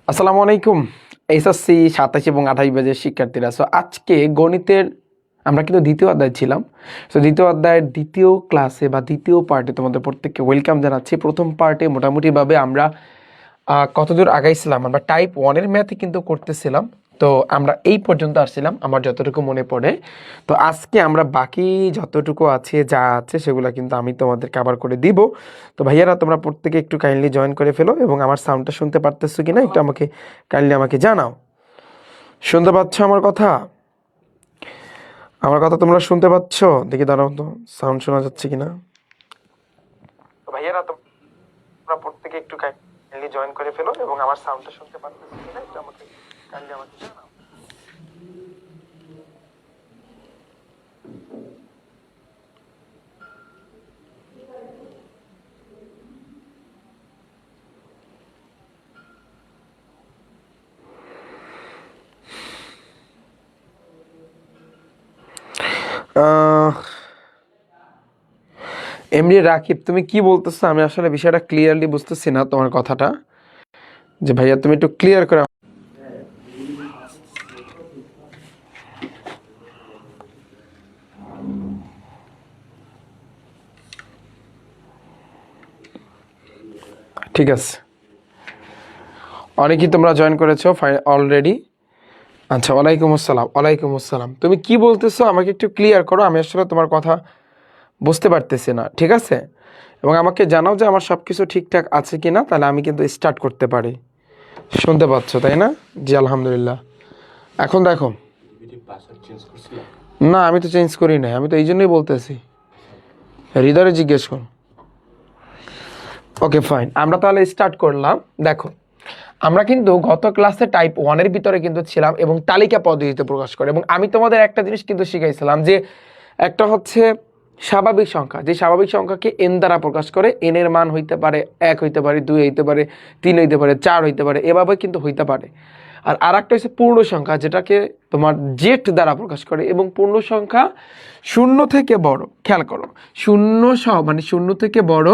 আসসালামু আলাইকুম। এসএসসি 27 এবং 28 ব্যাচের শিক্ষার্থীরা, সো আজকে গণিতের আমরা কিন্তু দ্বিতীয় অধ্যায় ছিলাম। সো দ্বিতীয় অধ্যায়ের দ্বিতীয় ক্লাসে বা দ্বিতীয় পার্টে তোমাদের প্রত্যেককে ওয়েলকাম জানাচ্ছি। প্রথম পার্টে মোটামুটিভাবে আমরা কতদূর আগাইছিলাম, আমরা টাইপ 1-এর ম্যাথে কিন্তু করতেছিলাম। তো আমরা এই পর্যন্ত আসছিলাম আমার যতটুকু মনে পড়ে। তো আজকে আমরা বাকি যতটুকু আছে যা আছে সেগুলো কিন্তু আমি তোমাদের কভার করে দিব। তো ভাইয়ারা তোমরা প্রত্যেকে একটু কাইন্ডলি জয়েন করে ফেলো এবং আমার সাউন্ডটা শুনতে পারতেছো কিনা একটু কাইন্ডলি আমাকে জানাও। শুনতে পাচ্ছ আমার কথা? আমার কথা তোমরা শুনতে পাচ্ছ? দেখি দাঁড়াও তো, সাউন্ড শোনা যাচ্ছে কিনা। তো ভাইয়ারা তোমরা প্রত্যেকে একটু কাইন্ডলি জয়েন করে ফেলো এবং আমার সাউন্ডটা শুনতে পারতেছো কিনা একটু কাইন্ডলি আমাকে জানাও। এমনি রাকিব, তুমি কি বলতেছো? আমি আসলে বিষয়টা ক্লিয়ারলি বুঝতেছি না তোমার কথাটা, যে ভাইয়া তুমি একটু ক্লিয়ার করে। ঠিক আছে, অনেকেই তোমরা জয়েন করেছো অলরেডি। আচ্ছা, ওয়ালাইকুম আসসালাম। ওয়ালাইকুম আসসালাম। তুমি কি বলতেছো আমাকে একটু ক্লিয়ার করো, আমি আসলে তোমার কথা বুঝতে পারতেছি না। ঠিক আছে, এবং আমাকে জানাও যে আমার সব কিছু ঠিকঠাক আছে কি না, তাহলে আমি কিন্তু স্টার্ট করতে পারি। শুনতে পাচ্ছ তাই না? জি আলহামদুলিল্লাহ। এখন দেখো, না আমি তো চেঞ্জ করি নাই, আমি তো এই জন্যই বলতেছি। হৃদয়ে জিজ্ঞেস করো। ওকে ফাইন, আমরা তাহলে স্টার্ট করলাম। দেখো, আমরা কিন্তু গত ক্লাসে টাইপ 1-এর ভিতরে কিন্তু ছিলাম এবং তালিকা পদ্ধতিতে প্রকাশ করে, এবং আমি তোমাদের একটা জিনিস কিন্তু শিখাইছিলাম যে একটা হচ্ছে স্বাভাবিক সংখ্যা, যে স্বাভাবিক সংখ্যাকে এন দ্বারা প্রকাশ করে। এন এর মান হইতে পারে 1 হইতে পারে, 2 হইতে পারে, 3 হইতে পারে, 4 হইতে পারে, এভাবে কিন্তু হইতে পারে। আর একটা হচ্ছে পূর্ণ সংখ্যা, যেটাকে তোমার জেড দ্বারা প্রকাশ করে, এবং পূর্ণ সংখ্যা শূন্য থেকে বড়। খেয়াল করো, শূন্য সহ মানে শূন্য থেকে বড়,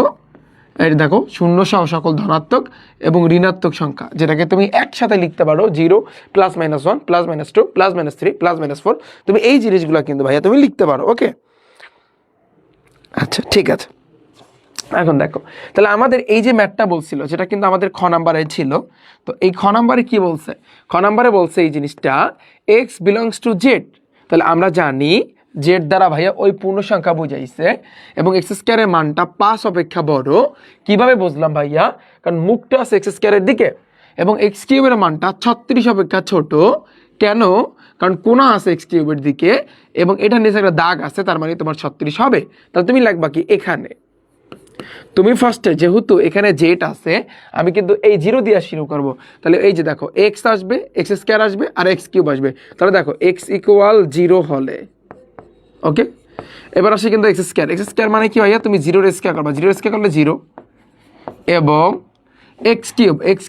এই দেখো শূন্য সহ সকল ধনাত্মক এবং ঋণাত্মক সংখ্যা, যেটাকে তুমি একসাথে লিখতে পারো 0 +-1 +-2 +-3 +-4। তুমি এই জিনিসগুলো কিন্তু ভাইয়া তুমি লিখতে পারো। ওকে, আচ্ছা ঠিক আছে। এখন দেখো, তাহলে আমাদের এই যে ম্যাথটা বলছিল, যেটা কিন্তু আমাদের খ নাম্বারে ছিল, তো এই খ নাম্বারে কি বলছে? খ নাম্বারে বলছে এই জিনিসটা x বিলংস টু জেড। তাহলে আমরা জানি জেড দ্বারা ভাইয়া ওই পূর্ণ সংখ্যা বুঝাইছে, এবং এক্স স্কোয়ারের মানটা 5 অপেক্ষা বড়। কিভাবে বুঝলাম ভাইয়া? কারণ মুখটা আছে এক্স স্কোয়ারের দিকে, এবং এক্স কিউবের মানটা 36 অপেক্ষা ছোট। কেন? কারণ কোণা আছে এক্স কিউবের দিকে, এবং এটা নিচে একটা দাগ আছে, তার মানে তোমার 36 হবে। তাহলে তুমি লিখবা কি এখানে? তুমি ফার্স্টে যেহেতু এখানে জেড আছে, আমি কিন্তু এই 0 দিয়ে শুরু করব। তাহলে এই যে দেখো, এক্স আসবে, এক্স স্কোয়ার আসবে, আর এক্স কিউব আসবে। তাহলে দেখো এক্স ইকুয়াল 0 হলে, ওকে, এবার আসে কিন্তু এক্স স্কোয়ার মানে কি ভাইয়া? তুমি 0-র স্কোয়ার করবা, 0-র স্কোয়ার করলে 0, এবং এক্স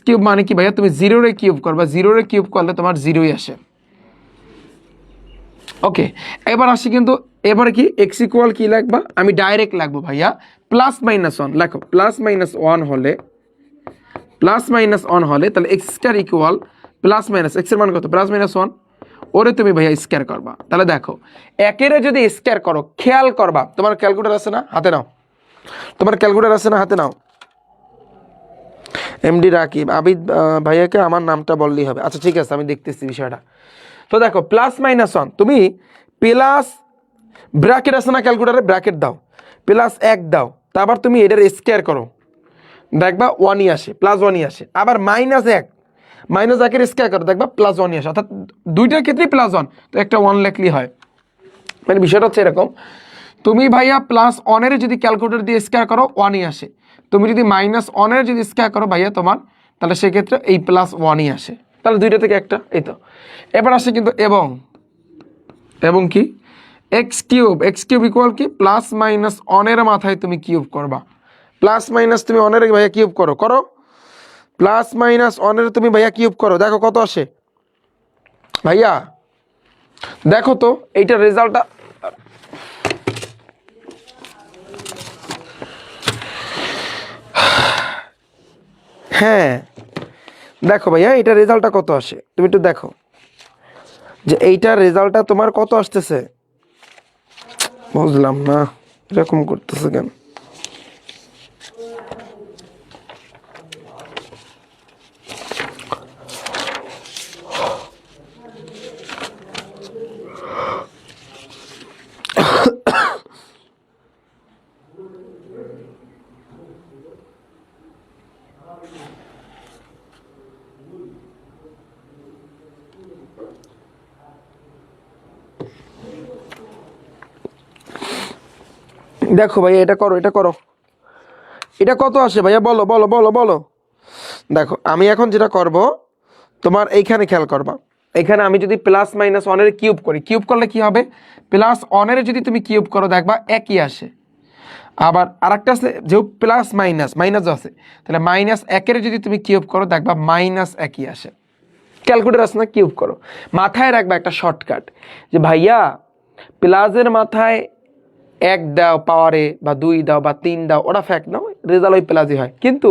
কিউব মানে কি ভাইয়া? তুমি 0-রে কিউব করবা, 0-রে কিউব করলে তোমার 0ই আসে। ওকে, এবার আসি কিন্তু, এবারে কি এক্স ইকুয়াল কি লাগবা? আমি ডাইরেক্ট লাগবো ভাইয়া +-1। লেখো +-1 হলে, তাহলে এক্স স্কোয়ার ইকুয়াল +- এক্সের মান কত? +-1। ওরে তুমি ভাইয়া স্কোয়ার করবা। তাহলে দেখো, একেরে যদি স্কোয়ার করো, খেয়াল করবা, তোমার ক্যালকুলেটর আছে না? হাতে নাও। তোমার ক্যালকুলেটর আছে না? হাতে নাও। এমডি রাকিব আবিদ ভাইয়াকে আমার নামটা বললেই হবে। আচ্ছা ঠিক আছে, আমি দেখতেছি বিষয়টা। তো দেখো +-1, তুমি প্লাস ব্র্যাকেট আছে না ক্যালকুলেটারে? ব্র্যাকেট দাও, +1 দাও, তারপর তুমি এটার স্কোয়ার করো, দেখবা 1ই আসে, +1ই আসে। আবার -1, -1-এর স্কোয়ার করো, দেখবা +1ই আসে। অর্থাৎ দুইটার ক্ষেত্রেই +1, তো একটা 1 লেখলেই হয়। মানে বিষয়টা হচ্ছে এরকম, তুমি ভাইয়া +1-এর যদি ক্যালকুলেটর দিয়ে স্কোয়ার করো 1ই আসে, তুমি যদি -1-এর যদি স্কোয়ার করো ভাইয়া তোমার, তাহলে সেক্ষেত্রে এই +1ই আসে। তাহলে দুইটা থেকে একটা, এই তো। এবার আসে কিন্তু এবং কি এক্স কিউব ইকুয়াল কি +-1-এর মাথায় তুমি কিউব করবা। +- তুমি 1-এর ভাইয়া কিউব করো, +-1-এর তুমি ভাইয়া কিউব করো, দেখো কত আসে ভাইয়া। দেখো তো এইটার রেজাল্টটা, হ্যাঁ দেখো ভাইয়া এটা রেজাল্টটা কত আসে, তুমি একটু দেখো যে এইটার রেজাল্টটা তোমার কত আসতেছে। বুঝলাম না এরকম করতেছে কেন। দেখো ভাইয়া এটা করো, এটা করো, এটা কত আসে ভাইয়া বলো বলো বলো বলো। দেখো আমি এখন যেটা করব, তোমার এইখানে খেয়াল করবা, এখানে আমি যদি প্লাস মাইনাস ওয়ানের কিউব করি, কিউব করলে কি হবে, প্লাস ওয়ানের যদি তুমি কিউব করো দেখবা একই আসে। আবার আরেকটা আছে যেহেতু প্লাস মাইনাস মাইনাস আছে, তাহলে মাইনাস একের যদি তুমি কিউব করো দেখবা মাইনাস একই আসে। ক্যালকুলেটর আছে না, কিউব করো। মাথায় রাখবা একটা শর্টকাট, যে ভাইয়া প্লাসের মাথায় এক দাও পাওয়ারে বা দুই দাও বা তিন দাও, ওটা ফ্যাক্ট নাও, রেজাল্ট ওই প্লাসই হয়। কিন্তু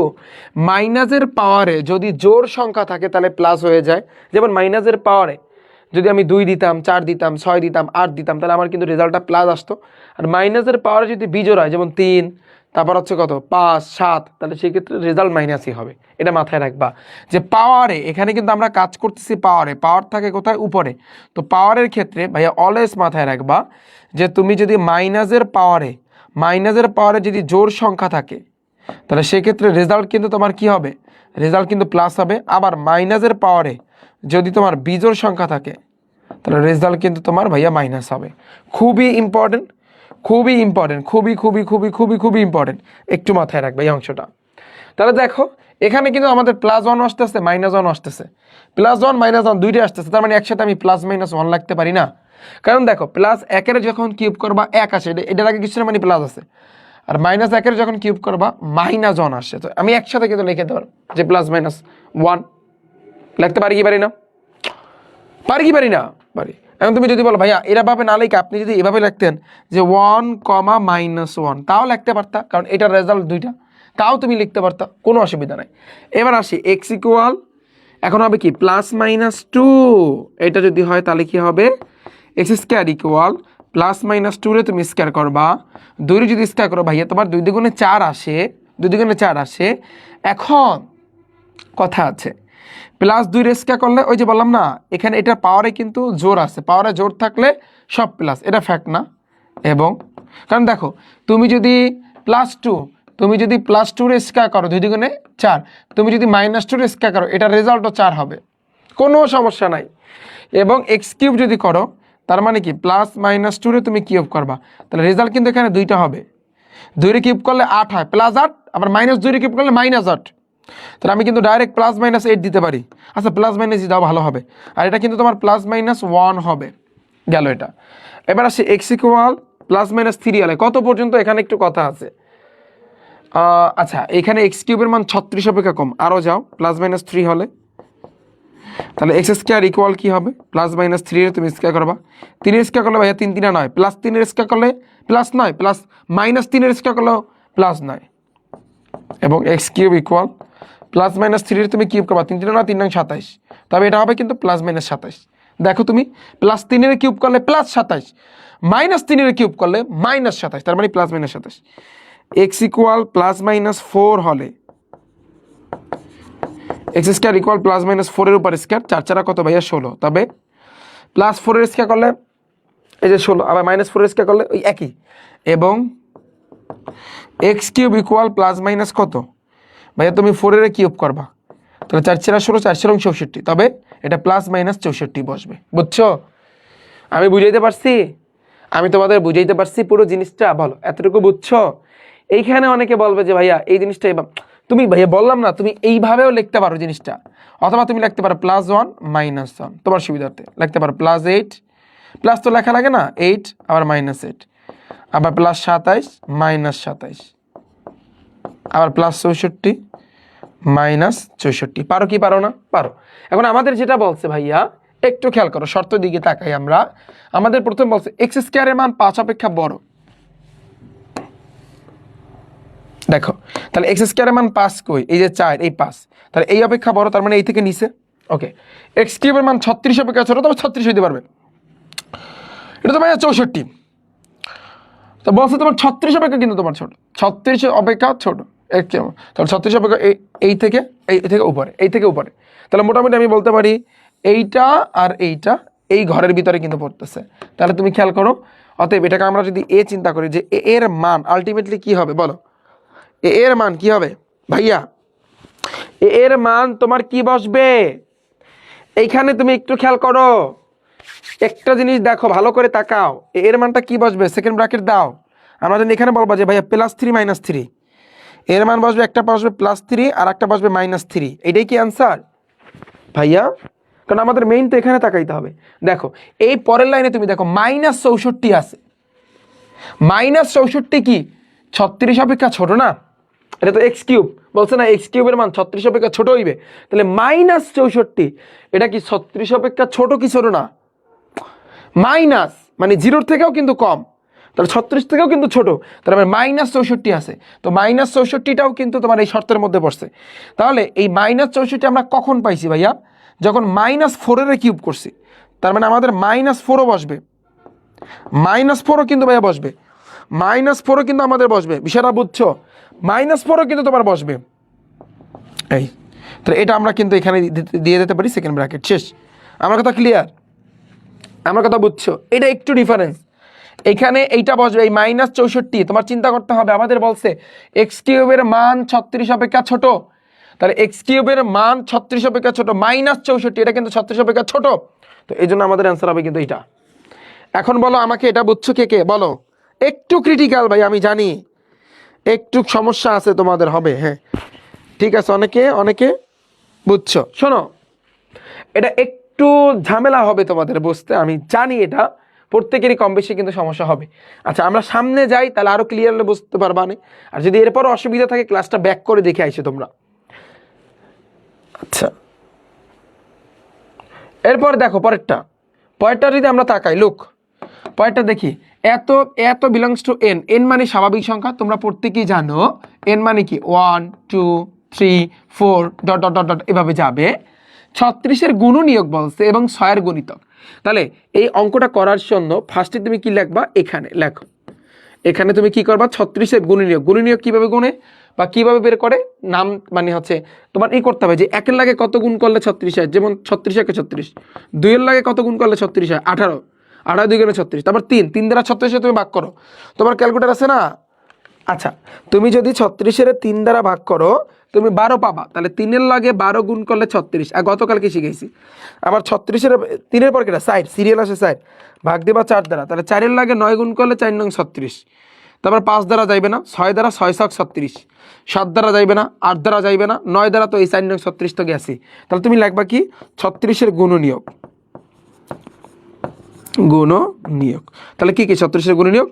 মাইনাসের পাওয়ারে যদি জোড় সংখ্যা থাকে তাহলে প্লাস হয়ে যায়। যেমন মাইনাসের পাওয়ারে যদি আমি 2 দিতাম, 4 দিতাম, 6 দিতাম, 8 দিতাম, তাহলে আমার কিন্তু রেজাল্টটা প্লাস আসতো। আর মাইনাসের পাওয়ারে যদি বিজোড় হয়, যেমন 3, তারপর হচ্ছে কত 5, 7, তাহলে সেক্ষেত্রে রেজাল্ট মাইনাসই হবে। এটা মাথায় রাখবা যে পাওয়ারে, এখানে কিন্তু আমরা কাজ করতেছি পাওয়ারে, পাওয়ার থাকে কোথায় উপরে। তো পাওয়ারের ক্ষেত্রে ভাইয়া অলওয়েজ মাথায় রাখবা যে তুমি যদি মাইনাসের পাওয়ারে যদি জোড় সংখ্যা থাকে, তাহলে সেক্ষেত্রে রেজাল্ট কিন্তু তোমার কি হবে, রেজাল্ট কিন্তু প্লাস হবে। আবার মাইনাসের পাওয়ারে যদি তোমার বিজোড় সংখ্যা থাকে, তাহলে রেজাল্ট কিন্তু তোমার ভাইয়া মাইনাস হবে। খুবই ইম্পর্টেন্ট, খুবই ইম্পর্টেন্ট, খুবই খুবই খুবই খুবই খুবই ইম্পর্টেন্ট, একটু মাথায় রাখবে এই অংশটা। তাহলে দেখো এখানে কিন্তু আমাদের +1 আসতেছে, -1 আসতেছে, +1 -1 দুইটাই আসতেছে, তার মানে একসাথে আমি +-1 লিখতে পারি না। কারণ দেখো প্লাস একের যখন কিউব করবা 1 আসে, এটার আগে কিছু না, মানে প্লাস আছে। আর -1 যখন কিউব করবা -1 আসে, তো আমি একসাথে কিন্তু লিখে দেবো যে +-1 লিখতে পারি কি পারি না, পারি কি পারি না, পারি। এখন তুমি যদি বলো ভাইয়া এভাবে না লিখে আপনি যদি এভাবে লিখতেন যে 1, -1, তাও লিখতে পারতা, কারণ এটার রেজাল্ট দুইটা, তাও তুমি লিখতে পারতা, কোনো অসুবিধা নাই। এবার আসি x ইকুয়াল, এখন হবে কি +-2, এটা যদি হয় তাহলে কি হবে x² ইকুয়াল +-2 রে তুমি স্কোয়ার করবা, 2 রে যদি স্কোয়ার করো ভাইয়া তোমার 2 দুগুণে 4 আসে, 2 দুগুণে 4 আসে। এখন কথা আছে, +2 রে স্কোয়ার করলে ওই যে বললাম না, এখানে এটার পাওয়ারে কিন্তু জোর আছে, পাওয়ারে জোর থাকলে সব প্লাস, এটা ফ্যাক্ট না। এবং কারণ দেখো তুমি যদি +2 রে স্কোয়ার করো 2 দুগুণে 4, তুমি যদি -2 রে স্কোয়ার করো এটার রেজাল্টও 4 হবে, কোনো সমস্যা নাই। এবং x³ যদি করো, তার মানে কি +-2 রে তুমি কিউব করবা, তাহলে রেজাল্ট কিন্তু এখানে দুইটা হবে। 2 রে কিউব করলে 8 হয়, +8, আবার -2 রে কিউব করলে -8, তাহলে আমি কিন্তু ডাইরেক্ট +-8 দিতে পারি। আচ্ছা +- দাও ভালো হবে, আর এটা কিন্তু তোমার +-1 হবে, গেল এটা। এবার আসি x ইকুয়াল +-3 হলে কত পর্যন্ত, এখানে একটু কথা আছে। আচ্ছা এখানে x³ এর মান 36 অপেক্ষা কম, আরও যাও +-3 হলে, তাহলে x² ইকুয়াল কি হবে, +-3 এর তুমি স্কোয়ার করবা, 3 এর স্কোয়ার করলে ভাইয়া 3 3 9, +3 এর স্কোয়ার করলে +9, -3 এর স্কোয়ার করলেও +9, এবং x³ ইকুয়াল +-3 এর তুমি কিউব করবা, 3 3 9 3 9 27, তবে এটা হবে কিন্তু +-27। দেখো তুমি +3 এর কিউব করলে +27, -3 এর কিউব করলে -27, তার মানে +-27। x ইকুয়াল +-4 হলে x² ইকুয়াল +-4 এর উপর স্কোয়ার, 4 4 কত ভাইয়া 16, তবে +4 এর স্কোয়ার করলে এই যে 16, আবার -4 এর স্কোয়ার করলে ওই একই। এবং x³ ইকুয়াল +- কত ভাইয়া, তুমি 4 এর কিউব করবা, তাহলে 4 4 16, 4 4 64, তবে এটা +-64 বসবে। বুঝছো, আমি বুঝাইতে পারছি, আমি তোমাদের বুঝাইতে পারছি পুরো জিনিসটা, বলো এতটুকু বুঝছো। এইখানে অনেকে বলবে যে ভাইয়া এই জিনিসটা তুমি ভাইয়া বললাম না, তুমি এইভাবেও লিখতে পারো জিনিসটা, অথবা তুমি লিখতে পারো +1 -1, তোমার সুবিধার্থে লিখতে পারো +8, প্লাস তো লেখা লাগে না 8, আবার -8, আবার +27 -27, আবার +64 -64, পারো কি পারো না, পারো। এখন আমাদের যেটা বলছে ভাইয়া একটু খেয়াল করো, শর্ত দিকে তাকাই আমরা, আমাদের প্রথম বলছে x² এর মান 5 অপেক্ষা বড়। দেখো তাহলে এক্স স্কোয়ারের মান 5 কই, এই যে 4, এই 5, তাহলে এই অপেক্ষা বড়, তার মানে এই থেকে নিচে। ওকে, এক্স কিউবের মান 36 অপেক্ষা ছোট, তবে 36 হইতে পারবে, এটা তো ভাইয়া 64। তো বলছে তোমার 36 অপেক্ষা কিন্তু তোমার ছোট, 36 অপেক্ষা ছোট, তাহলে 36 অপেক্ষা এই থেকে উপরে, এই থেকে উপরে। তাহলে মোটামুটি আমি বলতে পারি এইটা আর এইটা এই ঘরের ভিতরে কিন্তু পড়তেছে। তাহলে তুমি খেয়াল করো, অতএব এটাকে আমরা যদি এ চিন্তা করি যে এর মান আলটিমেটলি কি হবে বলো, এর মান কি হবে ভাইয়া? এর মান তোমার কি বসবে এইখানে, তুমি একটু খেয়াল করো, একটা জিনিস দেখো, ভালো করে তাকাও, এর মানটা কি বসবে, সেকেন্ড ব্র্যাকেট দাও। আমরা যদি এখানে বলবো যে ভাইয়া +3 -3, এর মান বসবে, একটা বসবে +3 আর একটা বসবে -3, এটাই কি অ্যান্সার ভাইয়া? কারণ আমাদের মেইন তো এখানে তাকাইতে হবে। দেখো এই পরের লাইনে তুমি দেখো -64 আছে, -64 কি 36 অপেক্ষা ছোট না? এটা তো এক্স কিউব বলছে না, এক্স কিউবের মান 36 অপেক্ষা ছোট হইবে, তাহলে -64 এটা কি 36 অপেক্ষা ছোট কি ছোট না? মাইনাস মানে 0 থেকেও কিন্তু কম, তাহলে 36 থেকেও কিন্তু ছোট, তাহলে আমার -64 আছে। তো -64টাও কিন্তু তোমার এই শর্তের মধ্যে পড়ছে। তাহলে এই -64 আমরা কখন পাইছি ভাইয়া? যখন -4 কিউব করছি, তার মানে আমাদের -4ও বসবে, -4ও কিন্তু ভাইয়া বসবে, -4ও কিন্তু আমাদের বসবে, বিষয়টা বুঝছো? -4ও কিন্তু তোমার বসবে। এই তাহলে এটা আমরা কিন্তু এখানে দিয়ে দিতে পারি সেকেন্ড ব্র্যাকেট, শেষ। আমার কথা ক্লিয়ার? আমার কথা বুঝছো? এটা একটু ডিফারেন্স, এখানে এইটা বসবে, এই -64 তোমার চিন্তা করতে হবে, আমাদের বলছে এক্স কিউবের মান 36 অপেক্ষা ছোট, তাহলে এক্স কিউবের মান 36 অপেক্ষা ছোট, -64 এটা কিন্তু 36 অপেক্ষা ছোট, তো এই জন্য আমাদের অ্যান্সার হবে কিন্তু এটা। এখন বলো আমাকে, এটা বুঝছো কে কে বলো? একটু ক্রিটিক্যাল ভাই আমি জানি, একটু সমস্যা আছে তোমাদের হবে, হ্যাঁ ঠিক আছে, অনেকে বুঝছো। শোনো, এটা একটু ঝামেলা হবে তোমাদের বুঝতে, আমি জানি, এটা প্রত্যেকেরই কম বেশি কিন্তু সমস্যা হবে। আচ্ছা আমরা সামনে যাই, তাহলে আরো ক্লিয়ারলি বুঝতে পারবা না, আর যদি এরপর অসুবিধা থাকে ক্লাসটা ব্যাক করে দেখে আইসো তোমরা। আচ্ছা এরপর দেখো পরেরটা যদি আমরা তাকাই, লুক পরেরটা দেখি, এত বিলংস টু এন, এন মানে স্বাভাবিক সংখ্যা, তোমরা প্রত্যেকেই জানো এন মানে কি 1 2 3 4 ডট ডট ডট ডট এভাবে যাবে। 36-এর গুণনীয়ক বলছে এবং 6-এর গুণিতক। তাহলে এই অঙ্কটা করার জন্য ফার্স্টে তুমি কি লিখবা, এখানে লেখো, এখানে তুমি কি করবা, 36-এর গুণনীয়ক কিভাবে গুণে বা কিভাবে বের করে, নাম মানে হচ্ছে তোমার এই করতে হবে যে 1-এর লাগে কত গুণ করলে 36 হয়, যেমন 36 একে 36, 2-এর লাগে কত গুণ করলে 36 হয়, 18, 18 2 গুণে 36, তারপর 3 দ্বারা 36 তুমি ভাগ করো, তোমার ক্যালকুলেটর আছে না? আচ্ছা তুমি যদি 36-এর 3 দ্বারা ভাগ করো তুমি 12 পাবা, তাহলে 3-এর লাগে 12 গুণ করলে 36, আর গতকালকে শিখেছি। আবার 36-এর 3-এর পর কেটা সাইড সিরিয়াল আসে সাইড, ভাগ দেবা 4 দ্বারা, তাহলে 4-এর লাগে 9 গুণ করলে 4 9 36, তারপর 5 দ্বারা যাইবে না, 6 দ্বারা 6 6 36, 7 দ্বারা যাইবে না, 8 দ্বারা যাইবে না, 9 দ্বারা তো এই 4 9 36 তো গেছি, তাহলে তুমি লিখবা কি 36-এর গুণনীয়ক, তাহলে কি 36-এর গুণনীয়ক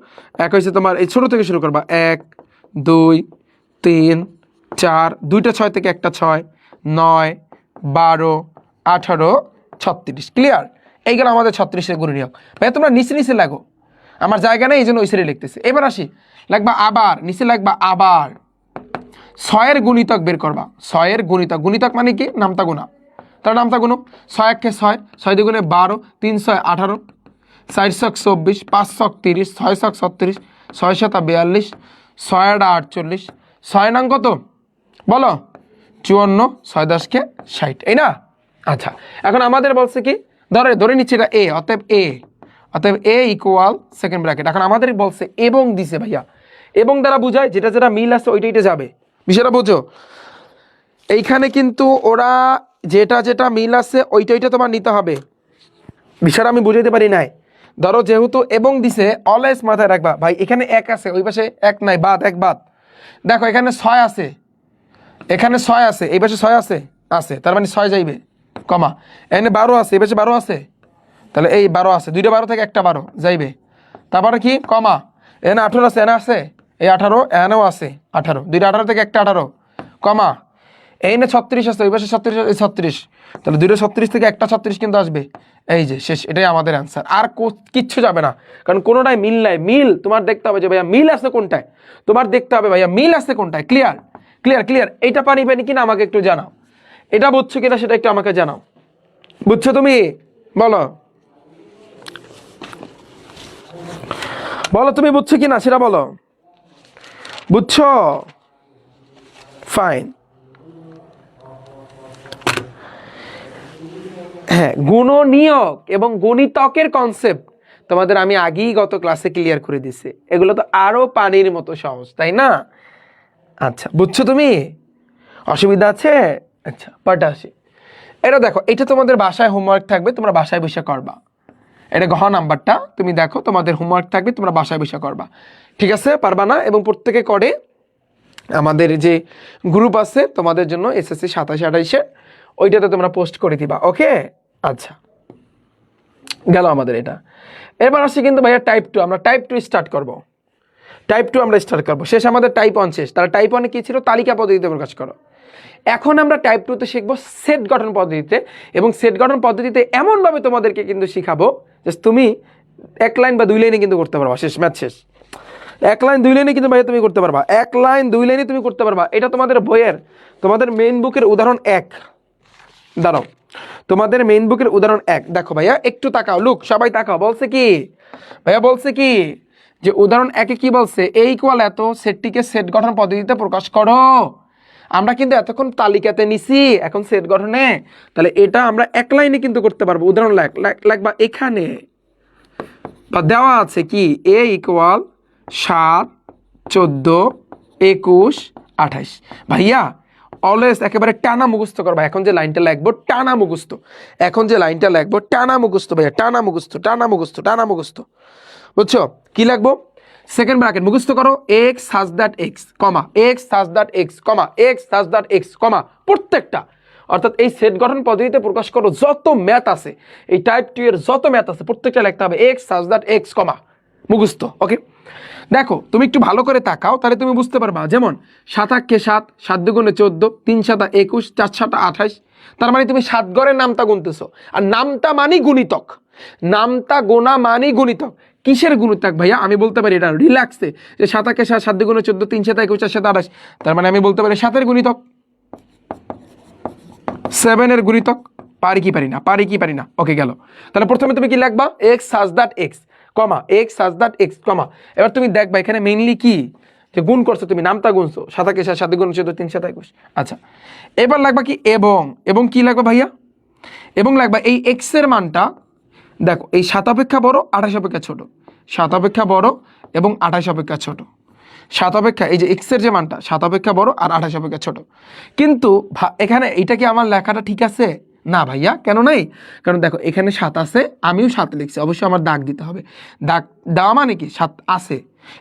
এক হয়েছে তোমার, এই ছোট থেকে শুরু করবা, 1 2 3 4, 2টা 6 থেকে একটা 6, 9 12 18 36, ক্লিয়ার? এই গেল আমাদের 36-এর গুণনীয়ক। ভাই তোমরা নিচে লাগো, আমার জায়গা নেই এই জন্য ওই সাইডে লিখতেছে। এবার আসি, লাগবা আবার নিচে, লাগবা আবার 6-এর গুণিতক বের করবা, 6-এর গুণিতক মানে কি নামতা গুণা, তার নামতা গুণ, 6 1 6, 6 2 গুণে 12, 3 6 18, 4 6 24, 5 6 30, 6 6 36, 6 7 42, 6 8 48, 6 নাম কত বলো 54, 6 10 কে 60, এই না? আচ্ছা এখন আমাদের বলছে কি, ধরে নিচ্ছে এটা এ, অতএব এ ইকুয়াল সেকেন্ড ব্র্যাকেট। এখন আমাদের বলছে এবং দিছে ভাইয়া, এবং দ্বারা বোঝায় যেটা মিল আছে ওইটা যাবে, বিষয়টা বোঝো। এইখানে কিন্তু ওরা যেটা মিল আছে ওইটা তোমার নিতে হবে, বিষয়টা আমি বুঝাইতে পারি নাই। ধরো যেহেতু এবং দিছে, অলওয়েজ মাথায় রাখবা ভাই এখানে 1 আছে, ওই পাশে 1 নাই, এক বাদ। দেখো এখানে 6 আছে, এখানে 6 আছে, এই পাশে 6 আছে, তার মানে 6 যাইবে, কমা এখানে 12 আছে, এই পাশে 12 আছে, তাহলে এই 12 আছে, 2টা 12 থেকে একটা 12 যাইবে, তারপরে কি কমা এখানে 18 আছে, এখানে আছে এই 18, এখানেও আছে 18, 2টা 18 থেকে একটা 18, কমা এই না 36 আছে, ওই পাশে 36, এই 36, তাহলে 236 থেকে একটা 36 কিন্তু আসবে, এই যে শেষ, এটাই আমাদের অ্যান্সার। আর কিচ্ছু যাবে না, কারণ কোনোটাই মিল নাই। মিল তোমার দেখতে হবে যে ভাইয়া মিল আছে কোনটায়, তোমার দেখতে হবে ভাইয়া মিল আছে কোনটায়। Clear clear clear. এইটা পানি পানি কিনা আমাকে একটু জানাও, এটা বুঝছো কিনা সেটা একটু আমাকে জানাও। বুঝছো তুমি? বলো বলো তুমি বুঝছো কিনা সেটা বলো। বুঝছো? ফাইন। হ্যাঁ, গুণনীয়ক এবং গণিতকের কনসেপ্ট তোমাদের আমি আগেই গত ক্লাসে ক্লিয়ার করে দিছি, এগুলো তো আরো পানির মতো সহজ, তাই না? আচ্ছা, বুঝছো তুমি? অসুবিধা আছে? আচ্ছা, পার্ট আসি। এটা দেখো, এটা তোমাদের বাসায় হোমওয়ার্ক থাকবে, তোমরা বাসায় বসে করবা। এটা ঘ নাম্বারটা তুমি দেখো, তোমাদের হোমওয়ার্ক থাকবে, তোমরা বাসায় বসে করবা। ঠিক আছে? পারবা না? এবং প্রত্যেকে করে আমাদের যে গ্রুপ আছে তোমাদের জন্য এসএসসি 27-28-এ, ওইটাতে তোমরা পোস্ট করে দিবা। ওকে? আচ্ছা, গেল আমাদের এটা। এবার আসি কিন্তু ভাইয়া টাইপ 2, আমরা টাইপ 2 স্টার্ট করব। টাইপ 2 আমরা স্টার্ট করব। শেষ আমাদের টাইপ 1 শেষ। তাহলে টাইপ 1 কি ছিল? তালিকা পদ্ধতিতে প্রকাশ করো। এখন আমরা টাইপ 2 তে শিখবো সেট গঠন পদ্ধতিতে, এবং সেট গঠন পদ্ধতিতে এমনভাবে তোমাদেরকে কিন্তু শিখাবো যে তুমি 1 লাইন বা 2 লাইনে কিন্তু করতে পারবা। শেষ, ম্যাথ শেষ। 1 লাইন 2 লাইনে কিন্তু ভাইয়া তুমি করতে পারবা, 1 লাইন 2 লাইনে তুমি করতে পারবা। এটা তোমাদের বইয়ের, তোমাদের মেইন বুকের উদাহরণ 1। দাঁড়াও, তোমাদের মেইন বুকের উদাহরণ 1 দেখো ভাইয়া, একটু তাকাও, লুক সবাই তাকাও। বলছে কি ভাইয়া? বলছে কি যে উদাহরণ 1-এ কি বলছে? এ ইকুয়াল এত, সেটটিকে সেট গঠন পদ্ধতিতে প্রকাশ করো। আমরা কিন্তু এতক্ষণ তালিকাতে নিছি, এখন সেট গঠনে। তাহলে এটা আমরা 1 লাইনে কিন্তু করতে পারবো। উদাহরণ লাগবা এখানে, বা দেওয়া আছে কি এ ইকুয়াল 7, 14, 21, 28। ভাইয়া অলওয়েজ একেবারে টানা মুখস্থ করবা। এখন যে লাইনটা লাগবো টানা মুখস্থ, এখন যে লাইনটা লাগবো টানা মুখস্থ ভাইয়া, টানা মুখস্থ, টানা মুখস্থ, টানা মুখস্থ। বুঝছো? কি লাগবো? সেকেন্ড ব্র্যাকেট মুখস্থ করো, x such that x comma, x such that x comma, x such that x comma, প্রত্যেকটা। অর্থাৎ এই সেট গঠন পদ্ধতিতে প্রকাশ করো যত ম্যাথ আছে, এই টাইপ 2 এর যত ম্যাথ আছে প্রত্যেকটা লিখতে হবে এক্স সাজ দ্যাট এক্স কমা, মুখস্থ। ওকে? দেখো তুমি একটু ভালো করে তাকাও, তাহলে তুমি বুঝতে পারবা। যেমন 7 × 7, 7 × 14, 3 × 7 21, 4 × 7 28। তার মানে তুমি 7 ঘরের নামটা গুনতেছো, আর নামটা মানে গুণিতক, নামটা গোনা মানে গুণিতক। কিসের গুণিতক ভাইয়া? আমি বলতে পারি এটা রিল্যাক্সে যে 7 × 7, 7 × 14, 3 × 7 21, 4 × 7 28। তার মানে আমি বলতে পারি 7-এর গুণিতক, 7-এর গুণিতক। পারি কি পারি না? পারি কি পারি না? ওকে, গেল। তাহলে প্রথমে তুমি কি লিখবা? X such that x comma, x such that x comma. এবার তুমি দেখবা এখানে মেইনলি কি যে গুণ করছো, তুমি নামটা গুনছো, 7 × 7, 7 × 14, 3 × 7 21। আচ্ছা, এবার লাগবা কি এবং, এবং কি লাগবা ভাইয়া? এবং লাগবা এই এক্স এর মানটা, দেখো এই 7 অপেক্ষা বড়, 28 অপেক্ষা ছোট, 7 অপেক্ষা বড় এবং 28 অপেক্ষা ছোট। 7 অপেক্ষা, এই যে এক্স এর যে মানটা 7 অপেক্ষা বড় আর 28 অপেক্ষা ছোট। কিন্তু এখানে এইটা কি আমার লেখাটা ঠিক আছে? না ভাইয়া, কেন নাই? কারণ দেখো এখানে 7 আছে, আমিও 7 লিখছি, অবশ্যই আমার দাগ দিতে হবে। দাগ দেওয়া মানে কি 7 আছে,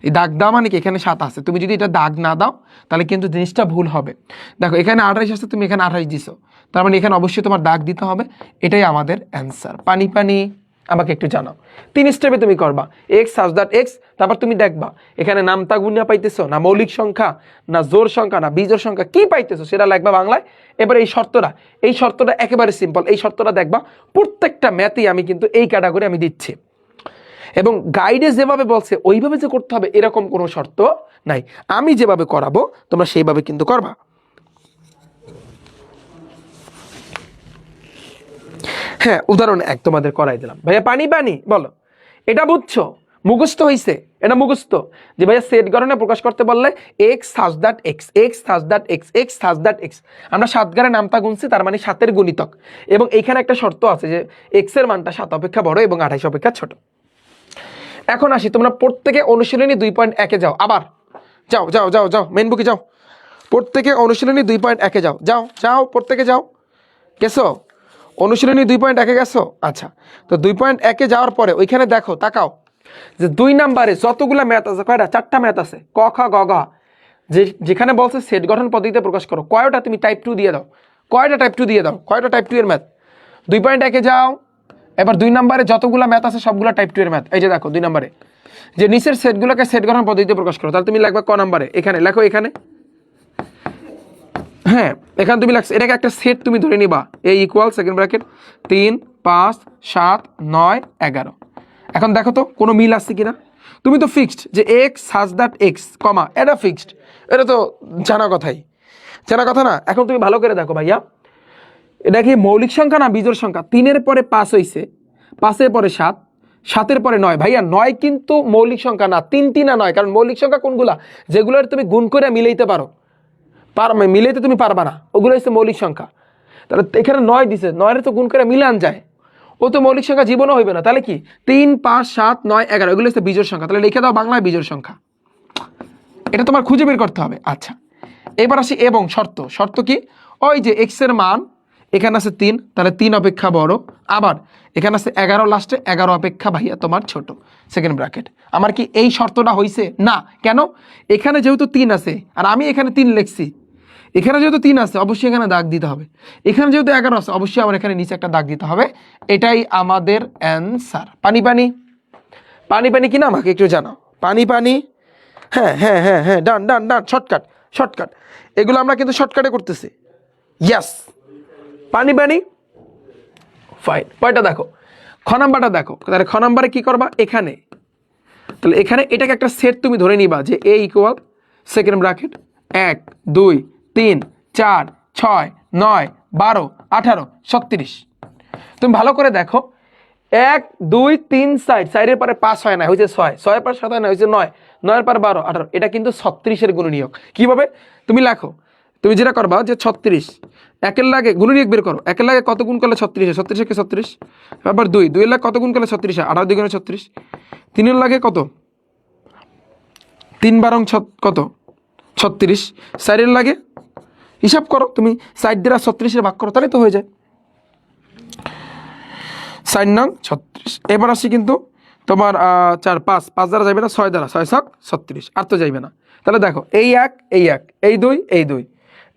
এই দাগ দেওয়া মানে কি এখানে 7 আছে। তুমি যদি এটা দাগ না দাও তাহলে কিন্তু জিনিসটা ভুল হবে। দেখো এখানে 28 আছে, তুমি এখানে 28 দিছো, তার মানে এখানে অবশ্যই তোমার দাগ দিতে হবে। এটাই আমাদের অ্যান্সার। পানি পানি আমাকে একটু জানাও। 3 স্টেপে তুমি করবা, এক্স সাজ দ্যাট এক্স, তারপর তুমি দেখবা এখানে নামতা গুণা পাইতেছো না মৌলিক সংখ্যা না জোর সংখ্যা না বিজোড় সংখ্যা, কি পাইতেছো সেটা লাগবা বাংলায়। এবার এই শর্তটা একেবারে সিম্পল, এই শর্তটা দেখবা। প্রত্যেকটা ম্যাথেই আমি কিন্তু এই ক্যাটাগরি আমি দিচ্ছি, এবং গাইডে যেভাবে বলছে ওইভাবে যে করতে হবে এরকম কোনো শর্ত নাই। আমি যেভাবে করাবো তোমরা সেইভাবে কিন্তু করবা। হ্যাঁ, উদাহরণ 1 তোমাদের করাই দিলাম। ভাইয়া পানি পানি বলো, এটা বুঝছো? মুখস্থ হইছে? এটা মুখস্থ যে ভাইয়া সেট গঠনে প্রকাশ করতে বললে x such that x, x such that x, x such that x. আমরা 7 ঘরে নামতা গুনছি, তার মানে 7-এর গুণিতক। এবং এইখানে একটা শর্ত আছে যে এক্স এর মানটা 7 অপেক্ষা বড় এবং 28 অপেক্ষা ছোট। এখন আসি, তোমরা প্রত্যেকে অনুশীলনী 2.1-এ যাও। আবার যাও যাও যাও যাও মেইন বুকে যাও, প্রত্যেকে অনুশীলনী 2.1-এ যাও, যাও যাও প্রত্যেকে যাও। গেছো? অনুশীলনী 2.1-এ গেছো? আচ্ছা, তো 2.1-এ যাওয়ার পরে ওইখানে দেখো, তাকাও যে 2 নাম্বারে যতগুলা ম্যাথ আছে, কয়টা? 4টা ম্যাথ আছে, ক খ গ ঘ। যেখানে বলছে সেট গঠন পদ্ধতিতে প্রকাশ করো, কয়টা তুমি টাইপ 2 দিয়ে দাও, কয়টা টাইপ 2 দিয়ে দাও, কয়টা টাইপ 2 এর ম্যাথ। 2.1-এ যাও। এবার 2 নাম্বারে যতগুলা ম্যাথ আছে সবগুলা টাইপ 2 এর ম্যাথ। এই যে দেখো 2 নাম্বারে যে নিচের সেটগুলোকে সেট গঠন পদ্ধতিতে প্রকাশ করো, তাহলে তুমি লিখবা ক নাম্বারে, এখানে লেখো, এখানে। হ্যাঁ, এখানে তুমি লাগছে এটাকে একটা সেট তুমি ধরে নিবা, এ ইকুয়াল সেকেন্ড ব্র্যাকেট 3 5 7 9 11। এখন দেখো তো কোনো মিল আসছে কিনা। তুমি তো ফিক্সড যে এক্স হাজ দ্যাট এক্স কমা, এটা ফিক্সড, এটা তো জানা কথা না। এখন তুমি ভালো করে দেখো ভাইয়া, এটা কি মৌলিক সংখ্যা না বিজোড় সংখ্যা? 3-এর পরে 5 হইছে, 5-এর পরে 7, 7-এর পরে 9। ভাইয়া 9 কিন্তু মৌলিক সংখ্যা না, 3টি না 9, কারণ মৌলিক সংখ্যা কোনগুলা? যেগুলোর তুমি গুণ করে মিলাইতে পারো, মিলাইতে তুমি পারবা না, ওগুলো হচ্ছে মৌলিক সংখ্যা। তাহলে এখানে 9 দিছে, 9-এর তো গুণ করে মিলান যায়, ও তো মৌলিক সংখ্যা জীবনও হইবে না। তাহলে কি 3 5 7 9 11 এগুলো হচ্ছে বিজোড় সংখ্যা। তাহলে লিখে দাও বাংলায় বিজোড় সংখ্যা, এটা তোমার খুঁজে বের করতে হবে। আচ্ছা, এবার আসি এবং শর্ত কি? ওই যে এক্স এর মান এখানে আছে 3, তাহলে 3 অপেক্ষা বড়, আবার এখানে আছে 11 লাস্টে, 11 অপেক্ষা ভাইয়া তোমার ছোট, সেকেন্ড ব্র্যাকেট। আমার কি এই শর্তটা হইছে না? কেন? এখানে যেহেতু 3 আছে আর আমি এখানে 3 লিখছি, এখানে যেহেতু 3 আছে অবশ্যই এখানে দাগ দিতে হবে, এখানে যেহেতু 11 আছে অবশ্যই আমার এখানে নিচে একটা দাগ দিতে হবে। এটাই আমাদের অ্যান্সার। পানি কিনা আমাকে একটু জানাও। পানি, হ্যাঁ, ডান, শর্টকাট, এগুলো আমরা কিন্তু শর্টকাটে করতেছি। ইয়াস, পানি ফাইন। পয়টা দেখো, খ নাম্বারটা দেখো, তাহলে খ নাম্বারে কি করবা? এখানে, তাহলে এখানে এটাকে একটা সেট তুমি ধরে নিবা যে এ ইকুয়াল সেকেন্ড ব্র্যাকেট 1 2 3 4 6 9 12 18 36। তুমি ভালো করে দেখো, 1 2 3 সাইডের পরে 5 হয় না, হয়েছে 6, 6-এর পর 7 হয় না, হয়েছে 9, 9-এর পর 12 18। এটা কিন্তু 36-এর গুণনীয়ক। কিভাবে? তুমি লেখো, তুমি যেটা করবা যে 36 একের লাগে গুণনীয়ক বের করো, একের লাগে কত গুণ করলে 36 হয়? 36 একে 36, তারপর 2-এর লাগে কত গুণ করলে 36 হয়? 18 2 36। 3-এর লাগে কত? 3 বারং কত? 36। 4-এর লাগে হিসাব করো, তুমি 4 দ্বারা 36-এর ভাগ করো, তাহলে তো হয়ে যায় 4 নং 36। এবার আসি কিন্তু তোমার 4 5 দ্বারা যাবে না, 6 দ্বারা, 6 6 36, আর তো যাইবে না। তাহলে দেখো এই 1 এই 1 এই 2 এই 2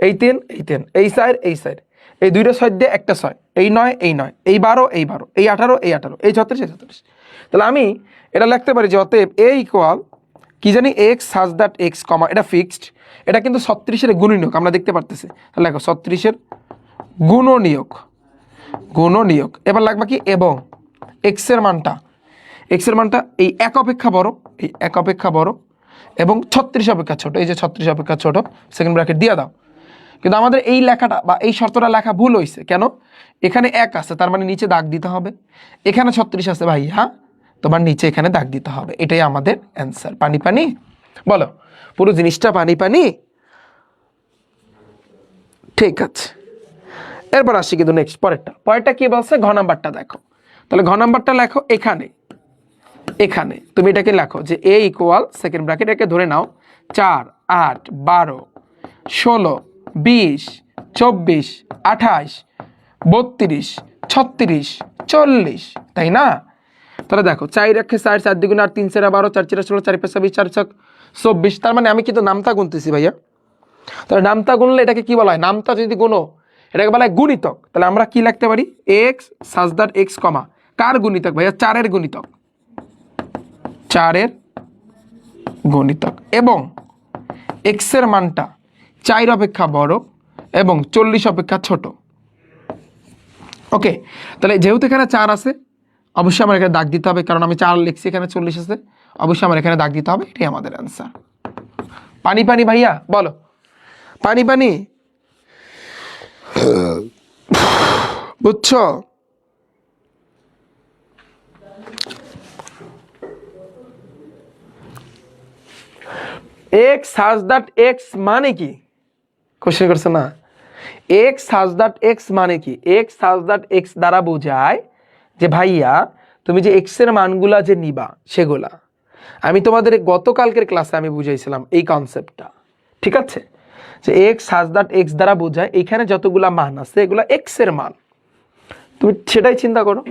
এই 3 এই 3 এই 4 এই 4, এই 2টা 6 দিয়ে একটা 6, এই 9 এই 9 এই 12 এই 12 এই 18 এই 18 এই 36 এই 36। তাহলে আমি এটা লিখতে পারি যে অতএব এ ইকুয়াল কি জানি এক্স হাজ দ্যাট এক্স কমা, এটা ফিক্সড, এটা কিন্তু 36-এর গুণনীয়ক আমরা দেখতে পারতেছি। তাহলে দেখো 36-এর গুণনীয়ক। এবার লাগবে কি? এবং এক্স এর মানটা এই 1 অপেক্ষা বড়, এবং 36 অপেক্ষা ছোট, এই যে 36 অপেক্ষা ছোট, সেকেন্ড ব্র্যাকেট দিয়ে দাও। কিন্তু আমাদের এই লেখাটা বা এই শর্তটা লেখা ভুল হয়েছে। কেন? এখানে 1 আছে, তার মানে নিচে দাগ দিতে হবে, এখানে 36 আছে ভাই, হ্যাঁ তোমার নিচে এখানে দাগ দিতে হবে। এটাই আমাদের অ্যান্সার। পানি বলো, পুরো জিনিসটা পানি। ঠিক আছে, এরপর আসি কিন্তু নেক্সট পরেরটা কি বলছে? ঘ নাম্বারটা দেখো, তাহলে ঘ নাম্বারটা লেখো এখানে তুমি এটাকে লেখো যে এ ইকুয়াল সেকেন্ড ব্র্যাকেট, একে ধরে নাও 4 8 12 16 20 24 28 32 36 40, তাই না? তাহলে দেখো 4 1 4 4 2 8 3 4 12 4 4 16 4 5 26 4 6 24। তার মানে আমি কিন্তু নামতা গুনতেছি ভাইয়া। তাহলে নামতা গুনলে এটাকে কি বলা হয়? নামতা যদি গুনো এটাকে বলা হয় গুণিতক। তাহলে আমরা কি লিখতে পারি? এক্স সাজ দ্যাট এক্স কমা, কার গুণিতক ভাইয়া? 4-এর গুণিতক, 4-এর গুণিতক, এবং এক্স এর মানটা 4 অপেক্ষা বড় এবং 40 অপেক্ষা ছোট। ওকে, তাহলে যেহেতু এখানে 4 আছে অবশ্যই আমার এখানে দাগ দিতে হবে, কারণ আমি 4 লিখছি, এখানে 40 আছে, অবশ্যই আমার এখানে দাগ দিতে হবে। এটাই আমাদের অ্যান্সার। পানি ভাইয়া বলো, পানি বুঝছো? এক্স হাজ দ্যাট এক্স মানে কি? কোশ্চেন করছে না? এক্স হাজ দ্যাট এক্স মানে কি? এক্স হাজ দ্যাট এক্স দ্বারা বোঝায় যে ভাইয়া তুমি যে এক্স এর মানগুলা যে নিবা সেগুলা আমি তোমাদের গতকালকের ক্লাসে আমি বুঝাইছিলাম এই কনসেপ্টটা, ঠিক আছে? যে এক্স হাজ দ্যাট এক্স দ্বারা বোঝায় এখানে যতগুলা মান আছে এগুলা এক্স এর মান, তুমি সেটাই চিন্তা করো।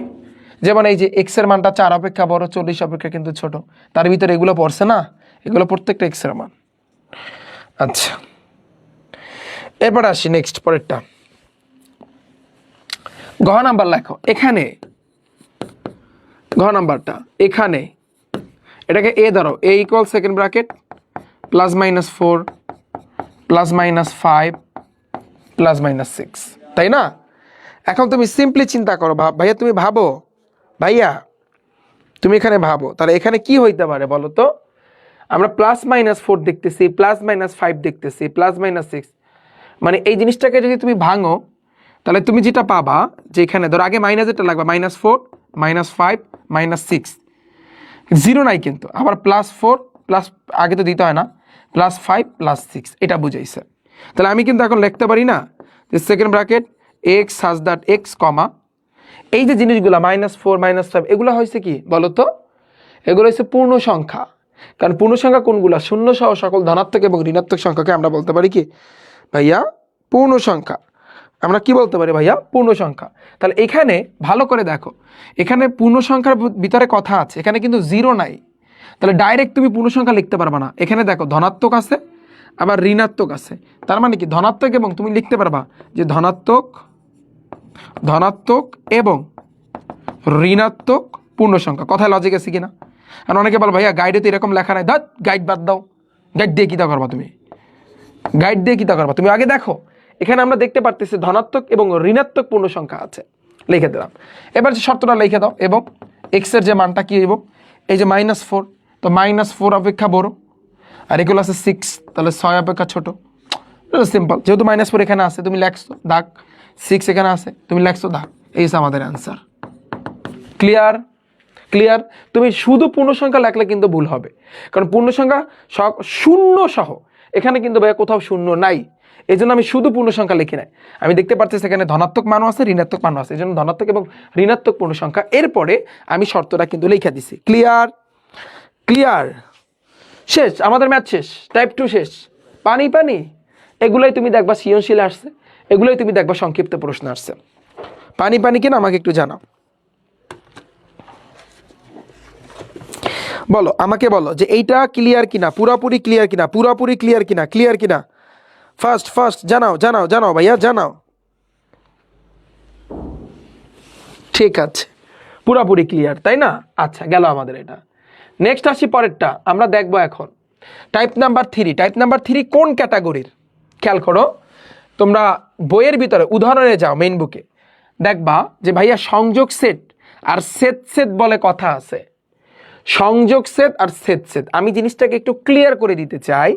যেমন এই যে এক্স এর মানটা 4 অপেক্ষা বড়, 40 অপেক্ষা কিন্তু ছোট, তার ভিতরে এগুলো পড়ছে না, এগুলো প্রত্যেকটা এক্স এর মান। আচ্ছা, এরপর আসি নেক্সট পরেরটা। ঘ নাম্বার লেখো এখানে, ঘ নাম্বারটা এখানে, এটাকে এ ধরো, A equal second bracket +-4 +-5 plus minus 6, তাই না? এখন তুমি সিম্পলি চিন্তা করো, ভাইয়া তুমি ভাবো, ভাইয়া তুমি এখানে ভাবো, তাহলে এখানে কি হইতে পারে বলো তো? আমরা প্লাস মাইনাস 4 দেখতেছি, প্লাস মাইনাস 5 দেখতেছি, প্লাস মাইনাস 6, মানে এই জিনিসটাকে যদি তুমি ভাঙো তাহলে তুমি যেটা পাবা যে এখানে ধরো আগে মাইনাস এটা লাগবে, -4 -5 -6, জিরো নাই কিন্তু, আবার +4 প্লাস আগে তো দিতে হয় না, +5 +6, এটা বুঝাইছে। তাহলে আমি কিন্তু এখন লিখতে পারি না যে second bracket x such that x comma এই যে জিনিসগুলো -4 -5 এগুলো হয়েছে কি বলো তো? এগুলো হচ্ছে পূর্ণ সংখ্যা। কারণ পূর্ণ সংখ্যা কোনগুলো? শূন্য সহ সকল ধনাত্মক এবং ঋণাত্মক সংখ্যাকে আমরা বলতে পারি কি ভাইয়া? পূর্ণ সংখ্যা। আমরা কি বলতে পারি ভাইয়া? পূর্ণ সংখ্যা। তাহলে এখানে ভালো করে দেখো, এখানে পূর্ণ সংখ্যার ভিতরে কথা আছে, এখানে কিন্তু জিরো নাই। তাহলে ডাইরেক্ট তুমি পূর্ণ সংখ্যা লিখতে পারবা না। এখানে দেখো ধনাত্মক আছে আবার ঋণাত্মক আছে, তার মানে কি ধনাত্মক এবং তুমি লিখতে পারবা যে ধনাত্মক এবং ঋণাত্মক পূর্ণ সংখ্যা। কথায় লজিক আছে কিনা? আর অনেকে বল ভাইয়া গাইডে তো এরকম লেখা নাই, ধর গাইড বাদ দাও, গাইড দিয়ে কিতা করবা তুমি? গাইড দিয়ে কিতা করবা তুমি? আগে দেখো এখানে আমরা দেখতে পারতেছি ধনাত্মক এবং ঋণাত্মক পূর্ণ সংখ্যা আছে, লিখে দিলাম। এবার যে শর্তটা লিখে দাও, এবং এক্সের যে মানটা কি হইব? এই যে -4, তো -4 অপেক্ষা বড়, আর এগুলো আছে 6, তাহলে 6 অপেক্ষা ছোট। সিম্পল, যেহেতু -4 এখানে আছে তুমি লেখছো দাগ, 6 এখানে আছে তুমি লেখছো দাগ, এই হচ্ছে আমাদের অ্যান্সার। ক্লিয়ার? ক্লিয়ার? তুমি শুধু পূর্ণ সংখ্যা লেখলে কিন্তু ভুল হবে, কারণ পূর্ণ সংখ্যা শূন্য সহ এখানে কিন্তু ভাইয়া কোথাও শূন্য নাই। এই জন্য আমি শুধু পূর্ণ সংখ্যা লিখি নাই, আমি দেখতে পাচ্ছি এখানে ধনাত্মক মানও আছে ঋণাত্মক মানও আছে, এই জন্য ধনাত্মক এবং ঋণাত্মক পূর্ণ সংখ্যা, এরপরে আমি শর্তটা কিন্তু লিখে দিছি। ক্লিয়ার? ক্লিয়ার? শেষ, আমাদের ম্যাথ শেষ, টাইপ 2 শেষ। পানি পানি এগুলোই তুমি দেখবা সৃজনশীল আসছে, এগুলোই তুমি দেখবা সংক্ষিপ্ত প্রশ্ন আসছে। পানি পানি কিনা আমাকে একটু জানাও, বলো আমাকে, বলো যে এইটা ক্লিয়ার কিনা, পুরোপুরি ক্লিয়ার কিনা, পুরোপুরি ক্লিয়ার কিনা, ক্লিয়ার কিনা? ফার্স্ট জানাও জানাও জানাও ভাইয়া, জানাও। ঠিক আছে, পুরোপুরি ক্লিয়ার, তাই না? আচ্ছা, গেল আমাদের এটা। নেক্সট আসি পরেরটা, আমরা দেখবো এখন টাইপ নাম্বার 3। টাইপ নাম্বার 3 কোন ক্যাটাগরির? খেয়াল করো, তোমরা বইয়ের ভিতরে উদাহরণে যাও, মেইন বুকে দেখবা যে ভাইয়া সংযোগ সেট আর সেট বলে কথা আছে। সংযোগ সেট আর সেট, আমি জিনিসটাকে একটু ক্লিয়ার করে দিতে চাই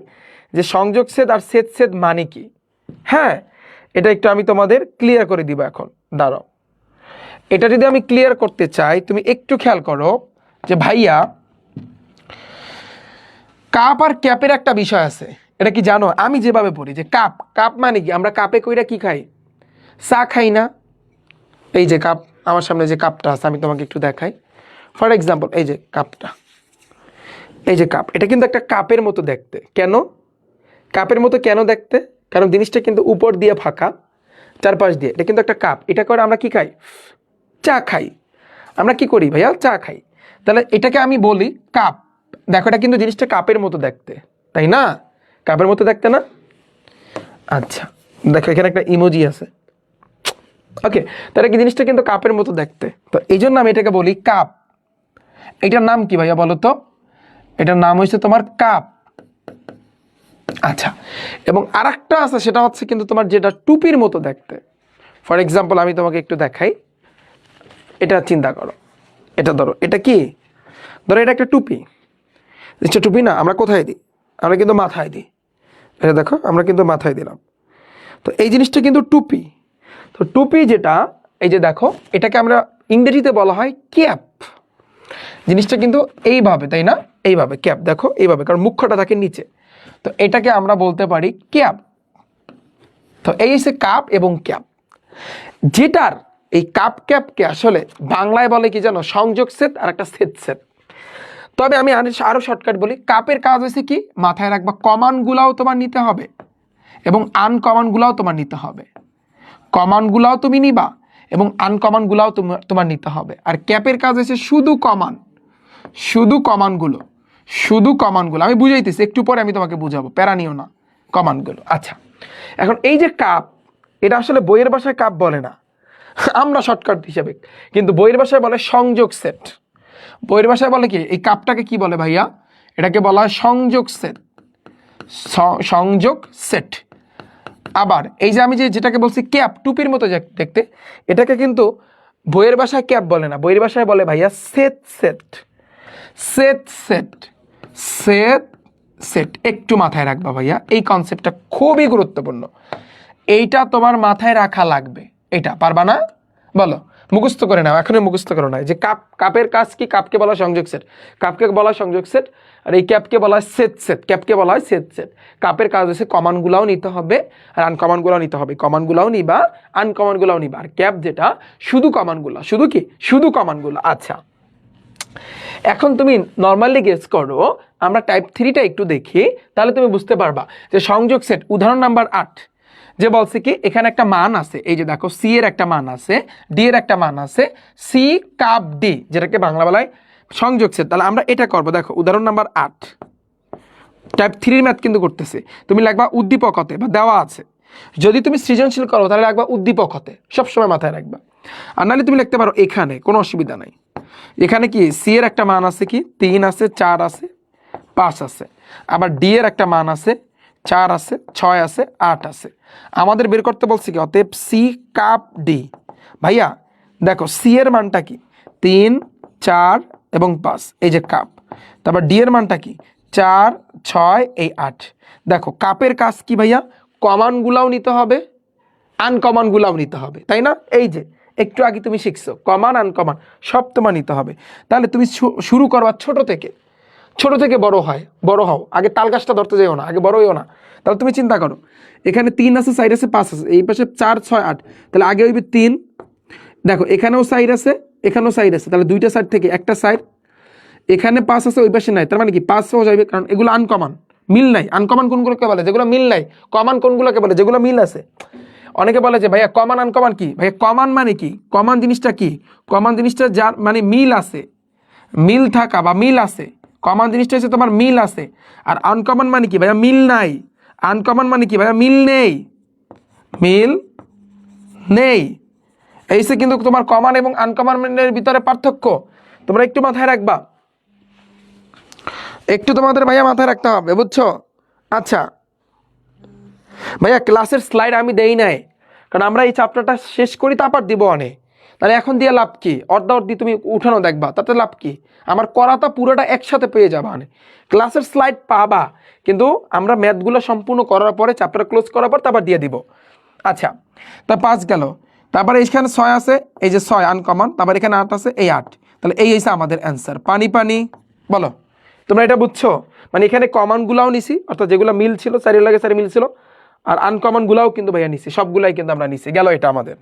যে সংযোগ সেট আর সেট মানে কি। হ্যাঁ, এটা একটু আমি তোমাদের ক্লিয়ার করে দিব এখন, দাঁড়াও। এটা যদি আমি ক্লিয়ার করতে চাই, তুমি একটু খেয়াল করো যে ভাইয়া কাপ আর ক্যাপের একটা বিষয় আছে, এটা কি জানো? আমি যেভাবে পড়ি যে কাপ মানে কি, আমরা কাপে কইরা কি খাই? চা খাই না? এই যে কাপ, আমার সামনে যে কাপটা আছে আমি তোমাকে একটু দেখাই। ফর এক্সাম্পল, এই যে কাপটা, এই যে কাপ, এটা কিন্তু একটা কাপের মতো দেখতে। কেন কাপের মতো কেন দেখতে? কারণ জিনিসটা কিন্তু উপর দিয়ে ফাঁকা, চারপাশ দিয়ে, এটা কিন্তু একটা কাপ। এটা করে আমরা কি খাই? চা খাই। আমরা কি করি ভাইয়া? চা খাই। তাহলে এটাকে আমি বলি কাপ। দেখো, এটা কিন্তু জিনিসটা কাপের মতো দেখতে, তাই না? কাপের মতো দেখতে না? আচ্ছা, দেখো এখানে একটা ইমোজি আছে, ওকে। তাহলে কি জিনিসটা কিন্তু কাপের মতো দেখতে, তো এই জন্য আমি এটাকে বলি কাপ। এটার নাম কি ভাইয়া বলো তো? এটার নাম হচ্ছে তোমার কাপ। আচ্ছা, এবং আরেকটা আছে, সেটা হচ্ছে কিন্তু তোমার যেটা টুপির মতো দেখতে। ফর এক্সাম্পল আমি তোমাকে একটু দেখাই, এটা চিন্তা করো, এটা ধরো, এটা কি? ধরো এটা একটা টুপি। এটা টুপি না, আমরা কোথায় দিই? আমরা কিন্তু মাথায় দিই। এটা দেখো, আমরা কিন্তু মাথায় দিলাম। তো এই জিনিসটা কিন্তু টুপি। তো টুপি যেটা, এই যে দেখো, এটাকে আমরা ইংরেজিতে বলা হয় ক্যাপ। জিনিসটা কিন্তু এইভাবে, তাই না? এইভাবে ক্যাপ, দেখো এইভাবে, কারণ মুখ্যটা থাকে নিচে, তো এটাকে আমরা বলতে পারি ক্যাপ। তো এই হচ্ছে কাপ এবং ক্যাপ, যেটার এই কাপ ক্যাপকে আসলে বাংলায় বলে কি জানো? সংযোগ সেট আর একটা সেট। তবে আমি আরো শর্টকাট বলি, কাপের কাজ হচ্ছে কি? মাথায় রাখবা, কমানগুলাও তোমার নিতে হবে এবং আনকমনগুলাও তোমার নিতে হবে। কমনগুলাও তুমি নিবা এবং আনকমনগুলাও তোমার নিতে হবে। আর ক্যাপের কাজ হচ্ছে শুধু কমানগুলো। আমি বুঝাইতেছি, একটু পরে আমি তোমাকে বুঝাবো, প্যারা নিও না, কমানগুলো। আচ্ছা, এখন এই যে কাপ, এটা আসলে বইয়ের ভাষায় কাপ বলে না, আমরা শর্টকাট হিসেবে, কিন্তু বইয়ের ভাষায় বলে সংযোগ সেট। বইয়ের ভাষায় বলে কি? এই কাপটাকে কি বলে ভাইয়া? এটাকে বলা হয় সংযোগ সেট। সংযোগ সেট। আবার এই যে আমি যেটাকে বলছি ক্যাপ, টুপির মতো দেখতে, এটাকে কিন্তু বইয়ের ভাষায় ক্যাপ বলে না, বইয়ের ভাষায় বলে ভাইয়া set set set set set set. একটু মাথায় রাখবা ভাইয়া, এই কনসেপ্টটা খুবই গুরুত্বপূর্ণ, এইটা তোমার মাথায় রাখা লাগবে। এটা পারবা না? বলো, মুখস্থ করে নাও, এখনই মুখস্থ করো না। যে কাপের কাজ কি? কাপকে বলা সংযোগ সেট, কাপকে বলা সংযোগ সেট, আর এই ক্যাপকে বলা হয় সেট সেট, ক্যাপকে বলা হয় সেট সেট। কাপের কাজ হচ্ছে কমানগুলাও নিতে হবে আর আনকমনগুলাও নিতে হবে, কমানগুলাও নিবা আনকমনগুলাও নিবা। আর ক্যাপ যেটা শুধু কমানগুলা, শুধু কি? শুধু কমানগুলা। আচ্ছা, এখন তুমি নর্মালি গেস করো, আমরা টাইপ 3টা একটু দেখি, তাহলে তুমি বুঝতে পারবা যে সংযোগ সেট। উদাহরণ নাম্বার 8 যে বলছে কি, এখানে একটা মান আছে, এই যে দেখো সি এর একটা মান আছে, ডি এর একটা মান আছে, সি কাপ ডি, যেটাকে বাংলা বলায় সংযোগ সেট। তাহলে আমরা এটা করবো, দেখো উদাহরণ নাম্বার 8 টাইপ 3 ম্যাথ কিন্তু করতেছে। তুমি লাগবা উদ্দীপক হতে বা দেওয়া আছে। যদি তুমি সৃজনশীল করো তাহলে লাগবা উদ্দীপক হতে, সবসময় মাথায় রাখবা। আর নাহলে তুমি লিখতে পারো এখানে, কোনো অসুবিধা নাই। এখানে কি সি এর একটা মান আছে কি 3 আছে, 4 আছে, 5 আছে। আবার ডি এর একটা মান আছে, 4 আছে, 6 আছে, 8 আছে। আমাদের বের করতে বলছে কি, অতএব সি কাপ ডি। ভাইয়া দেখো সি এর মানটা কি 3, 4 এবং 5, এই যে কাপ। তারপর ডি এর মানটা কি 4, 6, এই 8। দেখো কাপের কাজ কি ভাইয়া, কমানগুলাও নিতে হবে আনকমনগুলাও নিতে হবে, তাই না? এই যে একটু আগে তুমি শিখছো কমান আনকমন সব তোমার নিতে হবে। তাহলে তুমি শুরু করবা ছোট থেকে, ছোট থেকে বড় হও। আগে তাল গাছটা ধরতে যাও না, আগে বড় হইও না। তাহলে তুমি চিন্তা করো, এখানে 3 আছে, সাইড আছে 5 আছে, এই পাশে 4, 6, 8, তাহলে আগে হইবে 3। দেখো এখানেও সাইড আছে, এখানেও সাইড আছে, তাহলে দুইটা সাইড থেকে একটা সাইড। এখানে 5 আছে, ওই পাশে নাই, তার মানে কি 5 সহ যাবে, কারণ এগুলো আনকমন, মিল নাই। আনকমন কোনগুলোকে বলে? যেগুলো মিল নাই। কমন কোনগুলোকে বলে? যেগুলো মিল আছে। অনেকে বলে যে ভাইয়া কমন আনকমন কি? ভাইয়া কমন মানে কি? কমন জিনিসটা কি? কমন জিনিসটা যার মানে মিল আছে, মিল থাকা বা মিল আছে। কমন জিনিসটা হচ্ছে তোমার মিল আছে। আর আনকমন মানে কি ভাইয়া? মিল নাই। আনকমন মানে কি ভাইয়া? মিল নেই, মিল নেই। এই সে কিন্তু তোমার কমন এবং আনকমনের ভিতরে পার্থক্য, তোমরা একটু মাথায় রাখবা, একটু তোমাদের ভাইয়া মাথায় রাখতে হবে, বুঝছো? আচ্ছা ভাইয়া ক্লাসের স্লাইড আমি দেই নাই, কারণ আমরা এই চ্যাপ্টারটা শেষ করি তারপর দিব অনেক। তাহলে এখন দিয়ে লাভ কি? অর্ধি তুমি উঠানো দেখবা, তাতে লাভ কি? আমার করাটা পুরোটা একসাথে পেয়ে যাবা। ক্লাসের স্লাইড পাবা, কিন্তু আমরা ম্যাথগুলো সম্পূর্ণ করার পরে, চ্যাপ্টার ক্লোজ করার পর তারপর দিয়ে দিব। আচ্ছা, তা 5 গেল, তারপরে এইখানে 6 আছে, এই যে 6 আনকমন, তারপর এখানে 8 আছে, এই 8। তাহলে এই হচ্ছে আমাদের অ্যান্সার। পানি পানি, বলো তোমরা এটা বুঝছো? মানে এখানে কমনগুলাও নিছি, অর্থাৎ যেগুলো মিল ছিল, চারির লাগে চারি মিল ছিল, আর আনকমনগুলাও কিন্তু ভাইয়া নিছি, সবগুলাই কিন্তু আমরা নিছি। গেল এটা আমাদের।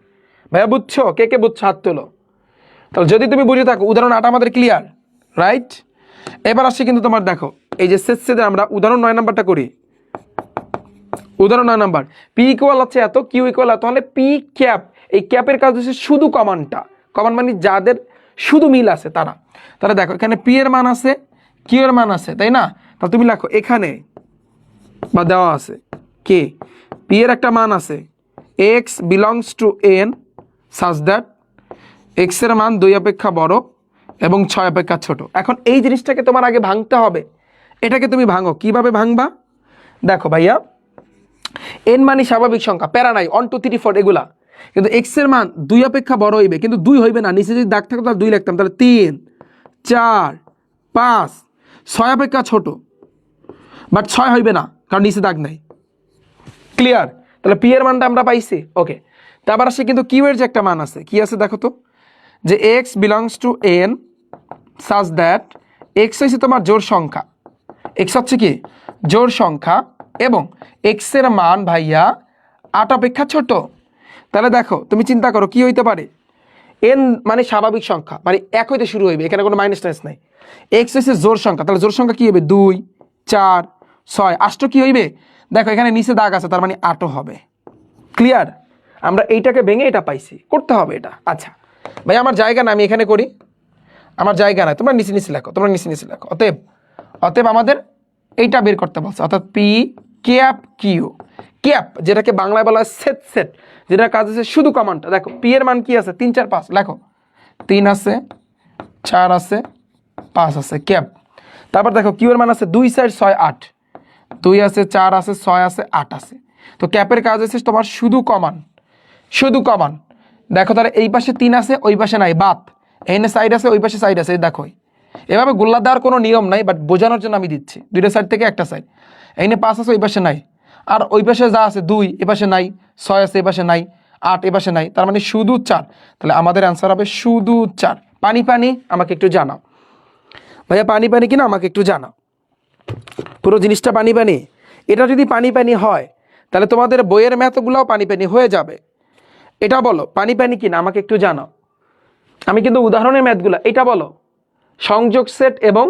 ভাইয়া বুঝছো? কে কে বুঝছো হাত তোলো। তাহলে যদি তুমি বুঝে থাকো, উদাহরণ 8 আমাদের ক্লিয়ার, রাইট? এবার আসছে কিন্তু তোমার, দেখো এই যে শেষে আমরা উদাহরণ 9 নাম্বারটা করি। উদাহরণ 9 নাম্বার, পি ইকুয়াল হচ্ছে এত, কিউ ইকুয়াল এত হলে পি ক্যাপ, এই ক্যাপের কাজ হচ্ছে শুধু কমনটা। কমন মানে যাদের শুধু মিল আছে তারা। তাহলে দেখো এখানে পি এর মান আছে, কিউ এর মান আছে, তাই না? তাহলে তুমি লেখো এখানে বা দেওয়া আছে কি, পি এর একটা মান আছে, x belongs to N such that x এর মান 2 অপেক্ষা বড় এবং 6 অপেক্ষা ছোট। এখন এই জিনিসটাকে তোমার আগে ভাঙতে হবে। এটাকে তুমি ভাঙো, কিভাবে ভাঙবা? দেখো ভাইয়া, এন মানে স্বাভাবিক সংখ্যা, প্যারা নাই, 1 2 3 4 এগুলা, কিন্তু এক্স এর মান 2 অপেক্ষা বড় হইবে, কিন্তু 2 হইবে না। নিচে যদি দাগ থাকতো তাহলে 2 লিখতাম, তাহলে 3, 4, 5, 6 অপেক্ষা ছোট, বাট 6 হইবে না কারণ নিচে দাগ নাই। ক্লিয়ার? তাহলে পি এর মানটা আমরা পাইছি, ওকে। তারপর আসে কিন্তু কিউ এর যে একটা মান আছে, কি আছে দেখো তো, যে x belongs to N such that x হচ্ছে তোমার জোড় সংখ্যা, এক্স হচ্ছে কি জোড় সংখ্যা, এবং এক্স এর মান ভাইয়া 8 অপেক্ষা ছোট। তাহলে দেখো তুমি চিন্তা করো কি হইতে পারে, এন মানে স্বাভাবিক সংখ্যা, মানে 1 হইতে শুরু হইবে, এখানে কোনো মাইনাস টাইনাস নাই। এক্স হচ্ছে জোড় সংখ্যা, তাহলে জোড় সংখ্যা কি হবে 2, 4, 6, 8 কি হইবে? দেখো এখানে নিচে দাগ আছে, তার মানে 8 হবে। ক্লিয়ার? আমরা এইটাকে ভেঙে এটা পাইছি, করতে হবে এটা। আচ্ছা ভাই আমার জায়গা না, আমি এখানে করি, আমার জায়গা নাই, তোমরা নিচে নিচে লেখো, তোমরা নিচে নিচে লেখো। অতএব আমাদের এইটা বের করতে বলছে, অর্থাৎ পি ক্যাপ কিউ। ক্যাপ যেটাকে বাংলায় বলা হয় সেট সেট, যেটার কাজ আছে শুধু কমনটা। দেখো পি এর মান কি আছে 3, 4, 5, লেখো 3 আছে, 4 আছে, 5 আছে, ক্যাপ। তারপর দেখো কিউ এর মান আছে 2, 4, 6, 8, 2 আছে, 4 আছে, 6 আছে, 8 আছে। তো ক্যাপের কাজ হচ্ছে তোমার শুধু কমান, শুধু কমান। দেখো তাহলে এই পাশে 3 আছে, ওই পাশে নাই, বাদ। এখানে সাইড আছে, ওই পাশে সাইড আছে, দেখো এভাবে গোল্লা দেওয়ার কোনো নিয়ম নাই, বাট বোঝানোর জন্য আমি দিচ্ছি। দুইটা সাইড থেকে একটা সাইড। এখানে 5 আছে, ওই পাশে নাই। আর ওই পাশে যা আছে 2 এ পাশে নাই, 6 আছে এ পাশে নাই, 8 এ পাশে নাই, তার মানে শুধু 4। তাহলে আমাদের অ্যান্সার হবে শুধু 4। পানি পানি আমাকে একটু জানাও ভাইয়া, পানি পানি কিনা আমাকে একটু জানাও। পুরো জিনিসটা পানি পানি? এটা যদি পানি পানি হয় তাহলে তোমাদের বইয়ের ম্যাথগুলোও পানি পানি হয়ে যাবে। এটা বলো পানি পানি কিনা আমাকে একটু জানাও। আমি কিন্তু উদাহরণের ম্যাথগুলো, এটা বলো সংযোগ সেট এবং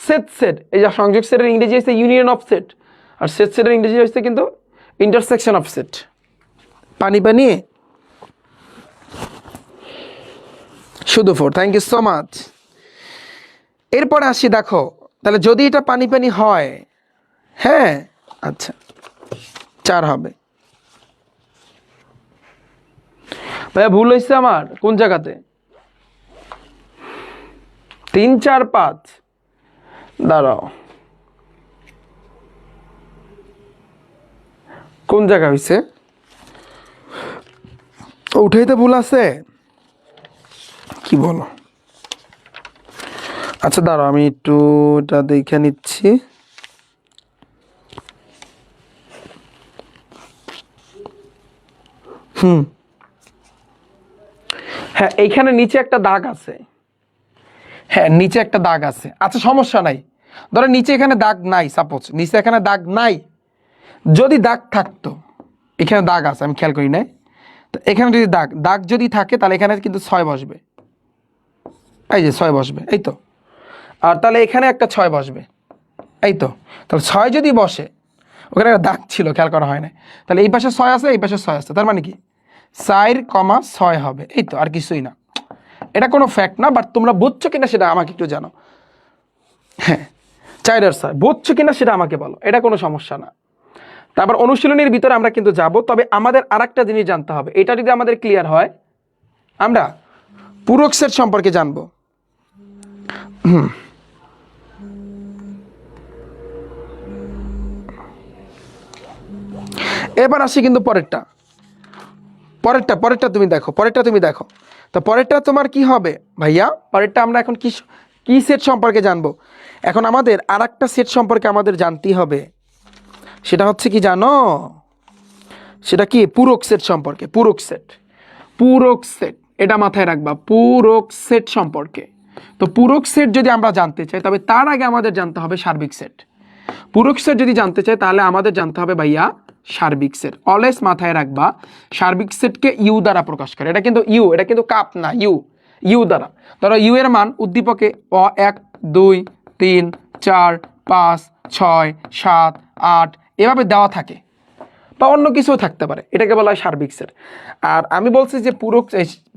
সেট সেট। এই যে সংযোগ সেটের ইংরেজি হচ্ছে ইউনিয়ন অফ সেট, আর সেট সেটের ইংরেজি হচ্ছে কিন্তু ইন্টারসেকশন অফ সেট। পানি পানি শুধু 4। Thank you so much. এরপরে আসি, দেখো তাহলে যদি এটা পানি পানি হয়, হ্যাঁ আচ্ছা 4 হবে। ভাইয়া ভুল হয়েছে আমার কোন জায়গাতে? 3 4 5, দাঁড়াও কোন জায়গা হয়েছে? উঠেইতে ভুল আছে কি বলো? আচ্ছা দাঁড়াও আমি একটু এটা দেখে নিচ্ছি। হ্যাঁ এইখানে নিচে একটা দাগ আছে, হ্যাঁ নিচে একটা দাগ আছে। আচ্ছা সমস্যা নাই, ধরো নিচে এখানে দাগ নাই, সাপোজ নিচে এখানে দাগ নাই। যদি দাগ থাকতো, এখানে দাগ আছে আমি খেয়াল করি নাই, তো এখানে যদি দাগ যদি থাকে তাহলে এখানে কিন্তু 6 বসবে। এই যে 6 বসবে, এই তো। আর তাহলে এখানে একটা 6 বসবে, এই তো। তাহলে 6 যদি বসে, ওখানে একটা দাগ ছিল খেয়াল করা হয় না, তাহলে এই পাশে 6 আছে, এই পাশে 6 আছে, তার মানে কি 4,6 হবে, এই তো, আর কিছুই না। এটা কোনো ফ্যাক্ট না, বাট তোমরা বুঝছো কিনা সেটা আমাকে একটু জানো। হ্যাঁ 4 আর 6 বুঝছো কিনা সেটা আমাকে বলো, এটা কোনো সমস্যা না। তারপর অনুশীলনীর ভিতরে আমরা কিন্তু যাব, তবে আমাদের আরেকটা জিনিস জানতে হবে। এটা যদি আমাদের ক্লিয়ার হয়, আমরা পূরক সেট সম্পর্কে জানবো। এবার আসি কিন্তু পরেরটা তুমি দেখো, তো পরেরটা তোমার কি হবে ভাইয়া? পরেরটা আমরা এখন কি সেট সম্পর্কে জানবো? এখন আমাদের আরেকটা সেট সম্পর্কে আমাদের জানতেই হবে, সেটা হচ্ছে কি জানো? সেটা কি পূরক সেট সম্পর্কে। পূরক সেট এটা মাথায় রাখবা, পূরক সেট সম্পর্কে। তো পূরক সেট যদি আমরা জানতে চাই, তবে তার আগে আমাদের জানতে হবে সার্বিক সেট। পূরক সেট যদি জানতে চাই তাহলে আমাদের জানতে হবে ভাইয়া সার্বিক সেট। অলওয়েজ মাথায় রাখবা সার্বিক সেটকে ইউ দ্বারা প্রকাশ করে। এটা কিন্তু ইউ, এটা কিন্তু কাপ না, ইউ দ্বারা। ধরো ইউ এর মান উদ্দীপকে 1 2 3 4 5 6 7 8 এভাবে দেওয়া থাকে, বা অন্য কিছুও থাকতে পারে, এটাকে বলা হয় সার্বিক সেট। আর আমি বলছি যে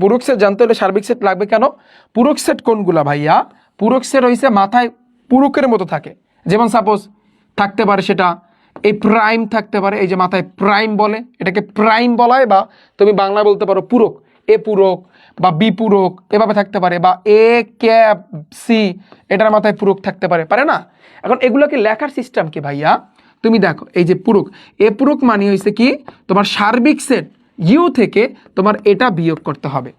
পূরক সেট জানতে হলে সার্বিক সেট লাগবে কেন? পূরক সেট কোনগুলা ভাইয়া? পূরক সেট হইছে মাথায় পূরকের মতো থাকে, যেমন সাপোজ থাকতে পারে সেটা এই প্রাইম থাকতে পারে, এই যে মাথায় প্রাইম বলে, এটাকে প্রাইম বলা হয়, বা তুমি বাংলায় বলতে পারো পূরক, এ পূরক বা বি পূরক এভাবে থাকতে পারে, বা এ ক্যাপ সি এটার মাথায় পূরক থাকতে পারে, পারে না? এখন এগুলোকে লেখার সিস্টেম কি ভাইয়া? তুমি দেখো এই যে পূরক, এ পূরক মানে হয়েছে কি তোমার সার্বিক সেট ইউ থেকে তোমার এটা বিয়োগ করতে হবে,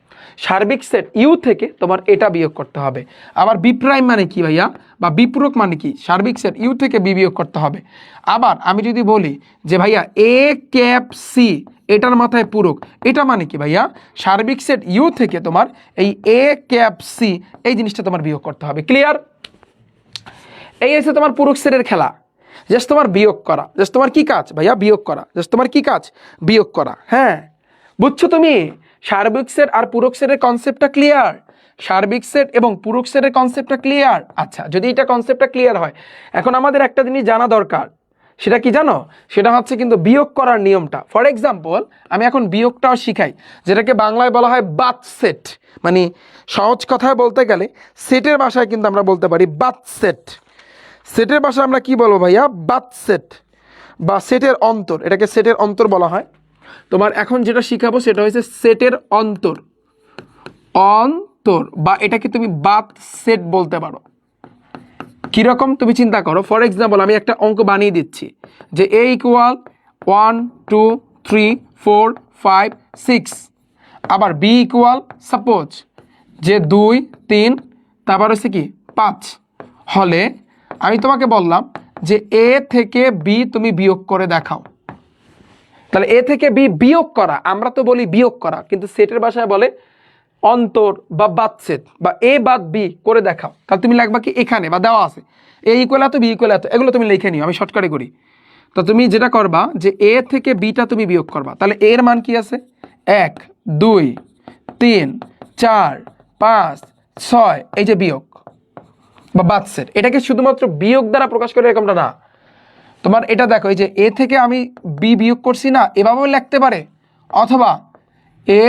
সার্বিক সেট ইউ থেকে তোমার এটা বিয়োগ করতে হবে। আবার বি প্রাইম মানে কি ভাইয়া, বা বি পূরক মানে কি? সার্বিক সেট ইউ থেকে বি বিয়োগ করতে হবে। আবার আমি যদি বলি যে ভাইয়া এ ক্যাপ সি এটার মাথায় পূরক, এটা মানে কি ভাইয়া? সার্বিক সেট ইউ থেকে তোমার এই এ ক্যাপ সি এই জিনিসটা তোমার বিয়োগ করতে হবে। ক্লিয়ার? এই হচ্ছে তোমার পূরক সেটের খেলা। জাস্ট তোমার বিয়োগ করা, জাস্ট তোমার কি কাজ ভাইয়া? বিয়োগ করা। জাস্ট তোমার কি কাজ? বিয়োগ করা। হ্যাঁ বুঝছো তুমি? সার্বিক সেট আর পূরক সেটের কনসেপ্টটা ক্লিয়ার? সার্বিক সেট এবং পূরক সেটের কনসেপ্টটা ক্লিয়ার? আচ্ছা, যদি এটা কনসেপ্টটা ক্লিয়ার হয়, এখন আমাদের একটা জিনিস জানা দরকার। সেটা কি জানো? সেটা হচ্ছে কিন্তু বিয়োগ করার নিয়মটা। ফর এক্সাম্পল আমি এখন বিয়োগটাও শিখাই, যেটাকে বাংলায় বলা হয় বাত সেট। মানে সহজ কথায় বলতে গেলে সেটের ভাষায় কিন্তু আমরা বলতে পারি বাত সেট। সেটের ভাষায় আমরা কি বলবো ভাইয়া? বাত সেট বা সেটের অন্তর, এটাকে সেটের অন্তর বলা হয়। তোমার এখন যেটা শিখাবো সেটা হচ্ছে সেটের অন্তর, বা এটাকে তুমি বাত সেট বলতে পারো। কিরকম তুমি চিন্তা করো। ফর এক্সাম্পল আমি একটা অঙ্ক বানিয়ে দিচ্ছি যে এ ইকুয়াল 1 2 3 4 5 6, আবার বি ইকুয়াল সাপোজ যে 2 3 তারপর হচ্ছে কি 5 হলে আমি তোমাকে বললাম যে এ থেকে বি তুমি বিয়োগ করে দেখাও। তাহলে এ থেকে বি বিয়োগ করা, আমরা তো বলি বিয়োগ করা, কিন্তু সেটের ভাষায় বলে অন্তর বা বাদসেট বা এ বাদ বি করে দেখাও। তাহলে তুমি লিখবা কি এখানে বা দেওয়া আছে এ ইকুয়াল এত বি ইকুয়াল এত, এগুলো তুমি লিখে নিও, আমি শর্টকাটে করি। তো তুমি যেটা করবা যে এ থেকে বিটা তুমি বিয়োগ করবা। তাহলে এর মান কি আছে 1 2 3 4 5 6, এই যে বিয়োগ বা বাদসেট, এটাকে শুধুমাত্র বিয়োগ দ্বারা প্রকাশ করে এরকমটা না। তোমার এটা দেখো এই যে এ থেকে আমি বি বিয়োগ করছি না, এভাবেও লিখতে পারে অথবা এ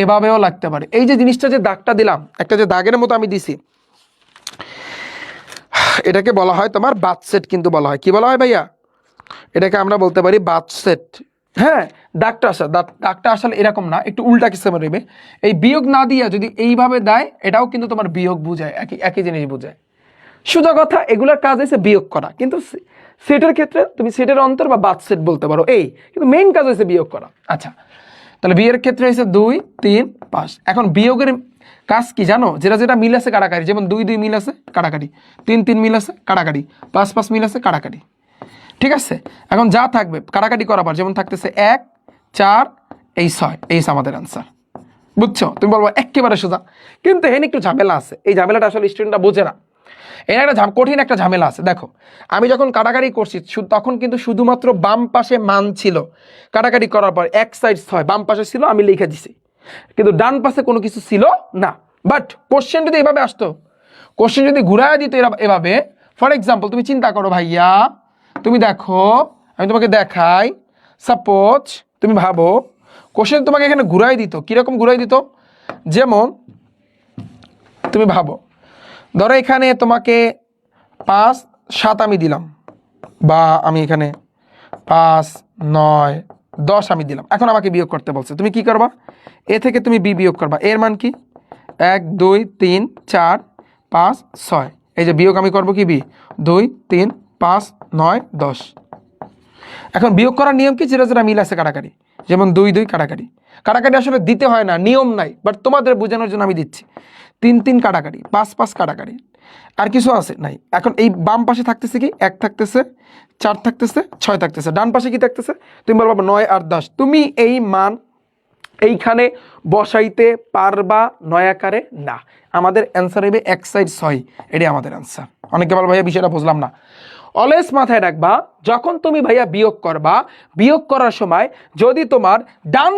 এভাবেও লাগতে পারে। এই যে জিনিসটা যে দাগটা দিলাম, একটা যে দাগের মতো আমি দিছি, এটাকে বলা হয় তোমার বাদসেট কিন্তু বলা হয়। কি বলা হয় ভাইয়া? এটাকে আমরা বলতে পারি বাদসেট। হ্যাঁ, দাগটা আসলে এরকম না, একটু উল্টা কিসিমে রইবে। এই বিয়োগ না দিয়ে যদি এইভাবে দেয়, এটাও কিন্তু তোমার বিয়োগ বুঝায়, একই জিনিস বুঝায়। সোজা কথা, এগুলোর কাজ হয়েছে বিয়োগ করা, কিন্তু সেটের ক্ষেত্রে তুমি সেটের অন্তর বা বাদসেট বলতে পারো এই, কিন্তু মেইন কাজ হয়েছে বিয়োগ করা। আচ্ছা, তাহলে বিয়ের ক্ষেত্রে হয়েছে 2 3 5। এখন বিয়োগের কাজ কি জানো? যেটা যেটা মিল আছে কাটাকাটি, যেমন 2 2 মিল আছে কাটাকাটি, 3 3 মিল আছে কাটাকাটি, 5 5 মিল আছে কাটাকাটি। ঠিক আছে, এখন যা থাকবে কাটাকাটি করার পর যেমন থাকতেছে 1 4 এই 6, এই আমাদের আনসার। বুঝছো? তুমি বলবো একেবারে সোজা, কিন্তু এখানে একটু ঝামেলা আছে। এই ঝামেলাটা আসলে স্টুডেন্টরা বোঝে না। এর একটা কঠিন একটা ঝামেলা আছে। দেখো, আমি যখন কাটাকাটি করছি তখন কিন্তু শুধুমাত্র বাম পাশে মান ছিল, কাটাকাটি করার পর এক সাইড 6 বাম পাশে ছিল, আমি লিখে দিছি, কিন্তু ডান পাশে কোনো কিছু ছিল না। বাট কোশ্চেন যদি এভাবে আসতো, কোশ্চেন যদি ঘুরায় দিত এভাবে, ফর এক্সাম্পল তুমি চিন্তা করো ভাইয়া, তুমি দেখো আমি তোমাকে দেখাই, সাপোজ তুমি ভাবো কোশ্চেন তোমাকে এখানে ঘুরাই দিত, কিরকম ঘুরাই দিত? যেমন তুমি ভাবো, ধরো এখানে তোমাকে 5 7 আমি দিলাম, বা আমি এখানে 5 9 10 আমি দিলাম। এখন আমাকে বিয়োগ করতে বলছে, তুমি কি করবা? এ থেকে তুমি বি বিয়োগ করবা। এর মান কি? 1 2 3 4 5 6, এই যে বিয়োগ আমি করবো কি বি 2 3 5 9 10। এখন বিয়োগ করার নিয়ম কি? যেটা যেটা মিল আছে কাটাকাটি, যেমন 2 2 কাটাকাটি। কাটাকাটি আসলে দিতে হয় না, নিয়ম নাই, বাট তোমাদের বোঝানোর জন্য আমি দিচ্ছি। 3 3 কাটাকাটি, 5 5 কাটাকাটি, আর কিছু আছে নাই। এখন এই বাম পাশে থাকতেছে কি? 1 থাকতেছে, 4 থাকতেছে, 6 থাকতেছে। ডান পাশে কি থাকতেছে? তুমি বলবা 9 আর 10। তুমি এই মান এইখানে বসাইতে পারবা 9 আকারে? না, আমাদের অ্যান্সার হবে এক সাইড 6, এটাই আমাদের অ্যান্সার। অনেকে বল ভাইয়া বিষয়টা বুঝলাম না। অলওয়েজ মাথায় রাখবা, যখন তুমি ভাইয়া বিয়োগ করবা, বিয়োগ করার সময় যদি তোমার ডান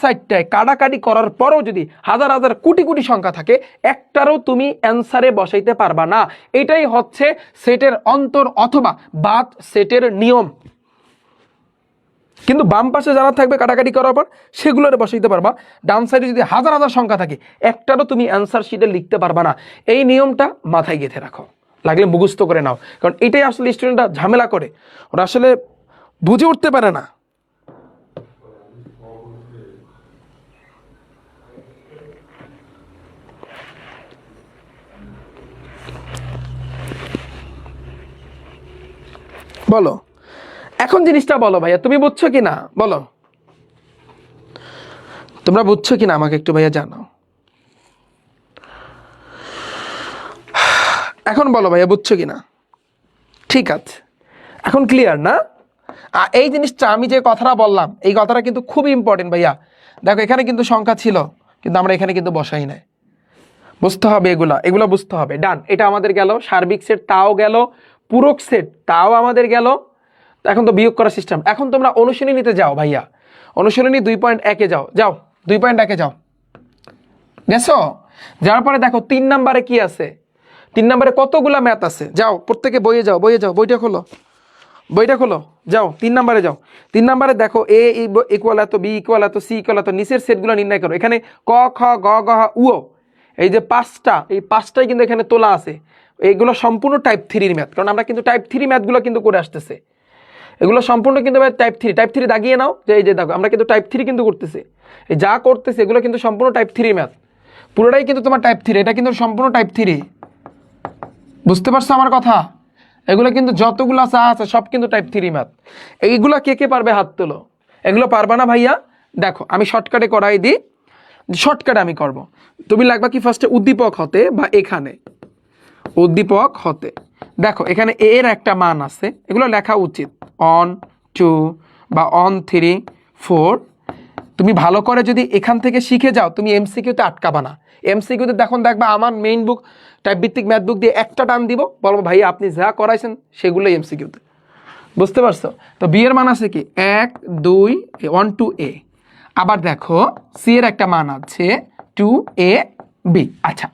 সাইডটায় কাটাকাটি করার পরও যদি হাজার হাজার কোটি কোটি সংখ্যা থাকে, একটারও তুমি অ্যান্সারে বসাইতে পারবা না। এটাই হচ্ছে সেটের অন্তর অথবা বাদ সেটের নিয়ম। কিন্তু বাম পাশে যারা থাকবে কাটাকাটি করার পর, সেগুলোরে বসাইতে পারবা। ডান সাইডে যদি হাজার হাজার সংখ্যা থাকে, একটারও তুমি অ্যান্সার শিটে লিখতে পারবা না। এই নিয়মটা মাথায় গেঁথে রাখো, লাগলে মুখস্থ করে নাও, কারণ এটাই আসলে স্টুডেন্টরা ঝামেলা করে, ওরা আসলে বুঝে উঠতে পারে না। বলো এখন জিনিসটা বলো ভাইয়া, তুমি বুঝছো কি না? বলো, তোমরা বুঝছো কি না আমাকে একটু ভাইয়া জানাও। এখন বলো ভাইয়া, বুঝছো কি না? ঠিক আছে, এখন ক্লিয়ার না? এই জিনিসটা আমি যে কথাটা বললাম, এই কথাটা কিন্তু খুবই ইম্পর্টেন্ট ভাইয়া। দেখো এখানে কিন্তু সংখ্যা ছিল, কিন্তু আমরা এখানে কিন্তু বসাই নাই। বুঝতে হবে এগুলো বুঝতে হবে। ডান, এটা আমাদের গেল, সার্বিক সেট তাও গেল, পূরক সেট তাও আমাদের গেল। এখন তো বিয়োগ করার সিস্টেম। এখন তোমরা অনুশীলনীতে যাও ভাইয়া, অনুশীলনী 2.1-এ যাও 2.1-এ যাও। গেছো? যাওয়ার পরে দেখো 3 নম্বরে কি আছে, 3 নম্বরে কতগুলা ম্যাথ আছে। যাও প্রত্যেকে বইয়ে যাও, বইটা খোলো, যাও 3 নম্বরে যাও। 3 নম্বরে দেখো এ ইকুয়াল এত, বি ইকুয়াল এত, সি ইকুয়াল এত, নিচের সেটগুলো নির্ণয় করো। এখানে ক খ গ ঘ উ, এই যে 5টা, এই 5টাই কিন্তু এখানে তোলা আছে। এইগুলো সম্পূর্ণ টাইপ 3-র ম্যাথ, কারণ আমরা কিন্তু টাইপ 3 ম্যাথগুলো কিন্তু করে আসতেছে। এগুলো সম্পূর্ণ কিন্তু টাইপ 3 দাগিয়ে নাও, যে এই যে দেখো আমরা কিন্তু টাইপ 3 কিন্তু করতেছি। এই যা করতেছে এগুলো কিন্তু সম্পূর্ণ টাইপ 3 ম্যাথ, পুরোটাই কিন্তু তোমার টাইপ 3। এটা কিন্তু সম্পূর্ণ টাইপ 3। বুঝতে পারছো আমার কথা? এগুলো কিন্তু যতগুলো চা আছে সব কিন্তু টাইপ 3 ম্যাথ। এইগুলো কে কে পারবে হাত তোলো। এগুলো পারবা না ভাইয়া? দেখো আমি শর্টকাটে করাই দিই, শর্টকাটে আমি করব। তুমি লাগবা কি ফার্স্টে উদ্দীপক হতে বা এখানে উদ্দীপক হতে দেখো এখানে এ এর একটা মান আছে, এগুলো লেখা উচিত অন 2 বা অন 3 4। তুমি ভালো করে যদি এখান থেকে শিখে যাও তুমি এমসিকিউতে আটকাবা না। এমসিকিউতে দেখবা আমার মেইন বুক টাইপ ভিত্তিক ম্যাথ বুক দিয়ে একটা টান দিব, বলবো ভাই আপনি যা করাইছেন সেগুলোই এমসিকিউতে। বুঝতে পারছো? তো বি এর মান আছে কি 1 2 1 2 এ। আবার দেখো সি এর একটা মান আছে 2 এ বি। আচ্ছা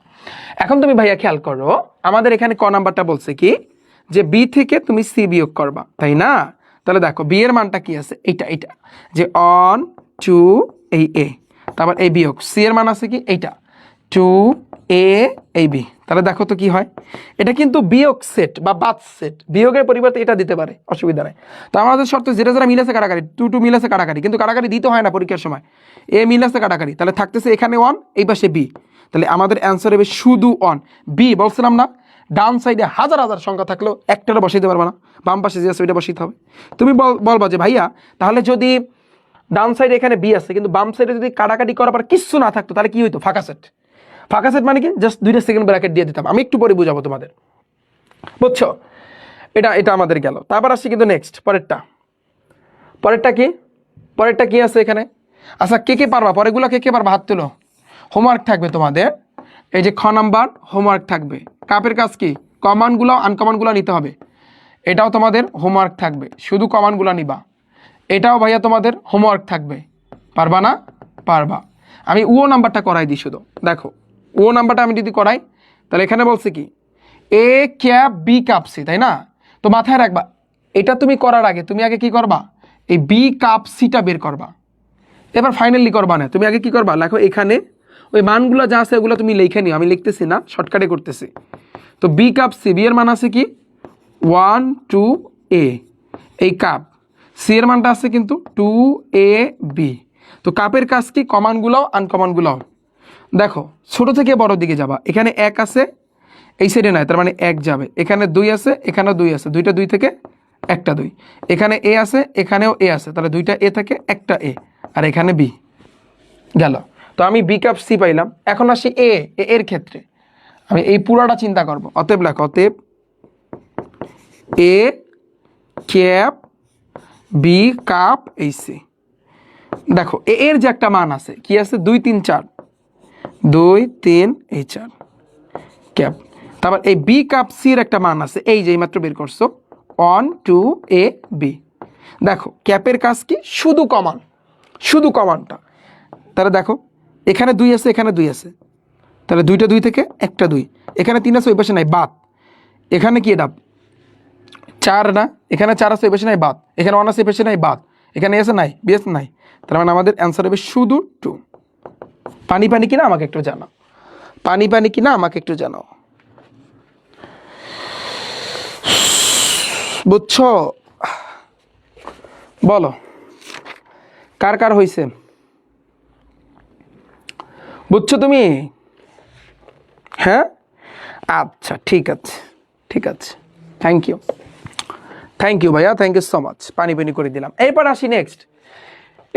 এখন তুমি ভাইয়া খেয়াল করো, আমাদের এখানে ক নাম্বারটা বলছে কি যে বি থেকে তুমি সি বিয়োগ করবা, তাই না? তাহলে দেখো বি এর মানটা কি আছে, এইটা যে অন 2 এই এ, তারপর এই বিয়োগ সি এর মান আছে কি এইটা 2 এ এই বি। তাহলে দেখো তো কি হয়, এটা কিন্তু বিয়োগ সেট বা বাদ সেট, বিয়োগের পরিবর্তে এটা দিতে পারে, অসুবিধা নাই। তো আমাদের শর্ত যেটা যারা মিলেছে কাটাকাটি 2 2 মিলেছে কাটাকাটি, কিন্তু কাটাকাটি দিতে হয় না পরীক্ষার সময়। এ মিলেছে কাটাকাটি, তাহলে থাকতেছে এখানে 1 এই পাশে বি, তাহলে আমাদের অ্যান্সার হবে শুধু 1। বি বলছিলাম না ডান সাইডে হাজার হাজার সংখ্যা থাকলেও একটারও বসাইতে পারবে না, বাম পাশে যে আছে ওইটা বসাইতে হবে। তুমি বলবা যে ভাইয়া তাহলে যদি ডান সাইডে এখানে বি আছে কিন্তু বাম সাইডে যদি কাটাকাটি করার পর কিচ্ছু না থাকতো তাহলে কি হইতো, ফাঁকা সেট। ফাঁকা সেট মানে কি জাস্ট 2টা সেকেন্ড ব্র্যাকেট দিয়ে দিতাম, আমি একটু পরে বুঝাবো তোমাদের, বুঝছো? এটা আমাদের গেল। তারপর আসছি কিন্তু নেক্সট পরেরটা কি আছে এখানে। আচ্ছা কে কে পারবা পরেরগুলো, কে কে পারবা হাত তুলো। হোমওয়ার্ক থাকবে তোমাদের, এই যে খ নাম্বার হোমওয়ার্ক থাকবে। কাপের কাজ কি কমানগুলো আনকমনগুলো নিতে হবে, এটাও তোমাদের হোমওয়ার্ক থাকবে, শুধু কমানগুলো নিবা। এটাও ভাইয়া তোমাদের হোমওয়ার্ক থাকবে, পারবা না? পারবা। আমি ও নাম্বারটা করাই দিই শুধু, দেখো ও নাম্বারটা আমি যদি করাই তাহলে এখানে বলছে কি A cap B cup C, তাই না? তো মাথায় রাখবা এটা তুমি করার আগে তুমি আগে কি করবা, এই বি কাপ সিটা বের করবা, এবার ফাইনালি করবা না। তুমি আগে কি করবা, লেখো এখানে ওই মানগুলো যা আছে ওগুলো তুমি লিখে নিও, আমি লিখতেছি না, শর্টকাটে করতেছি। তো বি কাপ সি, বি এর মান আছে কি 1 2 এ, এই কাপ সি এর মানটা আছে কিন্তু 2 এ বি। তো কাপের কাজ কি কমানগুলোও আনকমনগুলোও। দেখো ছোট থেকে বড় দিকে যাবা, এখানে 1 আছে এই সাইডে নাই, তার মানে 1 যাবে, এখানে 2 আছে এখানেও 2 আছে, দুইটা 2 থেকে একটা 2, এখানে এ আছে এখানেও এ আছে, তাহলে দুইটা এ থেকে একটা এ, আর এখানে বি গেল। তো আমি বি কাপ সি পাইলাম। এখন আসি এ এর ক্ষেত্রে, আমি এই পুরাটা চিন্তা করব। অতএব লেখো অতএব এ ক্যাপ বি কাপ এই সি। দেখো এর যে একটা মান আছে কি আছে 2 3 4, 2 3 এই 4 ক্যাপ। তারপর এই বি কাপ সির একটা মান আছে, এই যে মাত্র বের করছো 1 2 এ বি। দেখো ক্যাপের কাজ কি শুধু কমানটা। তাহলে দেখো এখানে 2 আছে এখানে 2 আছে, তাহলে দুইটা 2 থেকে একটা 2, এখানে 3 আছে ওই পাশে নাই বাদ, এখানে কি এটা 4 না, এখানে 4 আছে ওই পাশে নাই বাদ, এখানে 1 আছে এই পাশে নাই বাদ, এখানে আছে নাই বি আছে নাই, তার মানে আমাদের অ্যান্সার হবে শুধু 2। পানি কিনা আমাকে একটু জানাও, পানি কিনা আমাকে একটু জানাও, বুঝছো? বলো কার কার হইছে, বুঝছো তুমি? হ্যাঁ আচ্ছা ঠিক আছে থ্যাংক ইউ ভাইয়া, থ্যাংক ইউ সো মাচ, পানি করে দিলাম। এরপর আসি নেক্সট,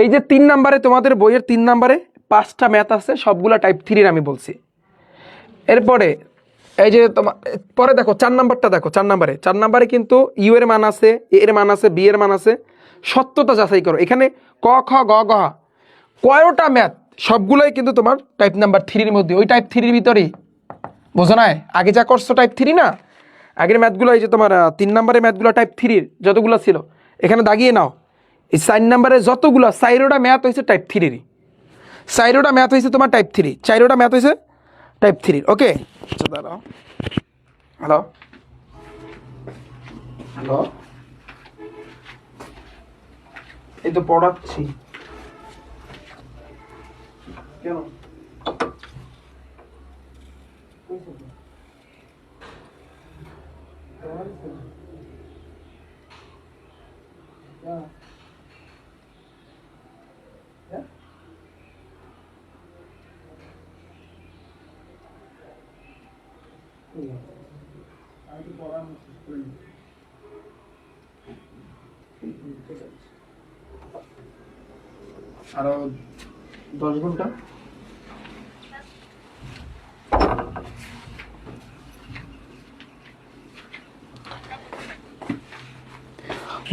এই যে 3 নাম্বারে তোমাদের বইয়ের 3 নাম্বারে 5টা ম্যাথ আছে, সবগুলা টাইপ 3 আমি বলছি। এরপরে এই যে তোমার পরে দেখো 4 নাম্বারটা দেখো, 4 নাম্বারে কিন্তু ইউ এর মান আছে, এ এর মান আছে, বি এর মান আছে, সত্যতা যাচাই করো। এখানে ক খ গ ঘ কয়টা ম্যাথ সবগুলোই কিন্তু তোমার টাইপ নাম্বার 3 মধ্যে, ওই টাইপ 3 ভিতরেই, বোঝো না? আগে যা করছো টাইপ 3 না, আগের ম্যাথগুলো এই যে তোমার 3 নাম্বারের ম্যাথগুলো টাইপ 3 যতগুলো ছিল এখানে দাগিয়ে নাও। এই 4 নাম্বারে যতগুলো 4টা ম্যাথ হয়েছে টাইপ 3 4টা ম্যাথ হয়েছে তোমার টাইপ 3, 4টা ম্যাথ হয়েছে টাইপ 3। ওকে দাঁড়াও, হ্যালো এই তো পড়াচ্ছি কেন, আমি তো পড়ানো শেষ করিনি। আরো 10 ঘন্টা।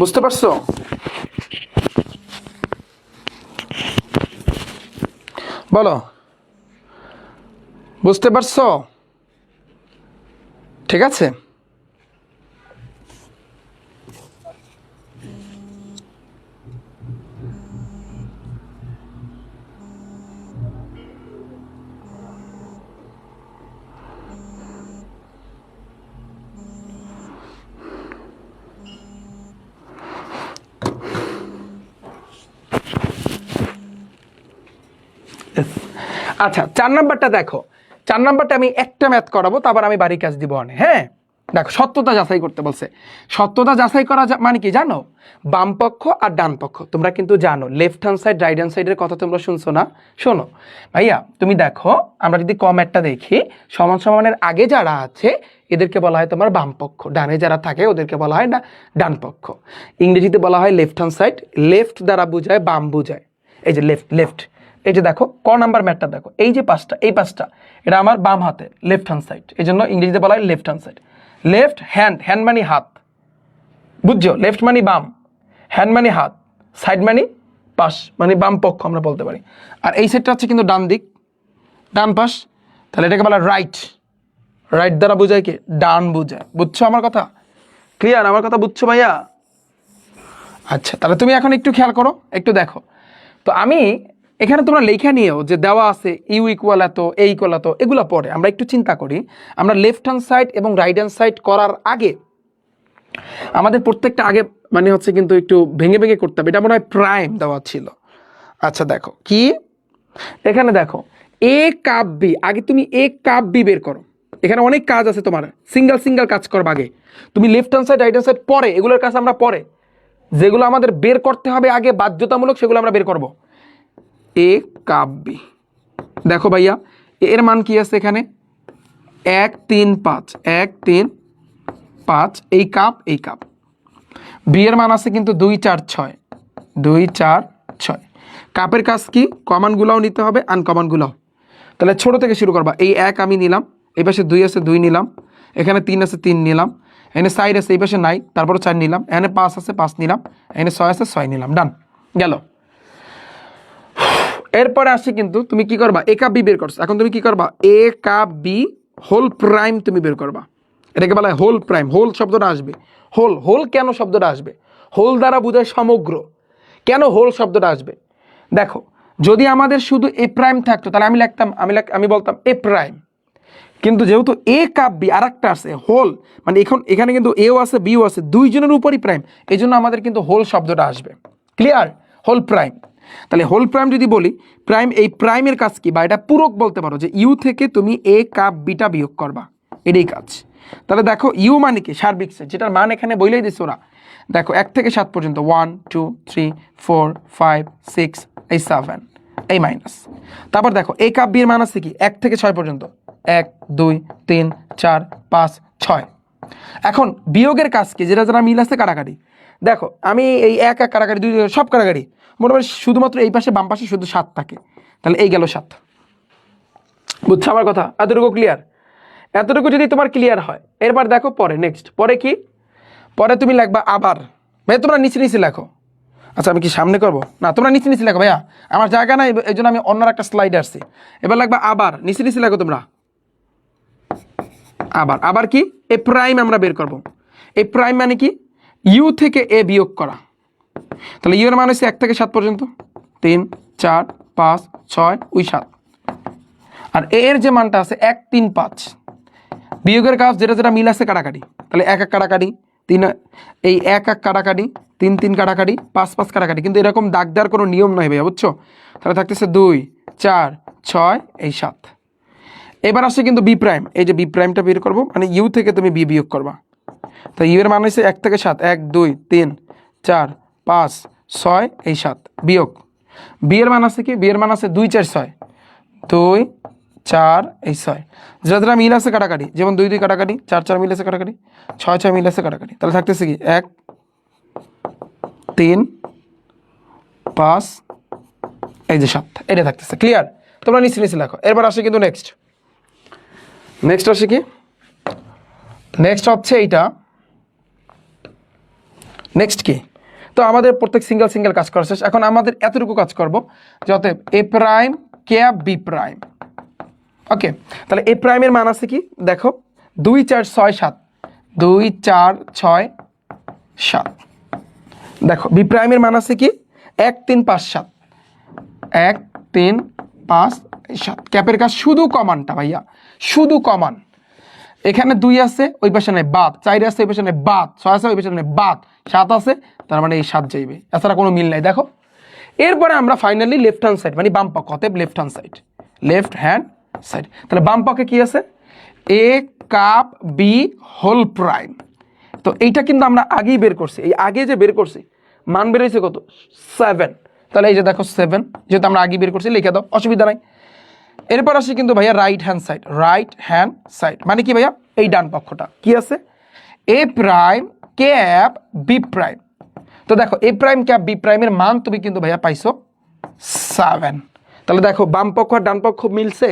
বুঝতে পারছো? বলো, বুঝতে পারছো? ঠিক আছে। আচ্ছা, 4 নাম্বারটা দেখো। 4 নাম্বারটা আমি একটা ম্যাথ করাবো, তারপর আমি বাড়ির কাজ দিব অনেক। হ্যাঁ, দেখো, সত্যতা যাচাই করতে বলছে। সত্যতা যাচাই করা মানে কি জানো? বাম পক্ষ আর ডান পক্ষ তোমরা কিন্তু জানো। Left hand side, right hand সাইডের কথা তোমরা শুনছো না? শোনো ভাইয়া, তুমি দেখো, আমরা যদি ম্যাথটা দেখি, সমান সমানের আগে যারা আছে এদেরকে বলা হয় তোমার বাম পক্ষ, ডানে যারা থাকে ওদেরকে বলা হয় না ডান পক্ষ। ইংরেজিতে বলা হয় লেফট হ্যান্ড সাইড। লেফট দ্বারা বোঝায় বাম বোঝায়। এই যে লেফট লেফট, এই যে দেখো নাম্বার ম্যাথটা দেখো, এই যে পাঁচটা, এই পাঁচটা এটা আমার বাম হাতে, লেফট হ্যান্ড সাইড। এই জন্য ইংরেজিতে বলা হয় left hand side. Left hand, hand মানে হাত, বুঝছো? লেফট মানে বাম, হ্যান্ড মানে হাত, সাইড মানে পাশ, মানে বাম পক্ষ আমরা বলতে পারি। আর এই সাইডটা হচ্ছে কিন্তু ডান দিক, ডান পাশ। তাহলে এটাকে বলা রাইট। রাইট দ্বারা বোঝায় কি? ডান বোঝায়। বুঝছো আমার কথা? ক্লিয়ার আমার কথা? বুঝছো ভাইয়া? আচ্ছা, তাহলে তুমি এখন একটু খেয়াল করো, একটু দেখো তো। আমি এখানে তোমরা লেখা নিয়েও যে দেওয়া আছে ইউ ইকুয়াল এত, এ ইকুয়াল এত, এগুলো পরে আমরা একটু চিন্তা করি। আমরা লেফট হ্যান্ড সাইড এবং রাইট হ্যান্ড সাইড করার আগে আমাদের প্রত্যেকটা আগে মানে হচ্ছে কিন্তু একটু ভেঙে ভেঙে করতে হবে। এটা মনে হয় প্রাইম দেওয়া ছিল। আচ্ছা দেখো কি, এখানে দেখো এ কাপ বি, আগে তুমি এ কাপ বি বের করো। এখানে অনেক কাজ আছে তোমার, সিঙ্গেল সিঙ্গেল কাজ করো আগে। তুমি left hand side, right hand side পরে, এগুলোর কাজ আমরা পরে। যেগুলো আমাদের বের করতে হবে আগে বাধ্যতামূলক, সেগুলো আমরা বের করব। এ কাপ বি, দেখো ভাইয়া এর মান কি আছে এখানে? 1 3 5, 1 3 5, এই কাপ এই কাপ। বি এর মান আছে কিন্তু 2 4 6, 2 4 6। কাপের কাজ কি? কমনগুলোও নিতে হবে, আনকমনগুলোও। তাহলে ছোট থেকে শুরু করবা। এই 1 আমি নিলাম, এই পাশে 2 আছে 2 নিলাম, এখানে 3 আছে 3 নিলাম, এখানে 4 আছে এই পাশে নাই, তারপরে 4 নিলাম, এখানে 5 আছে 5 নিলাম, এখানে 6 আছে 6 নিলাম। ডান গেল। এরপরে আসি কিন্তু তুমি কি করবা? এ কাপ বি বের করছো, এখন তুমি কি করবা? এ কাপ বি হোল প্রাইম তুমি বের করবা। এটাকে বলা হয় হোল প্রাইম। হোল শব্দটা আসবে, হোল। হোল কেন শব্দটা আসবে? হোল দ্বারা বোঝায় সমগ্র। কেন হোল শব্দটা আসবে? দেখো, যদি আমাদের শুধু এ প্রাইম থাকতো তাহলে আমি লিখতাম, আমি বলতাম এ প্রাইম। কিন্তু যেহেতু এ কাপ বি আর একটা আছে হোল, মানে এখানে কিন্তু এও আছে বিও আছে, দুইজনের উপরই প্রাইম, এই জন্য আমাদের কিন্তু হোল শব্দটা আসবে। ক্লিয়ার? Whole prime. তাহলে হোল প্রাইম যদি বলি, প্রাইম, এই প্রাইমের কাজ কি? বা এটা পূরক বলতে পারো যে ইউ থেকে তুমি এ কাপ বিটা বিয়োগ করবা, এটাই কাজ। তাহলে দেখো ইউ মানে কি? সার্বিক সেট, যেটার মান এখানে বলেই দিচ্ছে ওরা। দেখো 1 থেকে 7 পর্যন্ত, 1 2 3 4 5 6 এই 7, এই মাইনাস। তারপর দেখো এ কাপ বি এর মান আছে কি? 1 থেকে 6 পর্যন্ত, 1 2 3 4 5 6। এখন বিয়োগের কাজ কি? যেটা যারা মিল আছে কাটাকাটি। দেখো আমি এই 1 1 কাটাকাটি, 2 সব কাটাকাটি, মোটামুটি শুধুমাত্র এই পাশে বাম পাশে শুধু 7 থাকে। তাহলে এই গেল 7। বুঝছো আমার কথা? এতটুকু ক্লিয়ার? এতটুকু যদি তোমার ক্লিয়ার হয়, এরপর দেখো পরে নেক্সট, পরে কি? পরে তুমি লিখবা আবার। ভাই তোমরা নিচে নিচে লেখো। আচ্ছা আমি কি সামনে করবো? না, তোমরা নিচে নিচে লেখো ভাইয়া, আমার জায়গা নাই, এই জন্য আমি অন্য একটা স্লাইড আসছি। এবার লাগবা আবার, নিচে নিচে লেখো তোমরা। আবার, আবার কি? এ প্রাইম আমরা বের করব। এ প্রাইম মানে কি? ইউ থেকে এ বিয়োগ করা। তাহলে ইউ এর মান হচ্ছে 1 থেকে 7 পর্যন্ত, 3 4 5 6 ওই 7। আর এ এর যে মানটা আছে 1 3 5, বিয়োগের কাজ যেটা যেটা মিল আছে কাটাকাটি। তাহলে 1 1 কাটাকাটি, 3 এই 1 1 কাটাকাটি, 3 3 কাটাকাটি, 5 5 কাটাকাটি। কিন্তু এরকম দাগ দেওয়ার কোনো নিয়ম নয় ভাইয়া, বুঝছো? তাহলে থাকতেছে 2 4 6 এই 7। এবার আসছে কিন্তু বি প্রাইম। এই যে বি প্রাইমটা বের করবো, মানে ইউ থেকে তুমি বি বিয়োগ করবা। তো ইউ এর মান হচ্ছে 1 থেকে 7, 1 2 3 4 5 6 এই 7 বিয়োগ। বি এর মান আছে কি? বি এর মান আছে 2 4 6, 2 4 এই 6। যেটা যেটা মিল আছে কাটাকাটি, যেমন 2 2 কাটাকাটি, 4 4 মিল আছে কাটাকাটি, 6 6 মিল আছে কাটাকাটি। তাহলে থাকতেছে কি 1 3 5 এই যে 7 এটা থাকতেছে। ক্লিয়ার? তোমরা নিচে নিচে লেখো। এরপর আসে কিন্তু নেক্সট আসে কি, নেক্সট হচ্ছে এইটা। নেক্সট কি, তো আমাদের প্রত্যেক সিঙ্গেল কাজ করা শেষ। এখন আমাদের এতটুকু কাজ করব যে অতএব এ প্রাইম ক্যাপ বি প্রাইম। ওকে, তাহলে এ প্রাইমের মান আছে কি দেখো, 2 4 6 7, 2 4 6 7। দেখো বি প্রাইমের মান আছে কি 1 3 5 7, 1 3 5 7। ক্যাপের কাজ শুধু কমানটা ভাইয়া, শুধু কমান। এখানে 2 আছে ওই পাশে নেই বাদ, 4 আছে ওই পাশে নেই বাদ, 6 আছে ওই পাশে নেই বাদ, 7 আছে তার মানে এই 7 যাইবে, এছাড়া কোনো মিল নাই। দেখো এরপরে আমরা ফাইনালি লেফট হ্যান্ড সাইড মানে বাম পক্ষ, অতএব লেফট হ্যান্ড সাইড। তাহলে বাম পক্ষে কি আছে, এ কাপ বি হোল প্রাইম। তো এইটা কিন্তু আমরা আগেই বের করছি, এই আগে যে বের করছি মান বের হয়েছে কত 7। তাহলে এই যে দেখো 7, যেহেতু আমরা আগে বের করছি লিখে দাও, অসুবিধা নাই। এরপর আসি কিন্তু ভাইয়া রাইট হ্যান্ড সাইড মানে কি ভাইয়া, এই ডান পক্ষটা কি আছে, এ প্রাইম ক্যাপ বি প্রাইম। তো দেখো এ প্রাইম ক্যাপ বি প্রাইমের মান তুমি কিন্তু ভাইয়া পাইছো 7। তাহলে দেখো বাম পক্ষ আর ডান পক্ষ মিলছে।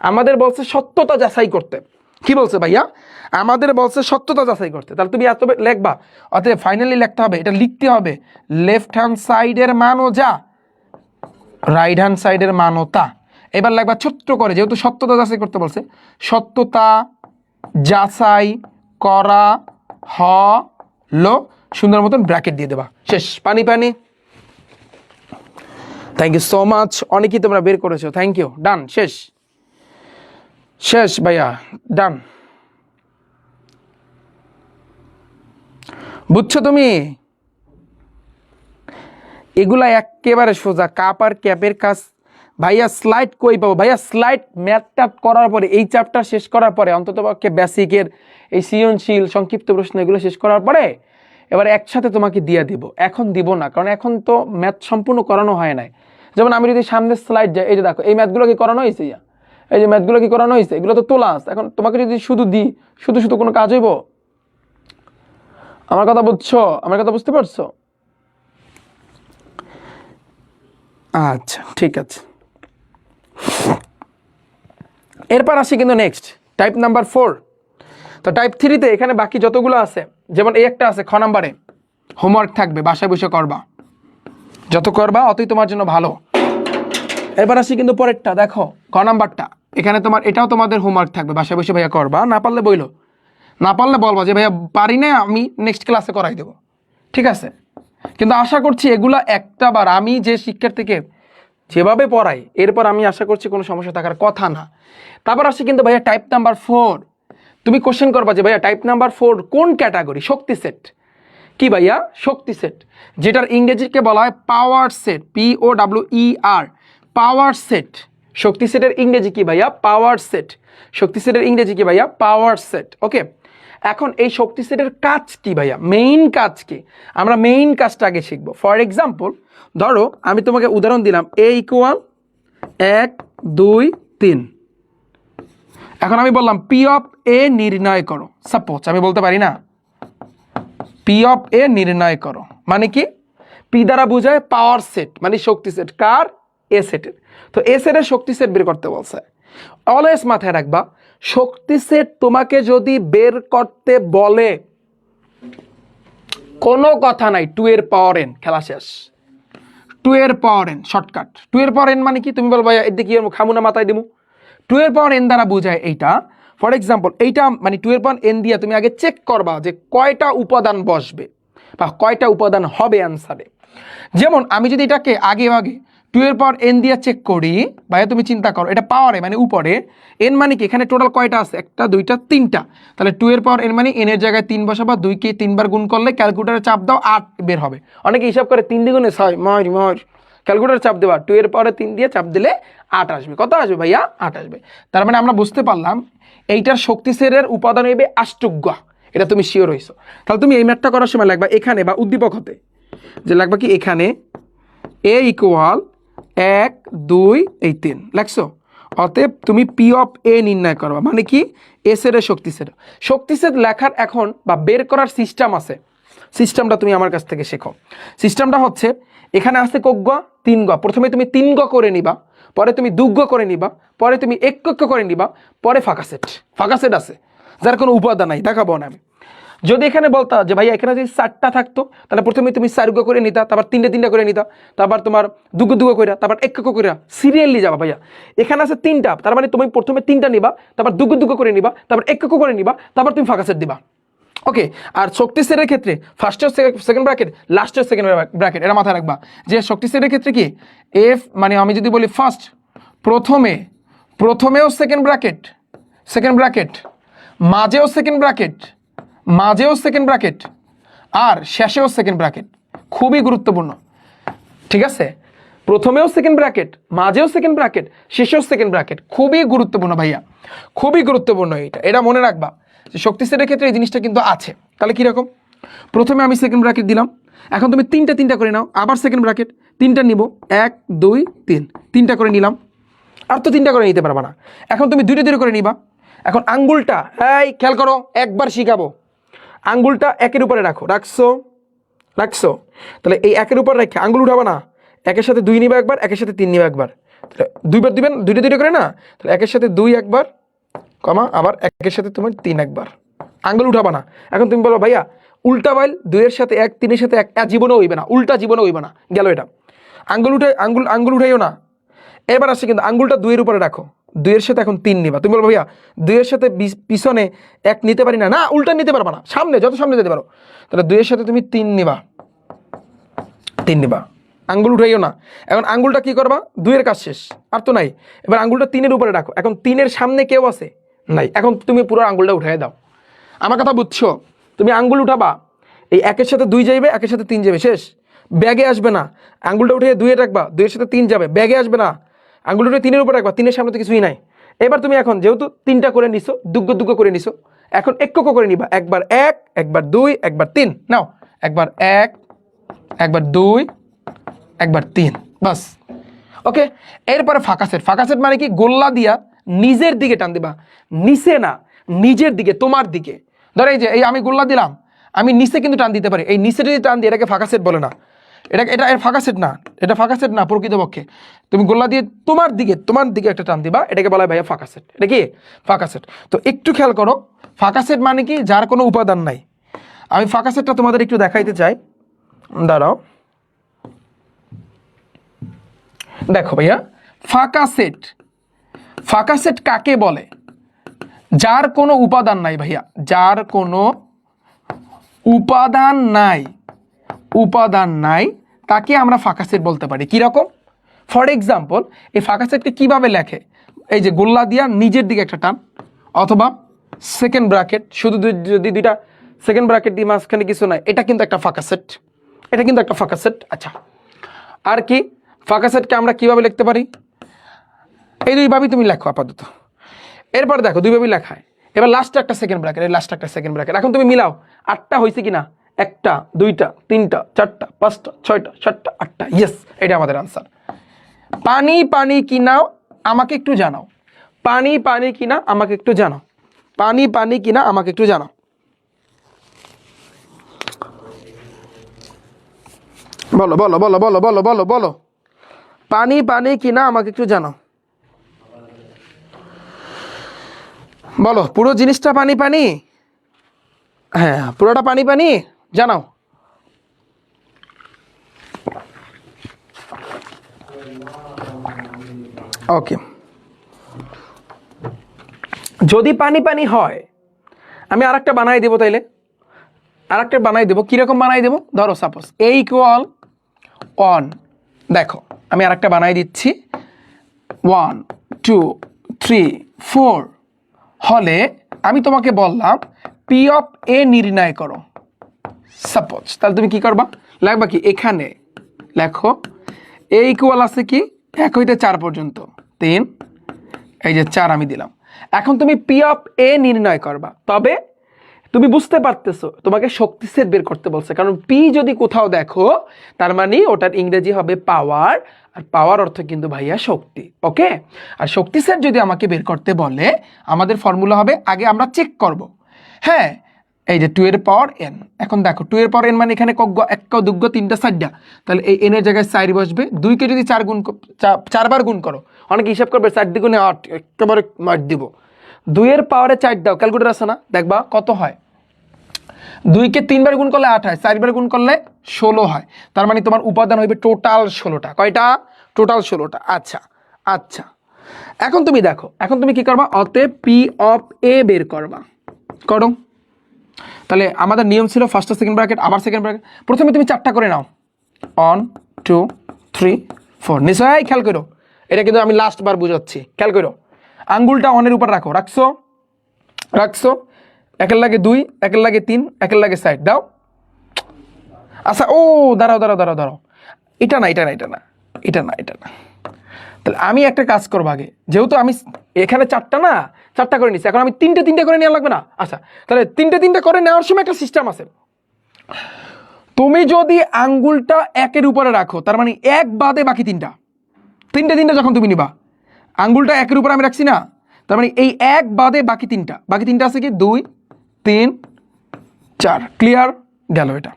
আমাদের বলছে সত্যতা যাচাই করতে, কি বলছে ভাইয়া, আমাদের বলছে সত্যতা যাচাই করতে। তাহলে তুমি এত লিখবা, অতএব ফাইনালি লিখতে হবে, এটা লিখতে হবে লেফট হ্যান্ড সাইডের মানও যা, রাইট হ্যান্ড সাইডের মানও তা। এবার লাগবা ছোট্ট করে, যেহেতু সত্যতা যাচাই করতে বলছে, সত্যতা যাচাই করা হলো, সুন্দর মতন ব্র্যাকেট দিয়ে দেবা, শেষ। পানি থ্যাংক ইউ সো মাচ, অনেকেই তোমরা বের করেছো, থ্যাংক ইউ। ডান, শেষ ভাইয়া, ডান। বুঝছো তুমি? এগুলা একেবারে সোজা, কাপ আর ক্যাপের কাজ। ভাইয়া স্লাইড কই পাবো ভাইয়া, স্লাইড ম্যাথটা করার পরে, এই চ্যাপ্টার শেষ করার পরে, অন্তত পক্ষে বেসিকের এই সৃজনশীল সংক্ষিপ্ত প্রশ্ন এগুলো শেষ করার পরে এবার একসাথে তোমাকে দিয়ে দিব। এখন দিব না, কারণ এখন তো ম্যাথ সম্পূর্ণ করানো হয় নাই। যেমন আমি যদি সামনের স্লাইড যাই, এই যে দেখো এই ম্যাথগুলো কি করানো হয়েছে, এই যে ম্যাথগুলো কি করানো হয়েছে, এগুলো তো তোলা আছে। এখন তোমাকে যদি শুধু দিই, শুধু কোনো কাজ হইব? আমার কথা বুঝছো? আমার কথা বুঝতে পারছো? আচ্ছা ঠিক আছে। এরপর আসি কিন্তু নেক্সট টাইপ নাম্বার 4। তো টাইপ 3-তে এখানে বাকি যতগুলো আছে, যেমন এই একটা আছে খ নাম্বারে, হোমওয়ার্ক থাকবে, বাসায় বসে করবা, যত করবা অতই তোমার জন্য ভালো। এবার আসি কিন্তু পরেরটা, দেখো ক নাম্বারটা, এখানে তোমার এটাও তোমাদের হোমওয়ার্ক থাকবে, বাসায় বসে ভাইয়া করবা, না পারলে বইলো, না পারলে বলবা যে ভাইয়া পারি না, আমি নেক্সট ক্লাসে করাই দেবো, ঠিক আছে? কিন্তু আশা করছি এগুলা একটা বার আমি যে শিক্ষার্থীকে যেভাবে পড়াই, এরপর আমি আশা করছি কোনো সমস্যা থাকার কথা না। তারপর আসি কিন্তু ভাইয়া টাইপ নাম্বার 4। তুমি কোশ্চেন করবা যে ভাইয়া টাইপ নাম্বার 4 কোন ক্যাটাগরি? শক্তি সেট। কি ভাইয়া? শক্তি সেট, যেটার ইংরেজিকে বলা হয় power set, POWER, power set. শক্তি সেটের ইংরেজি কি ভাইয়া? পাওয়ার সেট। শক্তি সেটের ইংরেজি কি ভাইয়া? Power set. ওকে, এখন এই শক্তি সেটের কাজ কি ভাইয়া? মেইন কাজ কি? আমরা মেইন কাজটা আগে শিখবো। ফর এক্সাম্পল ধরো আমি তোমাকে উদাহরণ দিলাম, A = 1 2 3। এখন আমি বললাম P of A নির্ণয় করো। সাপোজ আমি বলতে পারি না P of A নির্ণয় করো, মানে কি? P দ্বারা বোঝায় পাওয়ার সেট, মানে শক্তি সেট। কার? A সেটের। তো A সেটের শক্তি সেট বের করতে বলছে। অলওয়েজ মাথায় রাখবা, শক্তি সেট তোমাকে যদি বের করতে বলে, কোনো কথা নাই, 2 এর পাওয়ার n, খেলা শেষ। 2 এর পাওয়ার n শর্টকাট। 2 এর পাওয়ার n মানে কি? তুমি বলবা এদিকে খামুনা মাথায় দিমু। 2 এর পাওয়ার n দ্বারা বোঝায় এইটা। ফর এক্সাম্পল এইটা মানে 2 এর পাওয়ার n দিয়ে তুমি আগে চেক করবা যে কয়টা উপাদান বসবে বা কয়টা উপাদান হবে অ্যান্সারে। যেমন আমি যদি এটাকে আগে 2 এর পাওয়ার n দিয়ে চেক করি, ভাইয়া তুমি চিন্তা করো, এটা পাওয়ারে মানে উপরে, n মানে কি এখানে টোটাল কয়টা আছে? 1 2 3 তাহলে 2 এর পাওয়ার n মানে n এর জায়গায় 3 বসাবা, 2 কে 3 বার গুণ করলে ক্যালকুলেটরে চাপ দাও 8 বের হবে। অনেকে হিসাব করে 3 দ্বিগুণে 6, মর ক্যালকুলেটর চাপ দেবা, 2 এর পাওয়ারে 3 দিয়ে চাপ দিলে 8 আসবে। কত আসবে ভাইয়া? 8 আসবে। তার মানে আমরা বুঝতে পারলাম এইটার শক্তি সেটের উপাদান হইবে 8 এটা তুমি শিওর হইছো। তাহলে তুমি এই ম্যাথটা করার সময় লাগবা এখানে বা উদ্দীপক হতে যে লাগবা কি এখানে A = 1 2 3 লেখছো। অতএব তুমি P of A নির্ণয় করবা, মানে কি? A সেটের শক্তি সেট। শক্তি সেট লেখার এখন বা বের করার সিস্টেম আছে, সিস্টেমটা তুমি আমার কাছ থেকে শেখো। সিস্টেমটা হচ্ছে এখানে আছে 3 গ, প্রথমে তুমি 3 গ করে নিবা, পরে তুমি 2 গ করে নিবা, পরে তুমি 1 ক করে নিবা, পরে ফাঁকা সেট আছে যার কোনো উপাদান নাই, দেখাবো না আমি। যদি এখানে বলতা যে ভাইয়া এখানে যদি 4টা থাকতো তাহলে প্রথমে তুমি 4 গ করে নিতা, তারপর 3টা করে নিতা, তারপর তোমার 2 গ করে, তারপর 1 ক করে, সিরিয়ালি যাবা ভাইয়া। এখানে আছে 3টা, তার মানে তুমি প্রথমে 3টা নিবা, তারপর 2 গ করে নিবা, তারপর 1 ক করে নিবা, তারপর তুমি ফাঁকা সেট দিবা। ওকে, আর শক্তি সেটের ক্ষেত্রে ফার্স্টের সেকেন্ড ব্র্যাকেট, লাস্টের সেকেন্ড ব্র্যাকেট, এটা মাথায় রাখবা যে শক্তি সেটের ক্ষেত্রে কি এফ মানে আমি যদি বলি ফার্স্ট প্রথমেও সেকেন্ড ব্র্যাকেট, মাঝেও সেকেন্ড ব্র্যাকেট, আর শেষেও সেকেন্ড ব্র্যাকেট, খুবই গুরুত্বপূর্ণ। ঠিক আছে, প্রথমেও সেকেন্ড ব্র্যাকেট, মাঝেও সেকেন্ড ব্র্যাকেট, শেষেও সেকেন্ড ব্র্যাকেট, খুবই গুরুত্বপূর্ণ ভাইয়া, খুবই গুরুত্বপূর্ণ। এটা মনে রাখবা যে শক্তি সেটের ক্ষেত্রে এই জিনিসটা কিন্তু আছে। তাহলে কীরকম, প্রথমে আমি সেকেন্ড ব্র্যাকেট দিলাম, এখন তুমি তিনটা করে নাও, আবার সেকেন্ড ব্র্যাকেট, 3টা নিব, 1 2 3, 3টা করে নিলাম, আর তো 3টা করে নিতে পারবা না, এখন তুমি 2টা করে নিবা। এখন আঙ্গুলটা, এই খেয়াল করো, একবার শিখাবো, আঙ্গুলটা 1-এর উপরে রাখছো, তাহলে এই 1-এর উপর রেখে আঙ্গুল উঠাবা না, 1-এর সাথে 2 নিবা একবার, 1-এর সাথে 3 নিবা একবার, তাহলে 2বার দিবেন, 2টা করে না, তাহলে 1-এর সাথে 2 একবার, কমা আবার 1-এর সাথে তোমার 3 একবার, আঙ্গুল উঠাবা না। এখন তুমি বলো ভাইয়া উল্টা বাইল, 2-এর সাথে 1, 3-এর সাথে 1, জীবনেও হইবে না, উল্টা জীবনেও হইবে না, গেল এটা। আঙ্গুল উঠাইও না। এবার আসছে কিন্তু আঙ্গুলটা 2-এর উপরে রাখো, 2-এর সাথে এখন 3 নিবা। তুমি বলবো ভাইয়া 2-এর সাথে পিছনে 1 নিতে পারি না, উল্টা নিতে পারবা না, সামনে যত সামনে যেতে পারো, তাহলে 2-এর সাথে তুমি 3 নিবা, আঙ্গুল উঠাইও না। এখন আঙ্গুলটা কি করবা, 2-এর কাজ শেষ, আর তো নাই। এবার আঙ্গুলটা 3-এর উপরে রাখো, এখন 3-এর সামনে কেউ আছে নাই, এখন তুমি পুরো আঙ্গুলটা উঠাই দাও। আমার কথা বুঝছো, তুমি আঙ্গুল উঠাবা, এই 1-এর সাথে 2 যাইবে, 1-এর সাথে 3 যাবে, শেষ, ব্যাগে আসবে না। আঙ্গুলটা উঠে 2-এ রাখবা, 2-এর সাথে 3 যাবে, ব্যাগে আসবে না। আঙ্গুলটা উঠে 3-এর উপরে রাখবা, 3-এর সামনে তো কিছুই নাই। এবার তুমি এখন যেহেতু 3টা করে নিছো, 2 করে নিছো, এখন 1 করে নিবা, একবার 1, একবার 2, একবার 3, নাও, একবার 1, একবার 2, একবার 3, বাস। ওকে, এরপরে ফাঁকা সেট মানে কি, গোল্লা দিয়া নিজের দিকে টান দিবা, নিচে না, নিজের দিকে, তোমার দিকে। ধরো এই যে এই আমি গোল্লা দিলাম, আমি নিচে কিন্তু টান দিতে পারি, এই নিচে যদি টান দিই এটাকে ফাঁকা সেট বলে না, এটা ফাঁকা সেট না, এটা ফাঁকা সেট না প্রকৃতপক্ষে। তুমি গোল্লা দিয়ে তোমার দিকে একটা টান দিবা, এটাকে বলা হয় ভাইয়া ফাঁকা সেট। এটা কি ফাঁকা সেট? তো একটু খেয়াল করো, ফাঁকা সেট মানে কি, যার কোনো উপাদান নাই। আমি ফাঁকা সেটটা তোমাদের একটু দেখাইতে চাই, দাঁড়াও। দেখো ভাইয়া, ফাঁকা সেট কাকে বলে? যার কোনো উপাদান নাই ভাইয়া, যার কোনো উপাদান নাই তাকে আমরা ফাঁকা সেট বলতে পারি। কিরকম? ফর এক্সাম্পল, এই ফাঁকা সেটকে কিভাবে লেখে, এই যে গোল্লা দিয়া নিজের দিকে একটা টান, অথবা সেকেন্ড ব্র্যাকেট, শুধু যদি 2টা সেকেন্ড ব্র্যাকেট দিয়ে মাঝখানে কিছু নাই, এটা কিন্তু একটা ফাঁকা সেট। আচ্ছা, আর কি ফাঁকা সেটকে আমরা কিভাবে লিখতে পারি? এই 2ভাবেই তুমি লেখো আপাতত। এরপর দেখো 2ভাবেই লেখায়। এবার লাস্টে একটা সেকেন্ড ব্র্যাকেট, এখন তুমি মিলাও, 8টা হয়েছে কিনা, 1টা 2টা 3টা 4টা 5টা 6টা 7টা 8টা, ইয়েস, এটা আমাদের আনসার। পানি কিনা আমাকে একটু জানাও, পানি কিনা আমাকে একটু জানাও, বলো, পানি কিনা আমাকে একটু জানাও, বলো। পুরো জিনিসটা পানি, হ্যাঁ পুরোটা পানি, জানাও। ওকে, যদি পানি হয় আমি আরেকটা বানাই দেবো, তাইলে আরেকটা বানাই দেবো। কিরকম বানাই দেবো? ধরো সাপোজ A = 1, দেখো আমি আরেকটা বানাই দিচ্ছি, 1 2 3 4 হলে আমি তোমাকে বললাম P of A নির্ণয় করো, সাপোজ। তাহলে তুমি কি করবা, লাগবা কি, এখানে লেখো A = আছে কি 1 হইতে 4 পর্যন্ত, 3, এই যে 4 আমি দিলাম। এখন তুমি P of A নির্ণয় করবা, তবে তুমি বুঝতে পারতেছো তোমাকে শক্তি সেট বের করতে বলছে, কারণ P যদি কোথাও দেখো তার মানে ওটার ইংরেজি হবে পাওয়ার, আর পাওয়ার অর্থ কিন্তু ভাইয়া শক্তি। ওকে, আর শক্তি সেট যদি আমাকে বের করতে বলে আমাদের ফর্মুলা হবে, আগে আমরা চেক করব, হ্যাঁ এই যে 2 এর পাওয়ার n। এখন দেখো 2 এর পাওয়ার n মানে এখানে এক দুগ্গ তিনটা চারটা, তাহলে এই n এর জায়গায় 4 বসবে। 2কে যদি 4 বার গুণ করো, অনেকে হিসাব করবে 4 দ্বিগুণে 8, একেবারে মার দিব। 2 এর পাওয়ারে 4 দাও, ক্যালকুলেটর আছে না, দেখবা কত হয়। 2কে 3 বার গুণ করলে 8 হয়, 4 বার গুণ করলে 16 হয়। তার মানে তোমার উপাদান হইবে টোটাল 16টা। কয়টা? টোটাল 16টা। আচ্ছা আচ্ছা, এখন তুমি দেখো, এখন তুমি কি করবা, অতএব পি অফ এ বের করবা। করো। তাহলে আমাদের নিয়ম ছিল ফার্স্ট আর সেকেন্ড ব্র্যাকেট, আবার সেকেন্ড ব্র্যাকেট। প্রথমে তুমি 4টা করে নাও, 1 2 3 4। নিশ্চয় খেয়াল করো, এটা কিন্তু আমি লাস্ট বার বুঝাচ্ছি, খেয়াল করো। আঙ্গুলটা 1 এর উপর রাখো, রাখছো রাখছো। একের লাগে 2, একের লাগে 3, একের লাগে 4 দাও। আচ্ছা, ও দাঁড়াও দাঁড়াও দাঁড়াও দাঁড়াও, এটা না এটা না এটা না এটা না এটা না। তাহলে আমি একটা কাজ করবো, আগে যেহেতু আমি এখানে 4টা না 4টা করে নিচ্ছি, এখন আমি 3টে করে নেওয়া লাগবে না? আচ্ছা, তাহলে 3টে করে নেওয়ার সময় একটা সিস্টেম আছে। তুমি যদি আঙ্গুলটা 1-এর উপরে রাখো, তার মানে 1 বাদে বাকি 3টা যখন তুমি নিবা, আঙ্গুলটা 1-এর উপরে আমি রাখছি না, তার মানে এই 1 বাদে বাকি 3টা আছে কি 2 3 4। ক্লিয়ার গেল এটা।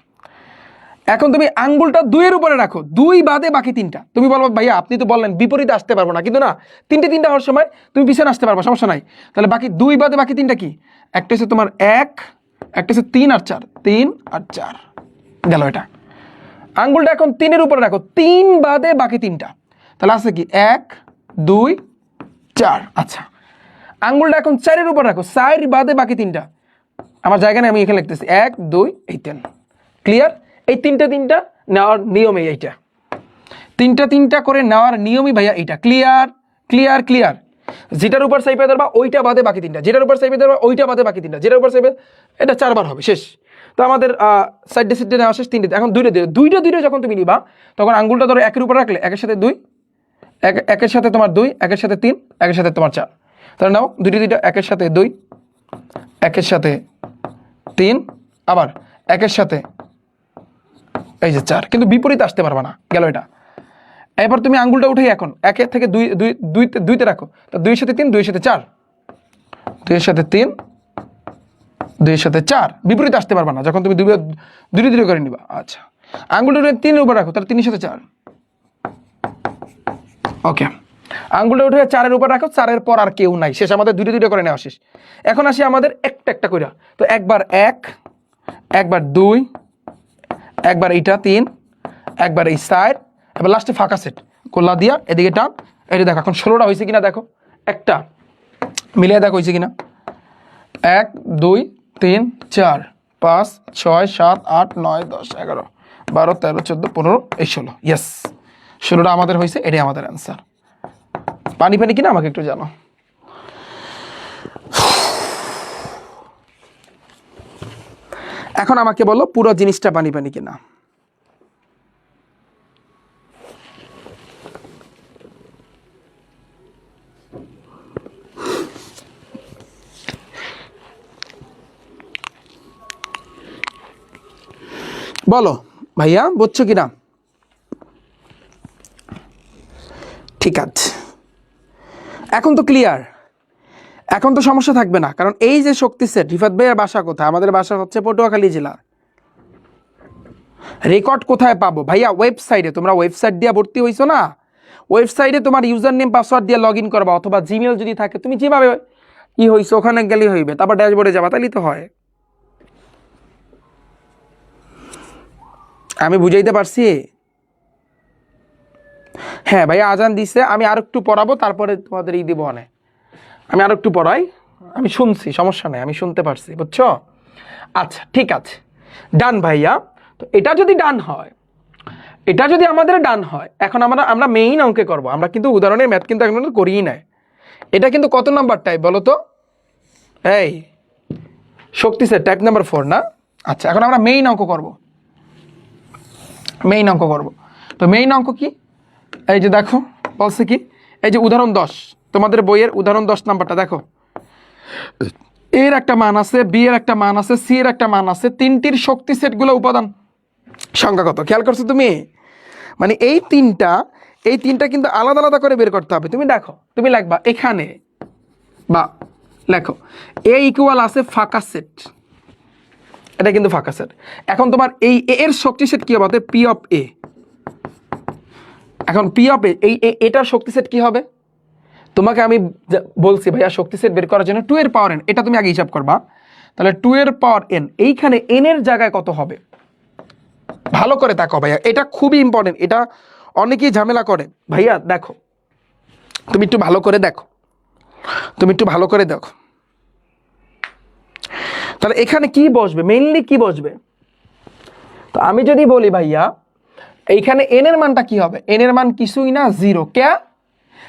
এখন তুমি আঙ্গুলটা 2-এর উপরে রাখো, 2 বাদে বাকি 3টা। তুমি বলবো ভাইয়া আপনি তো বললেন বিপরীতে আসতে পারবো না, কিন্তু না, 3টে হওয়ার সময় তুমি পিছনে আসতে পারবো, সমস্যা নাই। তাহলে বাকি 2 বাদে বাকি 3টা কি? একটা হচ্ছে তোমার 1, একটা হচ্ছে 3 আর 4, 3 আর 4 গেল এটা। আঙ্গুলটা এখন 3-এর উপরে রাখো, 3 বাদে বাকি 3টা, তাহলে আছে কি 1 2 4। আচ্ছা, আঙ্গুলটা এখন 4-এর উপর রাখো, 4 বাদে বাকি 3টা। আমার জায়গা নেই, আমি এখানে লিখতেছি 1 2 এই 3। ক্লিয়ার? এই 3টা নেওয়ার নিয়মই এইটা, 3টা করে নেওয়ার নিয়মই ভাইয়া এইটা। Clear clear clear. যেটার উপর সাইপে ধরবা ওইটা বাদে বাকি 3টা, যেটার উপর সাইপে ধরবা ওইটা বাদে বাকি 3টা, যেটার উপর সাইপে, এটা 4 বার হবে, শেষ। তো আমাদের সাইডে নেওয়া শেষ 3টে। এখন দুইটা যখন তুমি নিবা, তখন আঙ্গুলটা ধরো 1-এর উপর রাখলে 1-এর সাথে 2, 1-এর সাথে তোমার 2, 1-এর সাথে 3, 1-এর সাথে তোমার 4। তাহলে নাও দুইটা 1-এর সাথে 2, 1-এর সাথে 3, আবার 1-এর সাথে এই যে 4, কিন্তু বিপরীত আসতে পারবা না, গেল এটা। এবার তুমি আঙ্গুলটা উঠে এখন 1-এর থেকে 2তে রাখো, তা 2-এর সাথে 3, 2-এর সাথে 4, 2-এর সাথে 3, 2-এর সাথে 4, বিপরীত আসতে পারবা না যখন তুমি দুটো করে নিবা। আচ্ছা, আঙ্গুলটা উঠে 3-এর উপর রাখো, তাহলে 3-এর সাথে 4। ওকে, আঙ্গুলটা উঠে 4-এর উপর রাখো, 4-এর পর আর কেউ নাই, শেষ। আমাদের দুটো করে নেওয়া শেষ। এখন আসি আমাদের একটা করে, তো একবার 1, একবার 2, একবার এইটা 3, একবার এই 4, এবার লাস্টে ফাঁকা সেট কোল্লা দিয়া এদিকে টান। এটা দেখো এখন 16টা হয়েছে কিনা দেখো, একটা মিলিয়ে দেখো হয়েছে কিনা। 1 2 3 4 5 6 7 8 9 10 11 12 13 14 15 এই 16, ইয়েস 16টা আমাদের হয়েছে, এটাই আমাদের অ্যান্সার। পানি কিনা আমাকে একটু জানো। এখন আমাকে বলো পুরো জিনিসটা পানি কিনা। বলো ভাইয়া, বুঝছো কিনা? ঠিক আছে, এখন তো ক্লিয়ার, এখন তো সমস্যা থাকবে না। কারণ এই যে শক্তি সেট, রিফাত ভাইয়ের বাসা কোথায়? আমাদের বাসা হচ্ছে পটুয়াখালী জেলা। রেকর্ড কোথায় পাবো ভাইয়া? ওয়েবসাইটে। তোমরা ওয়েবসাইট দিয়ে ভর্তি হইছো না, ওয়েবসাইটে তোমার ইউজার নেম পাসওয়ার্ড দিয়ে লগ ইন করবা, অথবা জিমেল যদি থাকে, তুমি যেভাবে হইছো ওখানে গেলেই হইবে, তারপর ড্যাশবোর্ডে যাবা, তাহলেই তো হয়। আমি বুঝাইতে পারছি? হ্যাঁ ভাইয়া, আজান দিছে, আমি আর একটু পড়াবো, তারপরে তোমাদের দিব অনেক। আমি আর একটু পড়াই, আমি শুনছি, সমস্যা নেই, আমি শুনতে পারছি, বুঝছো? আচ্ছা ঠিক আছে, ডান ভাইয়া। তো এটা যদি ডান হয়, এটা যদি আমাদের ডান হয়, এখন আমরা মেইন অঙ্কে করব। আমরা কিন্তু উদাহরণের ম্যাথ কিন্তু এখন করিই নাই। এটা কিন্তু কত নাম্বার টাইপ বলো তো? এই শক্তি সেট টাইপ নাম্বার 4 না? আচ্ছা, এখন আমরা মেইন অঙ্ক করব। তো মেইন অঙ্ক কি? এই যে দেখো বলছে কি, এই যে উদাহরণ 10, তোমাদের বইয়ের উদাহরণ 10 নাম্বারটা দেখো। এর একটা মান আছে, বি এর একটা মান আছে, সি এর একটা মান আছে, তিনটির শক্তি সেটগুলো উপাদান সংখ্যা কত? খেয়াল করছো তুমি? মানে এই তিনটা কিন্তু আলাদা আলাদা করে বের করতে হবে। তুমি দেখো, তুমি লিখবা এখানে, বা লেখো এ ইকুয়াল আছে ফাঁকা সেট, এটা কিন্তু ফাঁকা সেট। এখন তোমার এই এর শক্তি সেট কি হবে? অতএব পি অফ এ। এখন পি অফ এ এটার শক্তি সেট কি হবে? তোমাকে আমি বলছি ভাইয়া শক্তি সেট বের করার জন্য 2 এর পাওয়ার n, এটা তুমি আগে হিসাব করবা। তাহলে 2 এর পাওয়ার n, এইখানে n এর জায়গায় কত হবে? ভালো করে দেখো ভাইয়া, এটা খুবই ইম্পর্টেন্ট, এটা অনেকেই ঝামেলা করে। ভাইয়া দেখো, তুমি একটু ভালো করে দেখো, তাহলে এখানে কি বসবে, মেইনলি কি বসবে? তো আমি যদি বলি ভাইয়া এইখানে n এর মানটা কি হবে? n এর মান কিছুই না, 0। কে?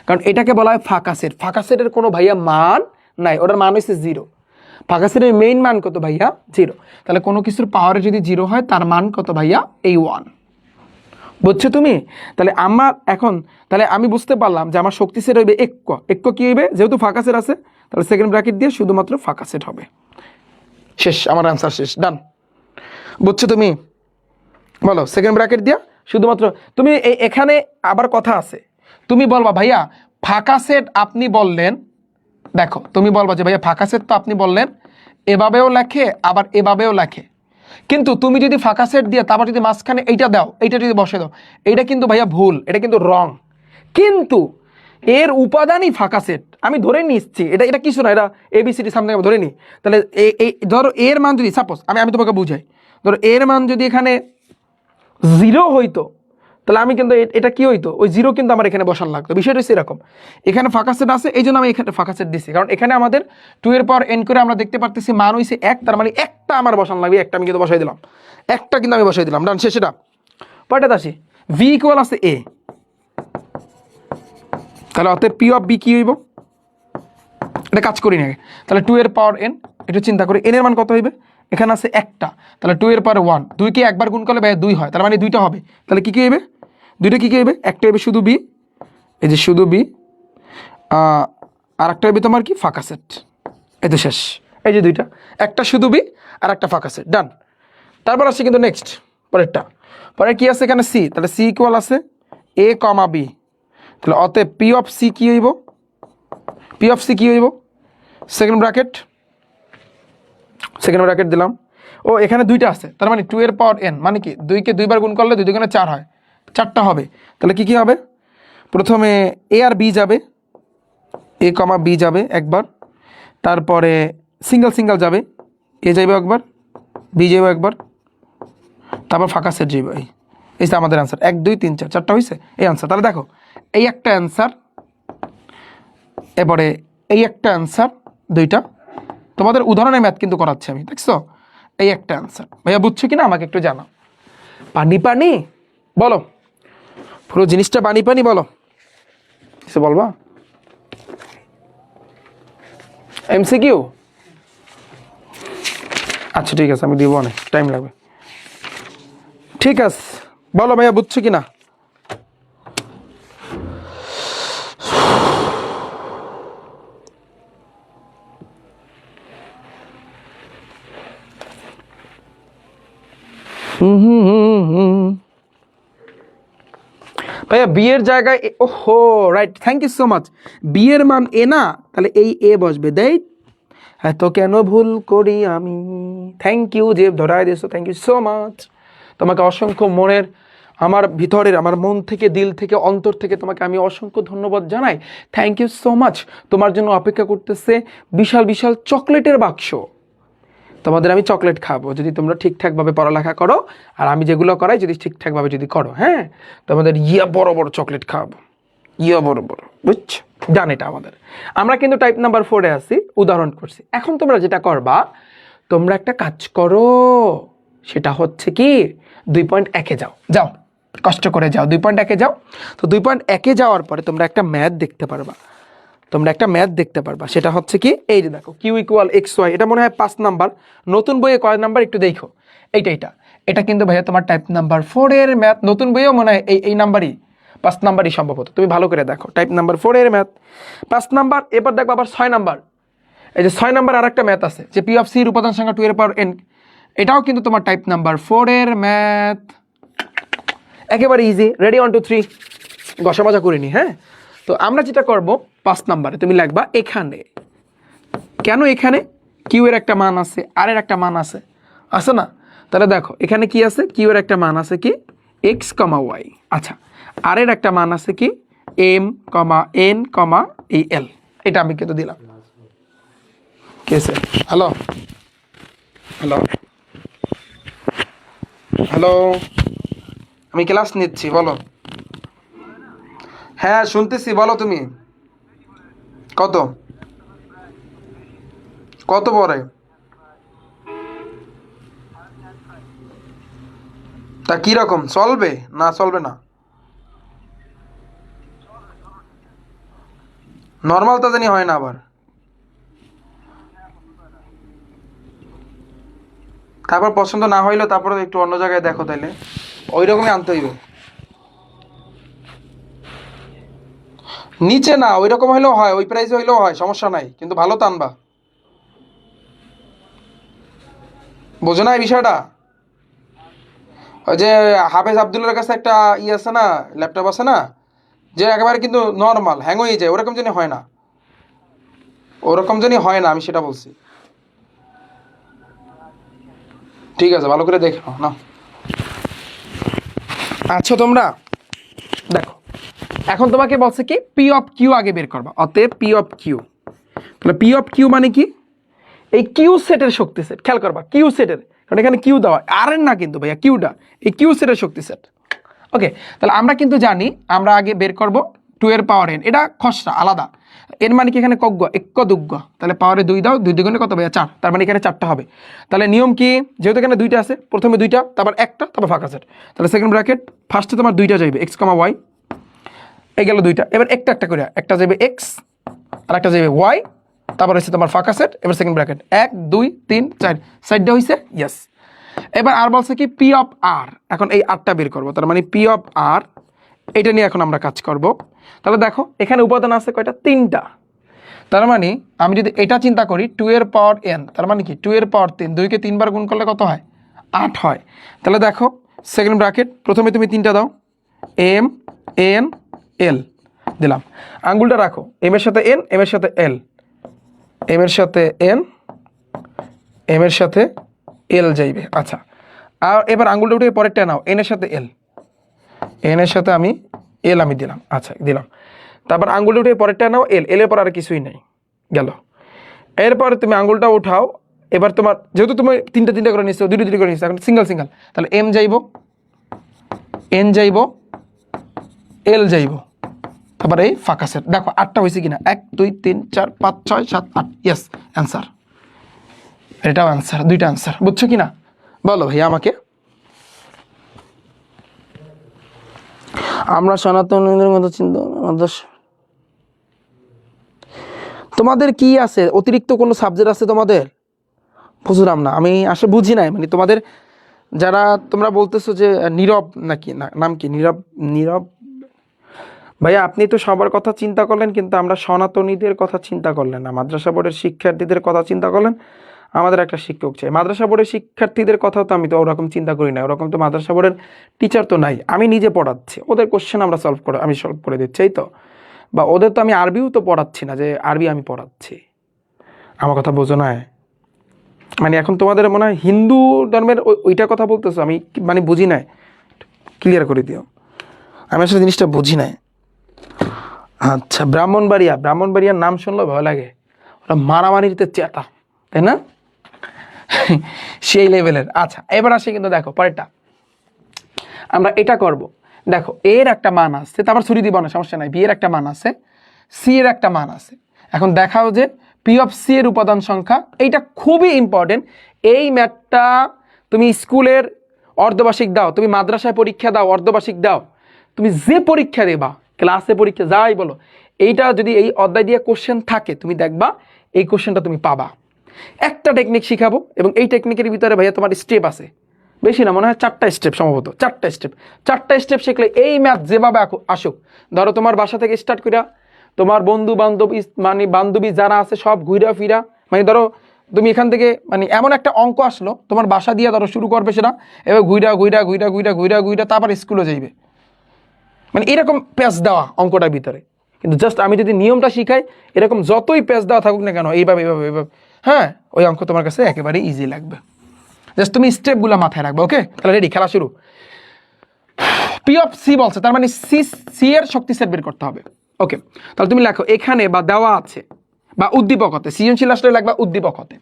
কারণ এটাকে বলা হয় ফাঁকা সেট। ফাঁকা সেটের কোনো ভাইয়া মান নাই, ওটার মান হচ্ছে 0। ফাঁকা সেটের মেইন মান কত ভাইয়া? 0। তাহলে কোনো কিছুর পাওয়ারে যদি 0 হয় তার মান কত ভাইয়া? এই 1। বুঝছো তুমি? তাহলে আমার এখন, তাহলে আমি বুঝতে পারলাম যে আমার শক্তি সেট হইবে এক কি হইবে? যেহেতু ফাঁকা সেট আছে তাহলে সেকেন্ড ব্র্যাকেট দিয়ে শুধুমাত্র ফাঁকা সেট হবে। শেষ, আমার অ্যান্সার শেষ, ডান। বুঝছো তুমি? বলো, সেকেন্ড ব্র্যাকেট দিয়া শুধুমাত্র তুমি এখানে আবার কথা আছে, তুমি বলবা ভাইয়া ফাঁকা সেট আপনি বললেন, দেখো তুমি বলবা যে ভাইয়া ফাঁকা সেট তো আপনি বললেন এভাবেও লেখে আবার এভাবেও লেখে, কিন্তু তুমি যদি ফাঁকা সেট দিয়ে তারপর যদি মাঝখানে এইটা দাও, এইটা যদি বসে দাও, এইটা কিন্তু ভাইয়া ভুল, এটা কিন্তু রং। কিন্তু এর উপাদানই ফাঁকা সেট, আমি ধরে নিচ্ছি এটা কিছু না, এটা এবিসিডি সামনে ধরে নিই। তাহলে এই ধরো এর মান যদি সাপোজ আমি তোমাকে বুঝাই, ধরো এর মান যদি এখানে 0 হইতো তাহলে আমি কিন্তু এটা কি হইতো, ওই 0 কিন্তু আমার এখানে বসান লাগতো। বিষয়টা হচ্ছে এরকম, এখানে ফাঁকা সেট আছে এই জন্য আমি এখানে ফাঁকা সেট দিচ্ছি, কারণ এখানে আমাদের 2 এর পাওয়ার n করে আমরা দেখতে পারতেছি মান হইছে 1, তার মানে একটা আমার বসান লাগবে, একটা আমি কিন্তু বসাই দিলাম, একটা কিন্তু আমি বসাই দিলাম, ডান। শেষেটা পরেটাতে আসি, v ইকুয়াল আছে a, তাহলে অতএব পি অফ বি কি হইব? এটা কাজ করি না, তাহলে 2 এর পাওয়ার n, একটু চিন্তা করি n এর মান কত হইবে? এখানে আছে একটা, তাহলে 2 এর পাওয়ার 1, 2 কে একবার গুণ করলে ভাই 2 হয়, তার মানে 2টা হবে। তাহলে কি হইবে? 2টা কি হইবে? একটা হইবে শুধু বি, এই যে শুধু বি, আর একটা হইবে তোমার কি? ফাঁকা সেট। এই তো শেষ, এই যে 2টা, একটা শুধু বি আর একটা ফাঁকা সেট, ডান। তারপর আসছে কিন্তু নেক্সট পরেরটা, পরে কি আছে এখানে? সি, তাহলে সি ইকুয়াল আছে এ কমা বি, তাহলে অতএব পি অফ সি কি হইব? পি অফ সি কি হইব? সেকেন্ড ব্র্যাকেট দিলাম। ও এখানে 2টা আছে, তার মানে 2 এর পাওয়ার n, মানে কি 2 কে 2 বার গুণ করলে 2 2 4 হয়, 4টা হবে। তাহলে কি হবে? প্রথমে এ আর বি যাবে, এ কমা বি যাবে একবার, তারপরে সিঙ্গেল যাবে, এ যাইবে একবার, বি যাইবে একবার, তারপর ফাঁকা সেট যাইবে। এই যে আমাদের অ্যান্সার 1 2 3 4, 4টা হয়েছে এই অ্যান্সার। তাহলে দেখো এই একটা অ্যান্সার, এবারে এই একটা অ্যান্সার, 2টা। তোমাদের উদাহরণে ম্যাথ কিন্তু করাচ্ছি আমি, দেখছো? এই একটা অ্যান্সার। ভাইয়া বুঝছো কিনা আমাকে একটু জানাও। পানি বলো, পুরো জিনিসটা পানি বলো, কিছু বলবা? এমসিকিউ? আচ্ছা ঠিক আছে, আমি দিব, অনেক টাইম লাগবে। ঠিক আছে, বলো ভাইয়া বুঝছো কিনা? ভাইয়া বিয়ের জায়গায় ওহো right, thank you so much. বিয়ের মান এ না, তাহলে এই এ বসবে। দেই এত কেন ভুল করি আমি। থ্যাংক ইউ যে ধরায় দিয়েছো, থ্যাংক ইউ সো মাচ। তোমাকে অসংখ্য মনের, আমার ভিতরের, আমার মন থেকে, দিল থেকে, অন্তর থেকে তোমাকে আমি অসংখ্য ধন্যবাদ জানাই। Thank you so much. তোমার জন্য অপেক্ষা করতেছে বিশাল বিশাল চকলেটের বাক্স। তোমাদের আমি চকলেট খাবো যদি তোমরা ঠিকঠাকভাবে পড়ালেখা করো, আর আমি যেগুলো করাই যদি ঠিকঠাকভাবে যদি করো, হ্যাঁ, তোমাদের বড় বড় চকলেট খাওয়াবো, বড় বড়, বুঝছো? জান এটা আমাদের। আমরা কিন্তু টাইপ নাম্বার 4-এ আছি, উদাহরণ করছি। এখন তোমরা যেটা করবা, তোমরা একটা কাজ করো, সেটা হচ্ছে কি 2.1-এ যাও, কষ্ট করে যাও, 2.1-এ যাও। তো 2.1-এ যাওয়ার পরে তোমরা একটা ম্যাথ দেখতে পারবা, সেটা হচ্ছে কি, এই যে দেখো কিউ ইকুয়াল এক্স ওয়াই, এটা মনে হয় 5 নাম্বার, নতুন বইয়ে কয় নাম্বার একটু দেখো। এটা কিন্তু ভাইয়া তোমার টাইপ নাম্বার 4-এর ম্যাথ, নতুন বইয়েও মনে হয় এই নাম্বারই 5 নাম্বারই সম্ভবত, তুমি ভালো করে দেখো, টাইপ নাম্বার 4-এর ম্যাথ 5 নাম্বার। এবার দেখো আবার 6 নাম্বার, এই যে 6 নাম্বার আর একটা ম্যাথ আছে, যে পি অফ সির উপাদান সংখ্যা 2 এর পাওয়ার n, এটাও কিন্তু তোমার টাইপ নাম্বার 4-এর ম্যাথ। একেবারে ইজি, রেডি 1 2 3, গসা মজা করিনি, হ্যাঁ। তো আমরা যেটা করব, 5 নাম্বারে তুমি লিখবা এখানে, কেন এখানে কিউ এর একটা মান আছে, আর এর একটা মান আছে, আছে না? তাহলে দেখো এখানে কি আছে, কিউ এর একটা মান আছে কি এক্স কমা ওয়াই। আচ্ছা, আর এর একটা মান আছে কি এম কমা এন কমা এই এল। এটা আমি কিন্তু দিলাম। কেসে হ্যালো হ্যালো হ্যালো, আমি ক্লাস নিচ্ছি, বলো। হ্যাঁ শুনতেছি, বলো তুমি। কত কত পরে? তা কিরকম, চলবে না চলবে না? নর্মাল তো জানি হয় না আবার। তারপর পছন্দ না হইলে তারপরে একটু অন্য জায়গায় দেখো, তাইলে ওই রকমই আনতে হইবে। নিচে না, ওই রকম হইলেও হয়, ওই প্রাইসে হইলেও হয়, সমস্যা নাই, কিন্তু ভালো তো আনবা। বোঝো না এই বিষয়টা? ওই যে হাফেজ আবদুল্লার কাছে একটা আছে না, ল্যাপটপ আছে না, যে একেবারে কিন্তু নর্মাল হ্যাং হয়ে যায়, ওরকম জানি হয় না, ওরকম জানি হয় না, আমি সেটা বলছি। ঠিক আছে, ভালো করে দেখে নাও না। আচ্ছা তোমরা দেখো, এখন তোমাকে বলছে কি পি অফ কিউ আগে বের করবা, অতএব পি অফ কিউ। তাহলে পি অফ কিউ মানে কি, এই কিউ সেটের শক্তি সেট, খেয়াল করবা কিউ সেটের, কারণ এখানে কিউ দেওয়া আর এর না কিন্তু ভাইয়া, কিউটা এই কিউ সেটের শক্তি সেট। ওকে, তাহলে আমরা কিন্তু জানি, আমরা আগে বের করব 2 এর পাওয়ার এন, এটা খসড়া আলাদা। এর মানে কি এখানে কজ্ঞ এক দুগ্গ, তাহলে পাওয়ারে 2 দাও, 2 দ্বিগুণে কত ভাইয়া 4, তার মানে এখানে 4টা হবে। তাহলে নিয়ম কি, যেহেতু এখানে 2টা আছে, প্রথমে 2টা, তারপর একটা, তারপর ফাঁকা সেট। তাহলে সেকেন্ড ব্র্যাকেট ফার্স্টে তোমার 2টা যাইবে এক্স কমা ওয়াই, এই গেল 2টা, এবার একটা একটা করে, একটা যাবে এক্স আর একটা যাবে ওয়াই, তারপর হচ্ছে তোমার ফাঁকা সেট, এবার সেকেন্ড ব্র্যাকেট 1 2 3 4, সাইডটা হয়েছে ইয়েস। এবার আর বলছে কি পি অফ আর, এখন এই আরটা বের করবো, তার মানে পি অফ আর, এটা নিয়ে এখন আমরা কাজ করব। তাহলে দেখো এখানে উপাদান আছে কয়টা, 3টা। তার মানে আমি যদি এটা চিন্তা করি 2 এর পাওয়ার এন, তার মানে কি 2 এর পাওয়ার 3, 2কে 3 বার গুণ করলে কত হয়, 8 হয়। তাহলে দেখো সেকেন্ড ব্র্যাকেট, প্রথমে তুমি 3টা দাও, এম এন এল দিলাম, আঙ্গুলটা রাখো, এম এর সাথে এন, এম এর সাথে এল, এম এর সাথে এন, এম এর সাথে এল যাইবে। আচ্ছা, আর এবার আঙ্গুলটা উঠে পরেরটা নাও, এন এর সাথে এল, এন এর সাথে আমি এল আমি দিলাম, আচ্ছা দিলাম। তারপর আঙ্গুলটা উঠে পরেরটা নাও, এল, এল এর পর আর কিছুই নেই, গেল। এরপর তুমি আঙ্গুলটা উঠাও, এবার তোমার যেহেতু তুমি 3টা করে নিচ্ছো, 2টা করে নিচ্ছো, এখন সিঙ্গেল সিঙ্গেল, তাহলে এম যাইব, এন যাইব, এল যাইব, তারপর এই ফাঁকা সেট। দেখো 8টা হয়েছে কিনা, 1 2 3 4 5 6 7 8, ইয়েস অ্যান্সার, এটাও অ্যান্সার, 2টা অ্যান্সার, বুঝছো কিনা বলো ভাইয়া আমাকে। আমরা সনাতনীদের মতো চিন্তা, তোমাদের কি আছে অতিরিক্ত কোনো সাবজেক্ট আছে তোমাদের? বুঝলাম না, আমি আসলে বুঝি নাই, মানে তোমাদের যারা তোমরা বলতেছো যে নীরব নাকি নাম কি, নীরব, নীরব ভাইয়া, আপনি তো সবার কথা চিন্তা করলেন, কিন্তু আমরা সনাতনীদের কথা চিন্তা করলেন না, মাদ্রাসা বোর্ডের শিক্ষার্থীদের কথা চিন্তা করলেন। আমাদের একটা শিক্ষক চাই, মাদ্রাসা বোর্ডের শিক্ষার্থীদের কথাও তো আমি তো ওরকম চিন্তা করি না, ওরকম তো মাদ্রাসা বোর্ডের টিচার তো নাই, আমি নিজে পড়াচ্ছি, ওদের কোশ্চেন আমরা আমি সলভ করে দিচ্ছি, এই তো। বা ওদের তো আমি আরবিও তো পড়াচ্ছি না যে আরবি আমি পড়াচ্ছি, আমার কথা বোঝো না? মানে এখন তোমাদের মনে হয় হিন্দু ধর্মের ওইটা কথা বলতেছো, আমি মানে বুঝি নাই, ক্লিয়ার করে দিও, আমি আসলে জিনিসটা বুঝি নাই। আচ্ছা, ব্রাহ্মণবাড়িয়া, ব্রাহ্মণবাড়িয়ার নাম শুনলে ভয় লাগে, ওরা মারামারিতে চেতা, তাই না? সেই লেভেলের। আচ্ছা এবার আসি কিন্তু, দেখো পরেরটা আমরা এটা করব। দেখো এর একটা মান আছে, তারপর ছুরি দিব না, সমস্যা নাই, বি এর একটা মান আছে, সি এর একটা মান আছে। এখন দেখাও যে পি অফ সি এর উপাদান সংখ্যা, এইটা খুবই ইম্পর্টেন্ট। এই ম্যাথটা তুমি স্কুলের অর্ধবার্ষিক দাও, তুমি মাদ্রাসায় পরীক্ষা দাও, অর্ধবার্ষিক দাও, তুমি যে পরীক্ষা দেবা, ক্লাসে পরীক্ষা যাই বলো, এইটা যদি এই অধ্যায় দিয়ে কোশ্চেন থাকে, তুমি দেখবা এই কোশ্চেনটা তুমি পাবা। একটা টেকনিক শিখাবো, এবং এই টেকনিকের ভিতরে ভাইয়া তোমার স্টেপ আছে, বেশি না, মনে হয় 4টা স্টেপ, সম্ভবত 4টা স্টেপ। 4টা স্টেপ শিখলে এই ম্যাথ যেভাবে আসুক, ধরো তোমার বাসা থেকে স্টার্ট করা, তোমার বন্ধু বান্ধব মানে বান্ধবী যারা আছে সব ঘুরা ফিরা, মানে ধরো তুমি এখান থেকে মানে এমন একটা অঙ্ক আসলো তোমার বাসা দিয়ে, ধরো শুরু করবে সেটা, এবার ঘুরা ঘুরা ঘুরা ঘুরা ঘুরা ঘুরা তারপর স্কুলে যাইবে, মানে এরকম প্যাচ দেওয়া অঙ্কটার ভিতরে। কিন্তু জাস্ট আমি যদি নিয়মটা শিখাই, এরকম যতই প্যাচ দেওয়া থাকুক না কেন, এইভাবে এইভাবে এইভাবে, হ্যাঁ ওই অঙ্ক তোমার কাছে একেবারে ইজি লাগবে। জাস্ট তুমি স্টেপগুলো মাথায় রাখবে। ওকে, তাহলে রেডি, খেলা শুরু। পি অফ সি বলছে, তার মানে সি এর শক্তি সেট বের করতে হবে। ওকে, তাহলে তুমি লেখো এখানে বা দেওয়া আছে বা উদ্দীপক হতে, সৃজনশীল আসলে লাগবে উদ্দীপক হতে,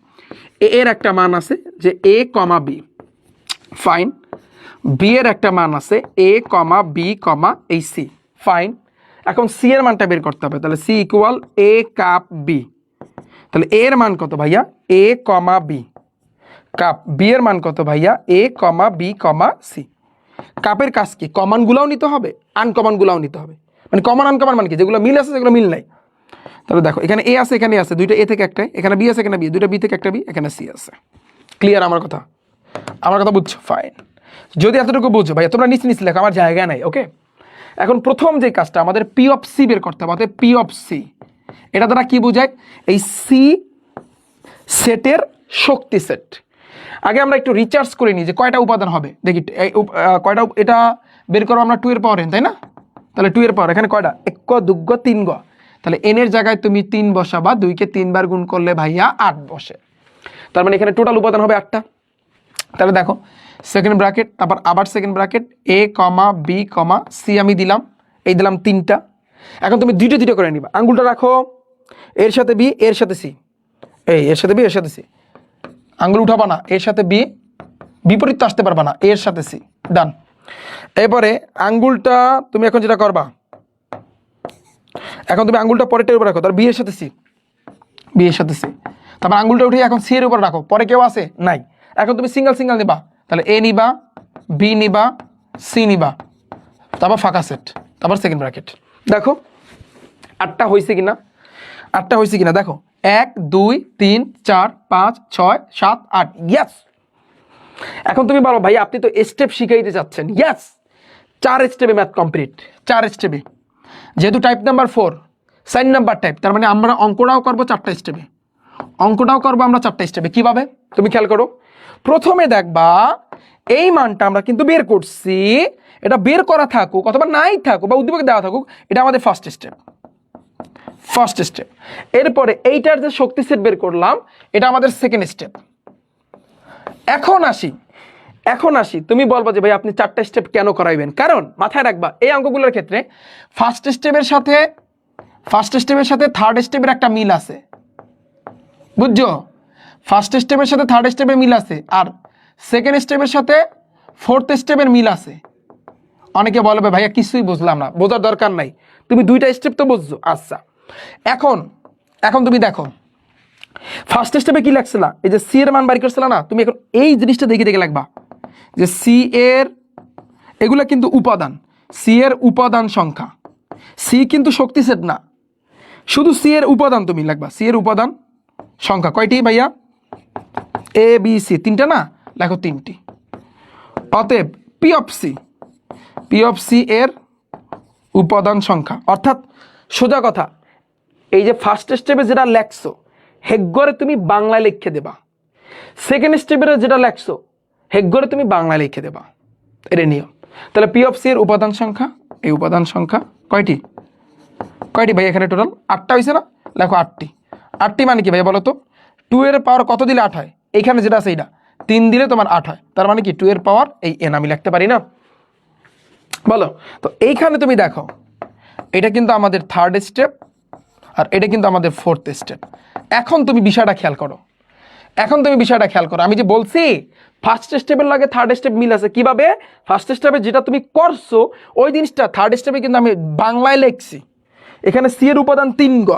এর একটা মান আছে যে এ কমা বি, ফাইন। বি এর একটা মান আছে এ কমা বি কমা এই সি, ফাইন। এখন সি এর মানটা বের করতে হবে, তাহলে সি ইকুয়াল এ কাপ বি। তাহলে এর মান কত ভাইয়া? এ কমা বি কাপ। বি এর মান কত ভাইয়া? এ কমা বি কমা সি। কাপের কাজ কি? কমনগুলাও নিতে হবে, আনকমনগুলাও নিতে হবে। মানে কমন আনকমন মানে কি? যেগুলো মিল আছে যেগুলো মিল নাই। তাহলে দেখো এখানে এ আছে, এখানে আছে, দুইটা এ থেকে একটাই, এখানে বি আছে, এখানে বি, দুইটা বি থেকে একটা বি, এখানে সি আছে। ক্লিয়ার আমার কথা? আমার কথা বুঝছো? ফাইন। যদি এতটুকু বুঝছো ভাইয়া, তোমরা নিচে নিচে লেখো, আমার জায়গা নাই। ওকে, এখন প্রথম যে কাজটা আমাদের পি অফ সি বের করতে হবে। অর্থাৎ পি অফ সি এটা দ্বারা কি বোঝায়? এই সি সেটের শক্তি সেট। আগে আমরা একটু রিচার্জ করে নিই যে কয়টা উপাদান হবে, দেখি কয়টা। এটা বের করবো আমরা 2 এর পাওয়ার এন, তাই না? তাহলে 2 এর পাওয়ার এখানে কয়টা? 1 2 3 গ। তাহলে এন এর জায়গায় তুমি 3 বসাবা, 2 কে 3 বার গুণ করলে ভাইয়া 8 বসে। তার মানে এখানে টোটাল উপাদান হবে 8টা। তাহলে দেখো সেকেন্ড ব্র্যাকেট, তারপর আবার সেকেন্ড ব্র্যাকেট, এ কমা বি কমা সি আমি দিলাম, এই দিলাম 3টা। এখন তুমি দুইটা দুইটা করে নিবা, আঙ্গুলটা রাখো, এর সাথে বি, এর সাথে সি, এই এর সাথে বি, এর সাথে সি। আঙ্গুল উঠাবা না, এর সাথে বি, বিপরীত তো আসতে পারবা না, এর সাথে সি, ডান। এরপরে আঙ্গুলটা তুমি এখন যেটা করবা, এখন তুমি আঙ্গুলটা পরেরটার উপর রাখো, তার বি এর সাথে সি, বি এর সাথে সি। তারপর আঙ্গুলটা উঠিয়ে এখন সি এর উপর রাখো, পরে কেউ আছে নাই। এখন তুমি সিঙ্গেল সিঙ্গেল নিবা, তাহলে এ নিবা, বি নিবা, সি নিবা, তারপর ফাঁকা সেট, তারপর সেকেন্ড ব্র্যাকেট। দেখো 8টা হয়েছে কিনা, 8টা হয়েছে কিনা দেখো, 1 2 3 4 5 6 7 8, ইয়েস। এখন তুমি বলো ভাই আপনি তো স্টেপ শিখাইতে চাচ্ছেন, ইয়েস। 4 স্টেপে ম্যাথ কমপ্লিট, 4 স্টেপে। যেহেতু টাইপ নাম্বার 4, 4 নাম্বার টাইপ, তার মানে আমরা অঙ্কটাও করবো 4টা স্টেপে, অঙ্কটাও করবো আমরা 4টা স্টেপে। কিভাবে তুমি খেয়াল করো। প্রথমে দেখবা এই মানটা আমরা কিন্তু বের করছি, এটা বের করা থাকুক অথবা নাই থাকুক বা উদ্দীপক দেওয়া থাকুক, এটা আমাদের ফার্স্ট স্টেপ, ফার্স্ট স্টেপ। এরপরে এইটার যে শক্তি সেট বের করলাম, এটা আমাদের সেকেন্ড স্টেপ। এখন আসি তুমি বলবা যে ভাই আপনি 4টা স্টেপ কেন করাইবেন? কারণ মাথায় রাখবা এই অঙ্কগুলোর ক্ষেত্রে ফার্স্ট স্টেপের সাথে থার্ড স্টেপের একটা মিল আছে, বুঝছো? ফার্স্ট স্টেপের সাথে থার্ড স্টেপের মিল আছে, আর সেকেন্ড স্টেপের সাথে ফোর্থ স্টেপের মিল আছে। অনেকে বলবে ভাইয়া কিছুই বুঝলাম না, বোঝার দরকার নাই, তুমি 2টা স্টেপ তো বুঝছো। আচ্ছা, এখন তুমি দেখো ফার্স্ট স্টেপে কি লাগছিল, এই যে সি এর মান বাড়ি করছিল না, তুমি এখন এই জিনিসটা দেখে দেখে লাগবা যে সি এর, এগুলা কিন্তু উপাদান, সি এর উপাদান সংখ্যা। সি কিন্তু শক্তি সেট না, শুধু সি এর উপাদান তুমি লাগবা। সি এর উপাদান সংখ্যা কয়টি ভাইয়া? এ বি সি, 3টা না, লেখো 3টি। অতএব পি অফ সি এর উপাদান সংখ্যা, অর্থাৎ সোজা কথা, এই যে ফার্স্ট স্টেপে যেটা লেখছো হেগরে তুমি বাংলায় লিখে দেবা, সেকেন্ড স্টেপে যেটা লেখছো হেগরে তুমি বাংলায় লিখে দেবা, এটা নিয়ম। তাহলে পি অফ সি এর উপাদান সংখ্যা, এই উপাদান সংখ্যা কয়টি ভাই? এখানে টোটাল 8টা হয়েছে না, লেখো 8টি। 8টি মানে কি ভাই বলো তো? 2 এর পাওয়ার কত দিলে 8 হয়? এইখানে যেটা আছে এইটা 3 দিলে তোমার 8 হয়, তার মানে কি 2 এর পাওয়ার এই এন আমি লিখতে পারি না, বলো? তো এইখানে তুমি দেখো এটা কিন্তু আমাদের থার্ড স্টেপ, আর এটা কিন্তু আমাদের ফোর্থ স্টেপ। এখন তুমি বিষয়টা খেয়াল করো, আমি যে বলছি ফার্স্ট স্টেপের লাগে থার্ড স্টেপ মিল আছে। কিভাবে? ফার্স্ট স্টেপে যেটা তুমি করছো ওই জিনিসটা থার্ড স্টেপে কিন্তু আমি বাংলায় লিখছি। এখানে সি এর উপাদান 3 গ,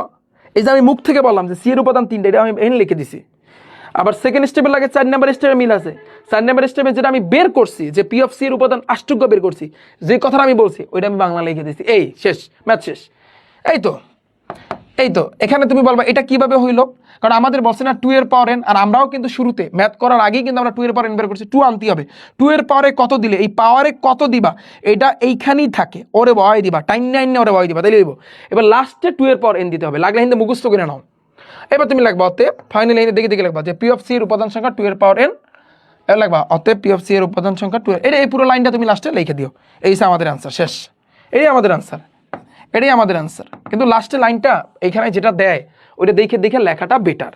এই যে আমি মুখ থেকে বললাম যে সি এর উপাদান 3টা, এটা আমি এখানে লিখে দিছি। আবার সেকেন্ড স্টেপের লাগে 4 নাম্বার স্টেপে মিল আছে। 4 নাম্বার স্টেপে যেটা আমি বের করছি যে পি অফ সি এর উপাদান 8 বের করছি, যে কথাটা আমি বলছি ওইটা আমি বাংলা লিখে দিছি। এই শেষ, ম্যাথ শেষ। এই তো এখানে তুমি বলবা এটা কিভাবে হইলো, কারণ আমাদের বলছে না 2 এর পাওয়ার এন, আর আমরাও কিন্তু শুরুতে ম্যাথ করার আগেই কিন্তু আমরা 2 এর পাওয়ার এন বের করছি। 2 আনতে হবে, 2 এর পাওয়ারে কত দিলে এই পাওয়ারে কত দিবা, এটা এইখানেই থাকে, ওরে বয় দিবা, টাইম নাইন ওরে বয় দিবা, তাই লিখবো। এবার লাস্টে 2 এর পাওয়ার এন দিতে হবে, লাগলে হিন্দে মুখস্থ করে নাও। এবার তুমি লাগবা অতএব ফাইনালি এনে দেখে লাগবা যে পি অফ সি এর উপাদান সংখ্যা 2 এর পাওয়ার এন, এবার লাগবা অতএব পি অফ সি এর উপাদান সংখ্যা 2 এর, এই পুরো লাইনটা তুমি লাস্টে লিখে দিও। এই আমাদের আনসার শেষ, এটাই আমাদের আনসার। কিন্তু লাস্টের লাইনটা এইখানে যেটা দেয় ওইটা দেখে লেখাটা বেটার।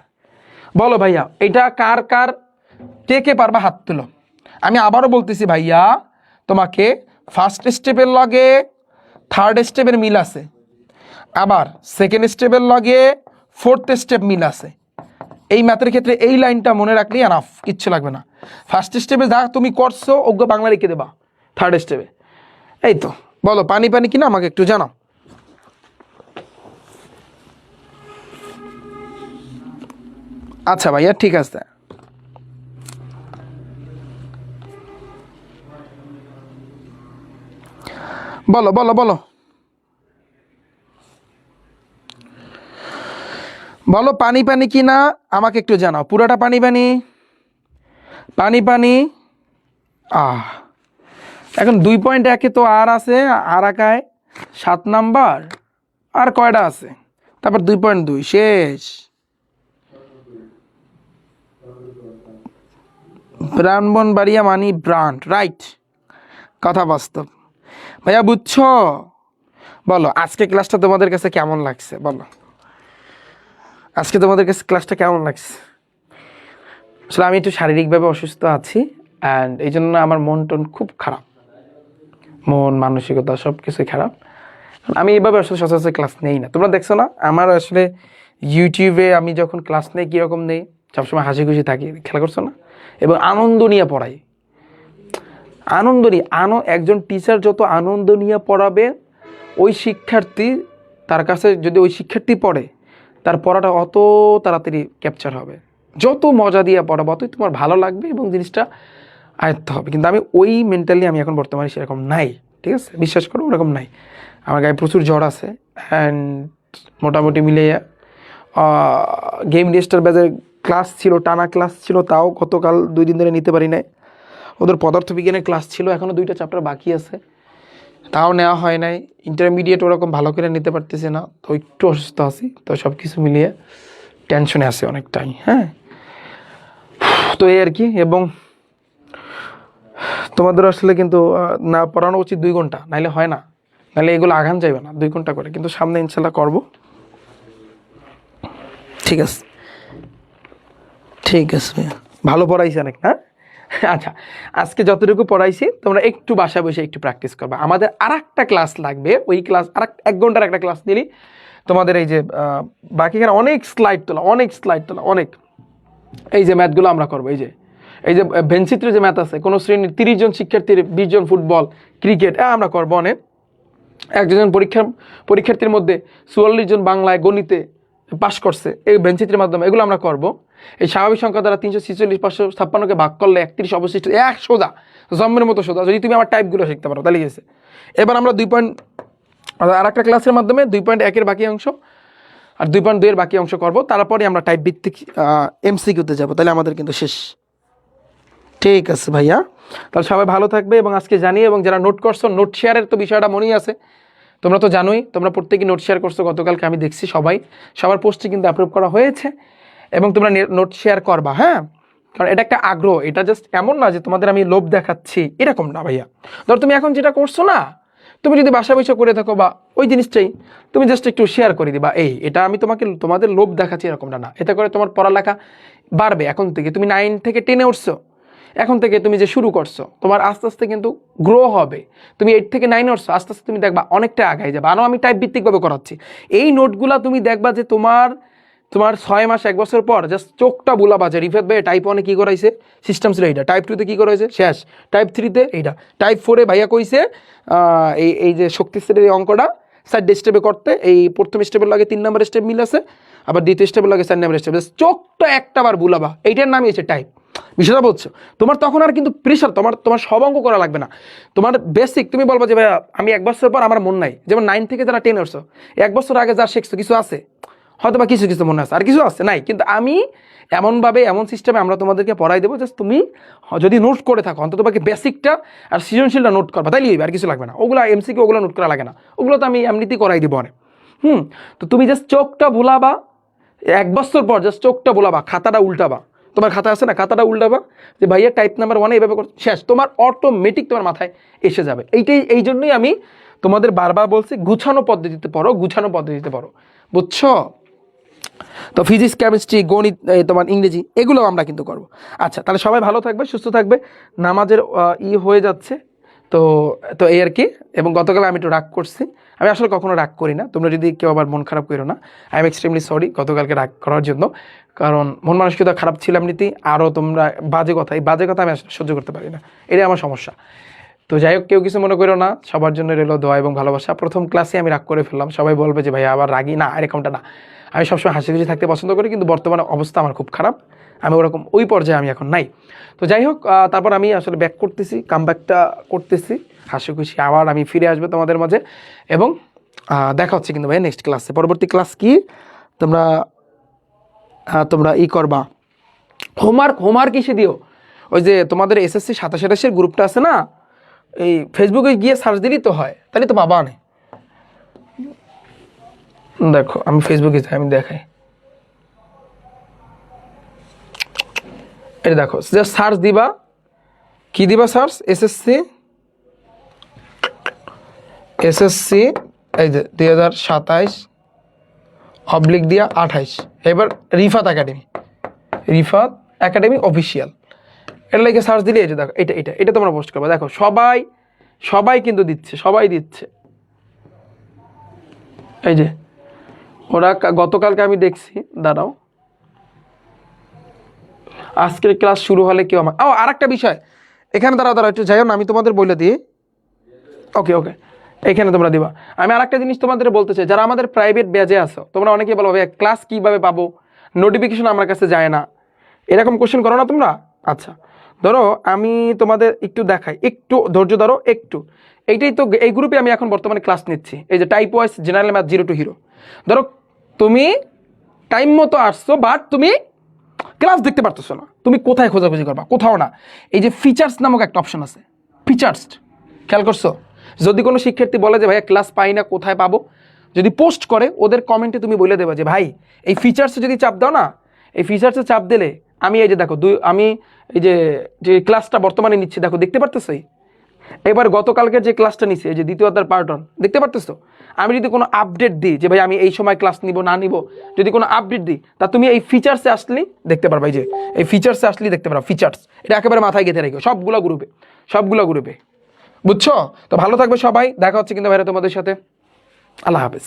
বলো ভাইয়া এটা কার কে কে পারবা হাত তুলো। আমি আবারও বলতেছি ভাইয়া, তোমাকে ফার্স্ট স্টেপের লগে থার্ড স্টেপের মিল আছে, আবার সেকেন্ড স্টেপের লগে ফোর্থ স্টেপ মিল আছে। এই ম্যাথের ক্ষেত্রে এই লাইনটা মনে রাখলেই এনাফ, কিচ্ছু লাগবে না। ফার্স্ট স্টেপে যা তুমি করছো অজ্ঞ বাংলা লিখে দেবা থার্ড স্টেপে। এই তো বলো পানি পানি কিনা আমাকে একটু জানাও। আচ্ছা ভাইয়া ঠিক আছে, বলো বলো বলো বলো পানি পানি কিনা আমাকে একটু জানাও, পুরাটা পানি পানি পানি পানি। এখন 2.1-এ তো আর আছে, আর আঁকায় 7 নাম্বার, আর কয়টা আছে, তারপর 2.2 শেষ। ব্রাহ্মণবাড়িয়া মানি ব্রান্ড, রাইট, কথা বাস্তব। ভাইয়া বুঝছো? বলো আজকে ক্লাসটা তোমাদের কাছে কেমন লাগছে, বলো আজকে তোমাদের কাছে ক্লাসটা কেমন লাগছে? আসলে আমি একটু শারীরিকভাবে অসুস্থ আছি, অ্যান্ড এই জন্য আমার মন টন খুব খারাপ, মন মানসিকতা সব কিছুই খারাপ। আমি এইভাবে আসলে সচরাচর ক্লাস নেই না, তোমরা দেখছো না আমার আসলে ইউটিউবে আমি যখন ক্লাস নেই কীরকম নেই, সবসময় হাসি খুশি থাকি, খেয়াল করছো না? এবং আনন্দ নিয়ে পড়াই, আনন্দ নিয়ে একজন টিচার যত আনন্দ নিয়ে পড়াবে, ওই শিক্ষার্থী তার কাছে যদি ওই শিক্ষার্থী পড়ে, তার পড়াটা অত তাড়াতাড়ি ক্যাপচার হবে। যত মজা দিয়ে পড়াবো অতই তোমার ভালো লাগবে এবং জিনিসটা আয়ত্ত হবে। কিন্তু আমি ওই মেন্টালি আমি এখন বর্তমানে সেরকম নাই, ঠিক আছে, বিশ্বাস করো ওরকম নাই। আমার গায়ে প্রচুর জ্বর আছে, অ্যান্ড মোটামুটি মিলে গেম রেজিস্টার ব্যাচের ক্লাস ছিল, টানা ক্লাস ছিল, তাও গতকাল 2 দিন ধরে নিতে পারি নাই। ওদের পদার্থবিজ্ঞানের ক্লাস ছিল, এখনও 2টা চ্যাপ্টার বাকি আছে, তাও নেওয়া হয় নাই। ইন্টারমিডিয়েট ওরকম ভালো করে নিতে পারতেছে না, তো একটু অসুস্থ আছি, তো সব কিছু মিলিয়ে টেনশনে আছে অনেকটাই। হ্যাঁ, তো এই আর কি। এবং তোমাদের আসলে কিন্তু না পড়ানো উচিত 2 ঘন্টা, নাইলে হয় না, নাহলে এগুলো আঘান যাইবে না 2 ঘন্টা করে, কিন্তু সামনে ইনশাল্লাহ করবো। ঠিক আছে ঠিক আছে ভাইয়া, ভালো পড়াইছে অনেক না? আচ্ছা, আজকে যতটুকু পড়াইছি তোমরা একটু বাসায় বসে একটু প্র্যাকটিস করবা। আমাদের আর একটা ক্লাস লাগবে, ওই ক্লাস আর 1 ঘন্টার একটা ক্লাস নিলেই তোমাদের এই যে বাকি এখানে অনেক স্লাইড তোলা, অনেক এই যে ম্যাথগুলো আমরা করবো। এই যে ভেনচিত্রে যে ম্যাথ আছে, কোনো শ্রেণীর 30 জন শিক্ষার্থীর 20 জন ফুটবল ক্রিকেট আমরা করবো অনেক। একজন পরীক্ষার্থীর মধ্যে 44 জন বাংলায় গণিতে পাশ করছে এই ভেনচিত্রের মাধ্যমে, এগুলো আমরা করব। এই স্বাভাবিক সংখ্যা দ্বারা 346 556কে ভাগ করলে 31 অবশিষ্ট, এক সোজা জম্মের মতো সোজা, যদি তুমি আমার টাইপগুলো শিখতে পারো তাহলে গেছে। এবার আমরা আর একটা ক্লাসের মাধ্যমে 2.1-এর বাকি অংশ আর 2.2-এর বাকি অংশ করবো, তারপরে আমরা টাইপ ভিত্তিক এমসিকিউতে যাবো, তাহলে আমাদের কিন্তু শেষ। ঠিক আছে ভাইয়া, তাহলে সবাই ভালো থাকবে। এবং আজকে জানি, এবং যারা নোট করছো, নোট শেয়ারের তো বিষয়টা মনেই আছে, তোমরা তো জানোই, তোমরা প্রত্যেকেই নোট শেয়ার করছো, গতকালকে আমি দেখছি সবার পোস্টে কিন্তু অ্যাপ্রুভ করা হয়েছে, এবং তোমরা নোট শেয়ার করবা। হ্যাঁ, কারণ এটা একটা আগ্রহ, এটা জাস্ট এমন না যে তোমাদের আমি লোভ দেখাচ্ছি, এরকম না ভাইয়া। ধর তুমি এখন যেটা করছো না, তুমি যদি বাসা বসে করে থাকো বা ওই জিনিসটাই তুমি জাস্ট একটু শেয়ার করে দিবা, এটা আমি তোমাদের লোভ দেখাচ্ছি এরকমটা না। এতে করে তোমার পড়ালেখা বাড়বে। এখন থেকে তুমি 9 থেকে 10-এ উঠছো, এখন থেকে তুমি যে শুরু করছো, তোমার আস্তে আস্তে কিন্তু গ্রো হবে। তুমি 8 থেকে 9 উঠছো, আস্তে আস্তে তুমি দেখবা অনেকটা আগাই যাবে। আরও আমি টাইপ ভিত্তিকভাবে করাচ্ছি এই নোটগুলা, তুমি দেখবা যে তোমার 6 মাস 1 বছর পর জাস্ট চোখটা বুলা বাজে। রিফাত ভাই টাইপ 1-এ কী করাইছে, সিস্টেম ছিল এইটা, টাইপ 2-তে কী করাইছে শেষ, টাইপ 3-তে এইটা, টাইপ 4-এ ভাইয়া কইছে এই যে শক্তি সেটের এই অঙ্কটা 4 স্টেপে করতে, এই প্রথম স্টেপের লাগে 3 নম্বর স্টেপ মিল আছে, আবার দ্বিতীয় স্টেপের লাগে 4 নম্বর স্টেপ, চোখটা একটাবার বুলাবা, এইটার নামই হচ্ছে টাইপ। বিষয়টা বলছো, তোমার তখন আর কিন্তু প্রেশার, তোমার সব অঙ্ক করা লাগবে না। তোমার বেসিক তুমি বলবো যে ভাইয়া আমি 1 বছর পর আমার মন নাই, যেমন 9 থেকে যারা 10 উঠছো, 1 বছর আগে যা শিখছো কিছু আছে, হয়তো বা কিছু মনে আছে, আর কিছু আছে নাই, কিন্তু আমি এমনভাবে এমন সিস্টেমে আমরা তোমাদেরকে পড়াই দেবো, জাস্ট তুমি যদি নোট করে থাকো অন্তত বাকি বেসিকটা আর সৃজনশীলটা নোট করবা, তাইলে আর কিছু লাগবে না। ওগুলো এমসিকিউ ওগুলো নোট করা লাগে না, ওগুলো তো আমি এমনিতেই করাই দিব অনেক। তো তুমি জাস্ট চোখটা ভুলাবা, 1 বছর পর জাস্ট চোখটা ভুলাবা, খাতাটা উল্টাবা, তোমার খাতা আছে না, খাতাটা উল্টাবা যে ভাইয়া টাইপ নাম্বার 1-এ এভাবে শেষ, তোমার অটোমেটিক তোমার মাথায় এসে যাবে। এই জন্যই আমি তোমাদের বারবার বলছি গুছানো পদ্ধতিতে পড়ো, বুঝছো? তো ফিজিক্স, কেমিস্ট্রি, গণিত, তোমার ইংরেজি, এগুলো আমরা কিন্তু করব। আচ্ছা, তাহলে সবাই ভালো থাকবে, সুস্থ থাকবে। নামাজের হয়ে যাচ্ছে, তো তো এই আর কি। এবং গতকাল আমি একটু রাগ করছি, আমি আসলে কখনো রাগ করি না, তোমরা যদি কেউ আবার মন খারাপ করো না, আই এম এক্সট্রিমলি সরি গতকালকে রাগ করার জন্য, কারণ মন মানসিকতা খারাপ ছিলাম নীতি, আরও তোমরা বাজে কথা, এই বাজে কথা আমি আসলে সহ্য করতে পারি না, এটাই আমার সমস্যা। তো যাই হোক, কেউ কিছু মনে করো না, সবার জন্য রইল দোয়া এবং ভালোবাসা। প্রথম ক্লাসে আমি রাগ করে ফেললাম, সবাই বলবে যে ভাই আবার রাগি, না এরকমটা না, আমি সবসময় হাসি খুশি থাকতে পছন্দ করি, কিন্তু বর্তমানে অবস্থা আমার খুব খারাপ, আমি ওরকম ওই পর্যায়ে আমি এখন নাই। তো যাই হোক, তারপর আমি আসলে ব্যাক করতেছি, কামব্যাকটা করতেছি, হাসি খুশি আবার আমি ফিরে আসবো তোমাদের মাঝে। এবং দেখা হচ্ছে কিন্তু ভাই নেক্সট ক্লাসে। পরবর্তী ক্লাস কি তোমরা তোমরা করবা, হোমওয়ার্ক এসে দিও। ওই যে তোমাদের SSC 27 গ্রুপটা আছে না, এই ফেসবুকে গিয়ে সার্চ দিলেই তো হয়, তাহলে তো বাবা নেই। দেখো আমি ফেসবুকে যাই, আমি দেখাই, এটা দেখো, জাস্ট সার্চ দিবা, কি দিবা সার্চ, এসএসসি এই যে 2027 অবলিক দিয়া 28, এবার রিফাত একাডেমি অফিসিয়াল, এটা লিখে সার্চ দিলে এই যে দেখো, এটা তোমরা পোস্ট করবে। দেখো সবাই কিন্তু দিচ্ছে, সবাই দিচ্ছে, এই যে ওরা গতকালকে আমি দেখছি, দাঁড়াও, আজকের ক্লাস শুরু হলে কেউ আমার আর একটা বিষয়, এখানে দাঁড়াও একটু যাইও না, আমি তোমাদের বলে দিই, ওকে এখানে তোমরা দিবা। আমি আর একটা জিনিস তোমাদের বলতে চাই, যারা আমাদের প্রাইভেট ব্যাচে আসো, তোমরা অনেকেই বলো ভাই ক্লাস কীভাবে পাবো, নোটিফিকেশন আমার কাছে যায় না, এরকম কোশ্চেন করো না তোমরা। আচ্ছা, ধরো আমি তোমাদের একটু দেখাই, একটু ধৈর্য ধরো একটু। এইটাই তো, এই গ্রুপে আমি এখন বর্তমানে ক্লাস নিচ্ছি, এই যে type wise general math 0 to hero. ধরো তুমি টাইম মতো আসছো, বাট তুমি ক্লাস দেখতে পারতেছো না, তুমি কোথায় খোঁজাখুঁজি করবা? কোথাও না। এই যে ফিচার্স নামক একটা অপশন আছে, ফিচার্স, খেয়াল করছো? যদি কোনো শিক্ষার্থী বলে যে ভাইয়া ক্লাস পাই না, কোথায় পাবো, যদি পোস্ট করে ওদের কমেন্টে তুমি বলে দেবা যে ভাই এই ফিচার্সে যদি চাপ দাও না, এই ফিচার্সে চাপ দিলে আমি এই যে দেখো আমি এই যে ক্লাসটা বর্তমানে নিচ্ছি, দেখো দেখতে পারতেছোই। এবার গতকালকে যে ক্লাসটা নিচ্ছি, এই যে দ্বিতীয় অধ্যায় পার্ট 1, দেখতে পারতেছো? আমি যদি কোনো আপডেট দিই যে ভাই আমি এই সময় ক্লাস নিব না নিব, যদি কোনো আপডেট দিই, তা তুমি এই ফিচার্সে আসলেই দেখতে পারবা, এই যে এই ফিচার্সে আসলেই দেখতে পারবা। ফিচার্স এটা একেবারে মাথায় গেঁথে রেখো, সবগুলো গ্রুপে, বুঝছো? তো ভালো থাকবে সবাই, দেখা হচ্ছে কিন্তু ভাইরা তোমাদের সাথে। আল্লাহ হাফেজ।